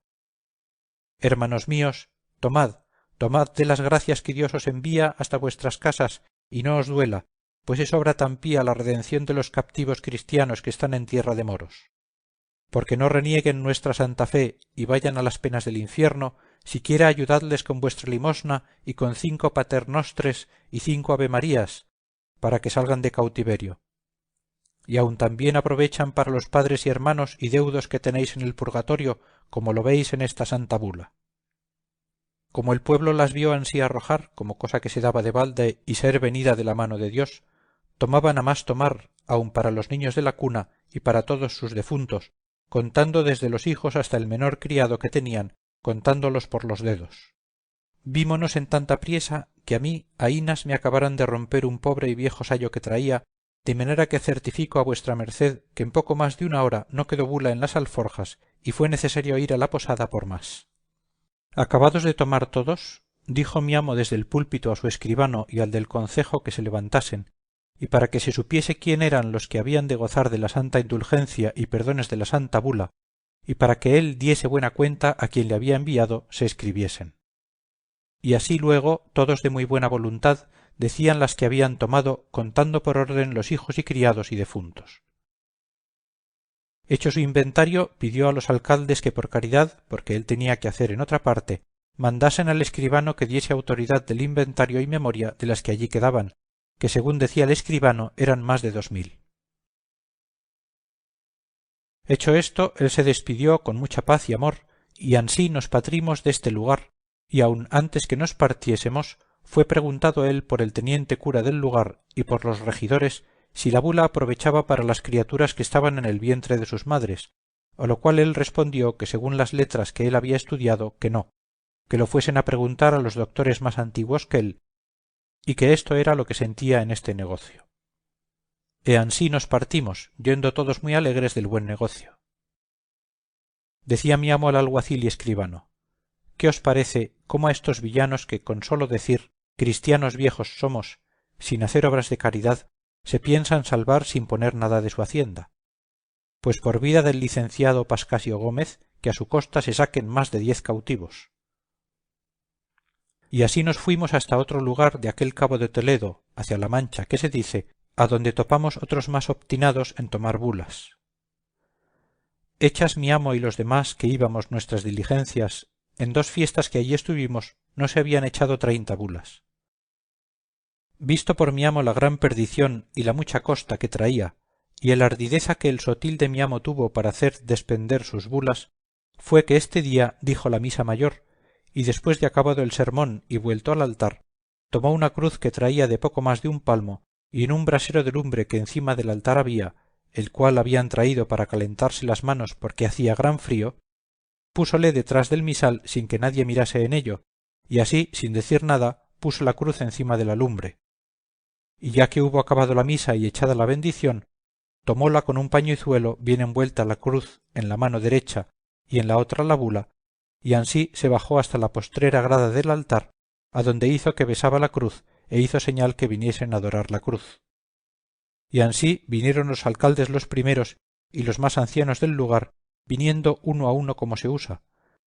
Hermanos míos, tomad, tomad de las gracias que Dios os envía hasta vuestras casas, y no os duela, pues es obra tan pía la redención de los captivos cristianos que están en tierra de moros. Porque no renieguen nuestra santa fe y vayan a las penas del infierno, siquiera ayudadles con vuestra limosna y con 5 paternostres y 5 avemarías, para que salgan de cautiverio. Y aun también aprovechan para los padres y hermanos y deudos que tenéis en el purgatorio, como lo veis en esta santa bula. Como el pueblo las vio ansí arrojar, como cosa que se daba de balde y ser venida de la mano de Dios, tomaban a más tomar, aun para los niños de la cuna y para todos sus defuntos, contando desde los hijos hasta el menor criado que tenían, contándolos por los dedos. Vímonos en tanta priesa que a mí aínas me acabaran de romper un pobre y viejo sayo que traía, de manera que certifico a vuestra merced que en poco más de 1 hora no quedó bula en las alforjas y fue necesario ir a la posada por más. Acabados de tomar todos, dijo mi amo desde el púlpito a su escribano y al del concejo que se levantasen, y para que se supiese quién eran los que habían de gozar de la santa indulgencia y perdones de la santa bula, y para que él diese buena cuenta a quien le había enviado, se escribiesen. Y así luego todos de muy buena voluntad decían las que habían tomado, contando por orden los hijos y criados y defuntos. Hecho su inventario, pidió a los alcaldes que por caridad, porque él tenía que hacer en otra parte, mandasen al escribano que diese autoridad del inventario y memoria de las que allí quedaban, que según decía el escribano eran más de 2000. Hecho esto, él se despidió con mucha paz y amor, y ansí nos patrimos deste lugar, y aun antes que nos partiésemos, fue preguntado él por el teniente cura del lugar y por los regidores si la bula aprovechaba para las criaturas que estaban en el vientre de sus madres, a lo cual él respondió que según las letras que él había estudiado, que no, que lo fuesen a preguntar a los doctores más antiguos que él, y que esto era lo que sentía en este negocio. E ansí nos partimos, yendo todos muy alegres del buen negocio. Decía mi amo al alguacil y escribano: ¿Qué os parece cómo a estos villanos que con sólo decir cristianos viejos somos, sin hacer obras de caridad, se piensan salvar sin poner nada de su hacienda? Pues por vida del licenciado Pascasio Gómez, que a su costa se saquen más de 10 cautivos. Y así nos fuimos hasta otro lugar de aquel cabo de Toledo, hacia la Mancha, que se dice, a donde topamos otros más obstinados en tomar bulas. Hechas mi amo y los demás que íbamos nuestras diligencias, en 2 fiestas que allí estuvimos no se habían echado 30 bulas. Visto por mi amo la gran perdición y la mucha costa que traía, y el ardideza que el sotil de mi amo tuvo para hacer despender sus bulas, fue que este día dijo la misa mayor, y después de acabado el sermón y vuelto al altar, tomó una cruz que traía de poco más de un palmo, y en un brasero de lumbre que encima del altar había, el cual habían traído para calentarse las manos porque hacía gran frío, púsole detrás del misal sin que nadie mirase en ello, y así, sin decir nada, puso la cruz encima de la lumbre. Y ya que hubo acabado la misa y echada la bendición, tomóla con un pañizuelo bien envuelta la cruz en la mano derecha y en la otra la bula, y ansí se bajó hasta la postrera grada del altar, adonde hizo que besaba la cruz e hizo señal que viniesen a adorar la cruz. Y ansí vinieron los alcaldes los primeros y los más ancianos del lugar, viniendo uno a uno como se usa,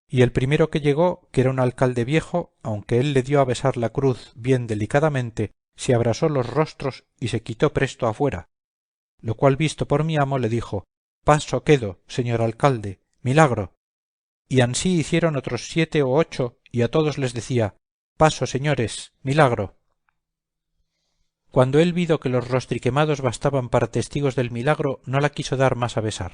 y el primero que llegó, que era un alcalde viejo, aunque él le dio a besar la cruz bien delicadamente, se abrasó los rostros y se quitó presto afuera, lo cual visto por mi amo le dijo, paso quedo, señor alcalde, milagro. Y ansí hicieron otros 7 o 8, y a todos les decía, paso señores, milagro. Cuando él vido que los rostriquemados bastaban para testigos del milagro, no la quiso dar más a besar.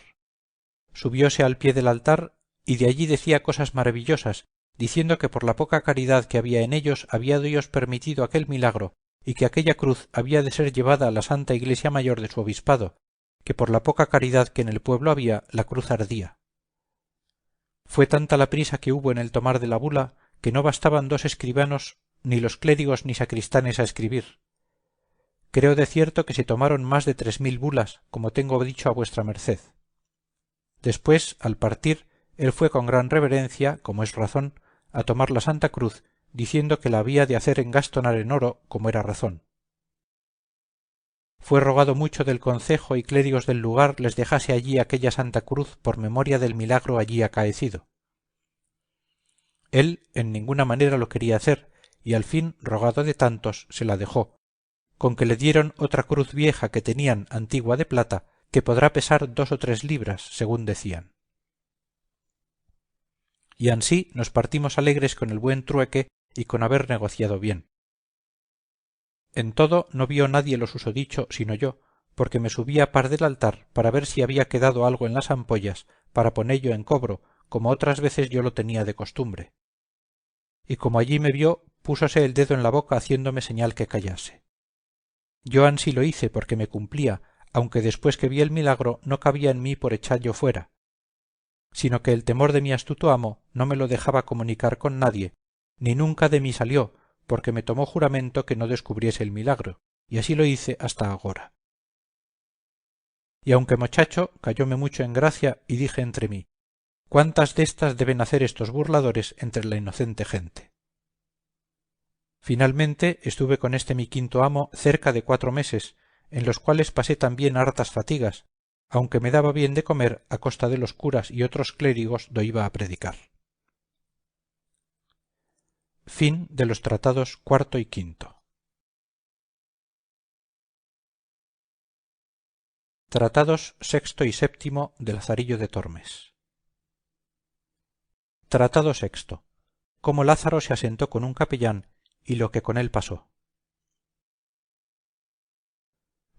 Subióse al pie del altar, y de allí decía cosas maravillosas, diciendo que por la poca caridad que había en ellos había Dios permitido aquel milagro, y que aquella cruz había de ser llevada a la Santa Iglesia Mayor de su obispado, que por la poca caridad que en el pueblo había, la cruz ardía. Fue tanta la prisa que hubo en el tomar de la bula, que no bastaban 2 escribanos, ni los clérigos ni sacristanes a escribir. Creo de cierto que se tomaron más de 3000 bulas, como tengo dicho a vuestra merced. Después, al partir, él fue con gran reverencia, como es razón, a tomar la Santa Cruz, diciendo que la había de hacer engastonar en oro, como era razón. Fue rogado mucho del concejo y clérigos del lugar les dejase allí aquella Santa Cruz por memoria del milagro allí acaecido. Él en ninguna manera lo quería hacer, y al fin, rogado de tantos, se la dejó, con que le dieron otra cruz vieja que tenían antigua de plata, que podrá pesar 2 o 3 libras, según decían. Y ansí nos partimos alegres con el buen trueque y con haber negociado bien. En todo no vio nadie lo susodicho sino yo, porque me subí a par del altar para ver si había quedado algo en las ampollas para ponello en cobro, como otras veces yo lo tenía de costumbre. Y como allí me vio, púsose el dedo en la boca haciéndome señal que callase. Yo ansí lo hice porque me cumplía, aunque después que vi el milagro no cabía en mí por echallo fuera, sino que el temor de mi astuto amo no me lo dejaba comunicar con nadie, ni nunca de mí salió, porque me tomó juramento que no descubriese el milagro, y así lo hice hasta agora. Y aunque mochacho, cayóme mucho en gracia, y dije entre mí, ¿cuántas destas deben hacer estos burladores entre la inocente gente? Finalmente estuve con este mi quinto amo cerca de 4 meses, en los cuales pasé también hartas fatigas, aunque me daba bien de comer a costa de los curas y otros clérigos do iba a predicar. Fin de los tratados cuarto y quinto. Tratados sexto y séptimo de Lazarillo de Tormes. Tratado sexto. Cómo Lázaro se asentó con un capellán y lo que con él pasó.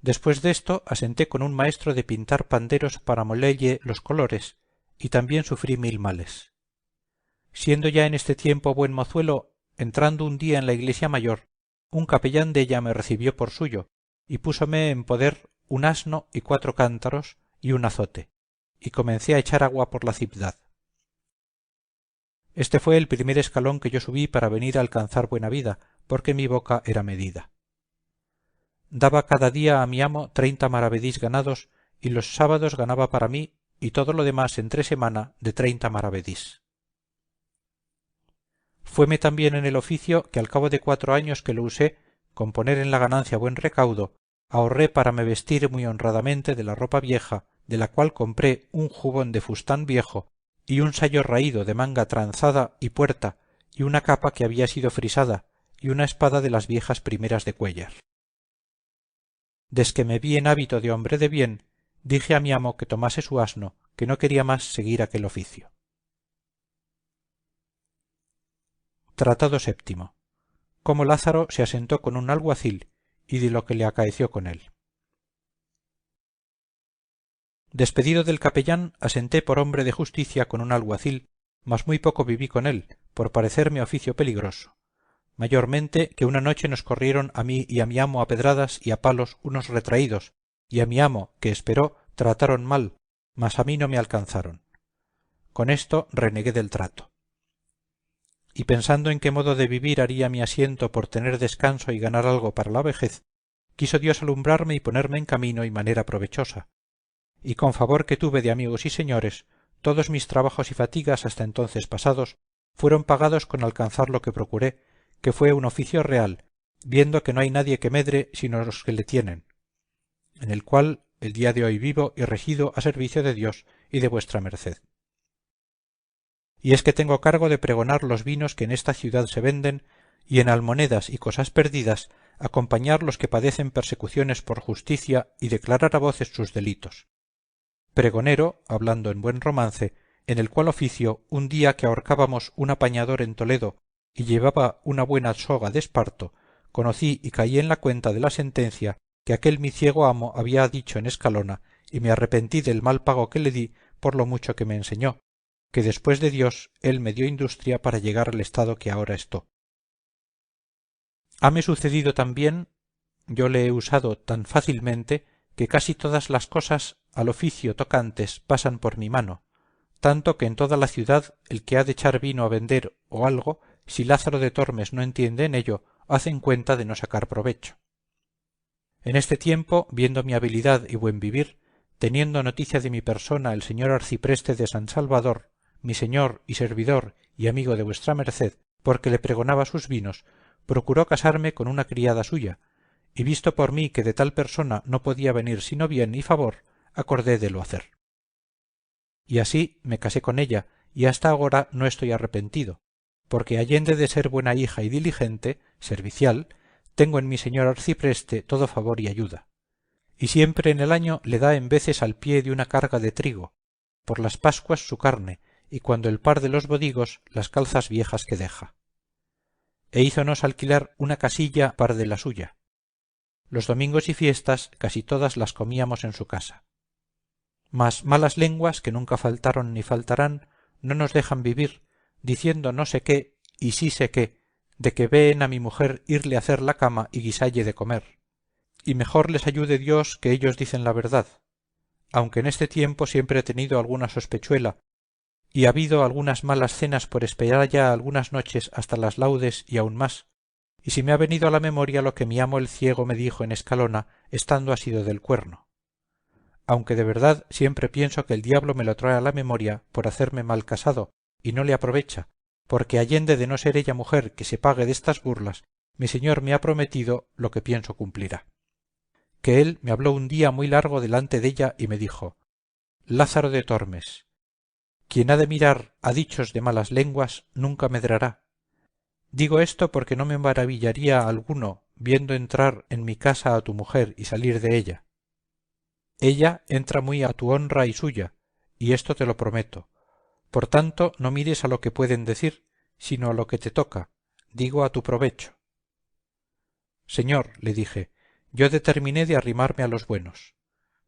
Después de esto asenté con un maestro de pintar panderos para molelle los colores, y también sufrí 1000 males. Siendo ya en este tiempo buen mozuelo, entrando un día en la iglesia mayor, un capellán della me recibió por suyo, y púsome en poder un asno y 4 cántaros y un azote, y comencé a echar agua por la cibdad. Este fue el primer escalón que yo subí para venir a alcanzar buena vida, porque mi boca era medida. Daba cada día a mi amo 30 maravedís ganados, y los sábados ganaba para mí, y todo lo demás entre semana de 30 maravedís. Fueme también en el oficio que al cabo de 4 años que lo usé, con poner en la ganancia buen recaudo, ahorré para me vestir muy honradamente de la ropa vieja, de la cual compré un jubón de fustán viejo, y un sayo raído de manga tranzada y puerta, y una capa que había sido frisada, y una espada de las viejas primeras de Cuéllar. Desque me vi en hábito de hombre de bien, dije a mi amo que tomase su asno, que no quería más seguir aquel oficio. Tratado séptimo. Cómo Lázaro se asentó con un alguacil, y de lo que le acaeció con él. Despedido del capellán, asenté por hombre de justicia con un alguacil, mas muy poco viví con él, por parecerme oficio peligroso. Mayormente que una noche nos corrieron a mí y a mi amo a pedradas y a palos unos retraídos, y a mi amo, que esperó, trataron mal, mas a mí no me alcanzaron. Con esto renegué del trato. Y pensando en qué modo de vivir haría mi asiento por tener descanso y ganar algo para la vejez, quiso Dios alumbrarme y ponerme en camino y manera provechosa. Y con favor que tuve de amigos y señores, todos mis trabajos y fatigas hasta entonces pasados fueron pagados con alcanzar lo que procuré, que fue un oficio real, viendo que no hay nadie que medre sino los que le tienen, en el cual el día de hoy vivo y resido a servicio de Dios y de vuestra merced. Y es que tengo cargo de pregonar los vinos que en esta ciudad se venden, y en almonedas y cosas perdidas acompañar los que padecen persecuciones por justicia y declarar a voces sus delitos. Pregonero, hablando en buen romance, en el cual oficio un día que ahorcábamos un apañador en Toledo y llevaba una buena soga de esparto, conocí y caí en la cuenta de la sentencia que aquel mi ciego amo había dicho en Escalona, y me arrepentí del mal pago que le di por lo mucho que me enseñó, que después de Dios él me dio industria para llegar al estado que ahora estoy. Hame sucedido también, yo le he usado tan fácilmente, que casi todas las cosas al oficio tocantes pasan por mi mano, tanto que en toda la ciudad el que ha de echar vino a vender o algo, si Lázaro de Tormes no entiende en ello, hacen cuenta de no sacar provecho. En este tiempo, viendo mi habilidad y buen vivir, teniendo noticia de mi persona el señor arcipreste de San Salvador, mi señor y servidor y amigo de vuestra merced, porque le pregonaba sus vinos, procuró casarme con una criada suya, y visto por mí que de tal persona no podía venir sino bien y favor, acordé de lo hacer. Y así me casé con ella, y hasta agora no estoy arrepentido, porque allende de ser buena hija y diligente, servicial, tengo en mi señor arcipreste todo favor y ayuda. Y siempre en el año le da en veces al pie de una carga de trigo, por las pascuas su carne, y cuando el par de los bodigos las calzas viejas que deja. E hízonos alquilar una casilla par de la suya. Los domingos y fiestas casi todas las comíamos en su casa. Mas malas lenguas, que nunca faltaron ni faltarán, no nos dejan vivir, diciendo no sé qué y sí sé qué, de que veen a mi mujer irle a hacer la cama y guisalle de comer. Y mejor les ayude Dios que ellos dicen la verdad, aunque en este tiempo siempre he tenido alguna sospechuela, y ha habido algunas malas cenas por esperar ya algunas noches hasta las laudes y aun más, y si me ha venido a la memoria lo que mi amo el ciego me dijo en Escalona, estando asido del cuerno. Aunque de verdad siempre pienso que el diablo me lo trae a la memoria por hacerme mal casado, y no le aprovecha, porque allende de no ser ella mujer que se pague de estas burlas, mi señor me ha prometido lo que pienso cumplirá. Que él me habló un día muy largo delante della y me dijo: Lázaro de Tormes, quien ha de mirar a dichos de malas lenguas nunca medrará. Digo esto porque no me maravillaría alguno viendo entrar en mi casa a tu mujer y salir de ella. Ella entra muy a tu honra y suya, y esto te lo prometo. Por tanto, no mires a lo que pueden decir, sino a lo que te toca, digo a tu provecho. Señor, le dije, yo determiné de arrimarme a los buenos.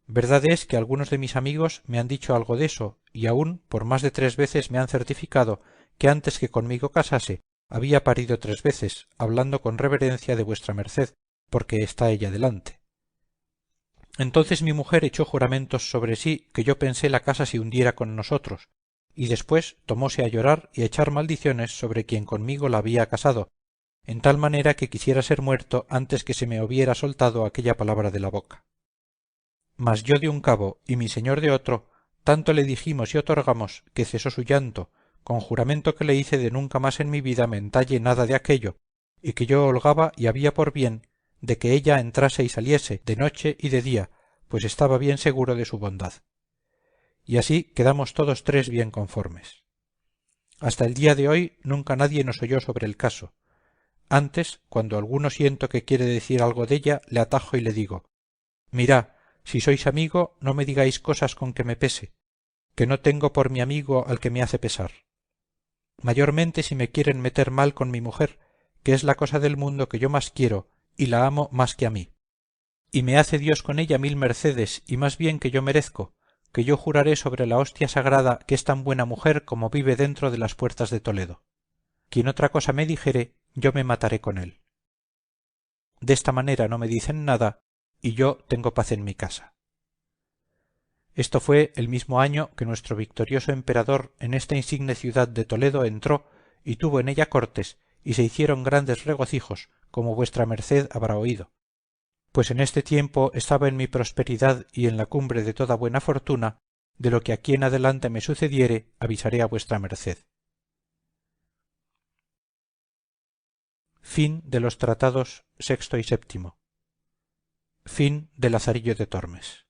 Verdad es que algunos de mis amigos me han dicho algo de eso, y aún por más de 3 veces me han certificado que antes que conmigo casase había parido 3 veces, hablando con reverencia de vuestra merced, porque está ella delante. Entonces mi mujer echó juramentos sobre sí que yo pensé la casa se hundiera con nosotros, y después tomóse a llorar y a echar maldiciones sobre quien conmigo la había casado, en tal manera que quisiera ser muerto antes que se me hubiera soltado aquella palabra de la boca. Mas yo de un cabo y mi señor de otro, tanto le dijimos y otorgamos que cesó su llanto, con juramento que le hice de nunca más en mi vida mentalle nada de aquello, y que yo holgaba y había por bien de que ella entrase y saliese de noche y de día, pues estaba bien seguro de su bondad. y así quedamos todos tres bien conformes. Hasta el día de hoy nunca nadie nos oyó sobre el caso. Antes, cuando alguno siento que quiere decir algo della, le atajo y le digo: mirá, si sois amigo, no me digáis cosas con que me pese, que no tengo por mi amigo al que me hace pesar. Mayormente si me quieren meter mal con mi mujer, que es la cosa del mundo que yo más quiero y la amo más que a mí. Y me hace Dios con ella mil mercedes y más bien que yo merezco, que yo juraré sobre la hostia sagrada que es tan buena mujer como vive dentro de las puertas de Toledo. Quien otra cosa me dijere, yo me mataré con él. Desta manera no me dicen nada y yo tengo paz en mi casa. Esto fue el mismo año que nuestro victorioso emperador en esta insigne ciudad de Toledo entró y tuvo en ella cortes y se hicieron grandes regocijos, como vuestra merced habrá oído, pues en este tiempo estaba en mi prosperidad y en la cumbre de toda buena fortuna. De lo que aquí en adelante me sucediere avisaré a vuestra merced. Fin de los tratados sexto y séptimo. Fin de Lazarillo de Tormes.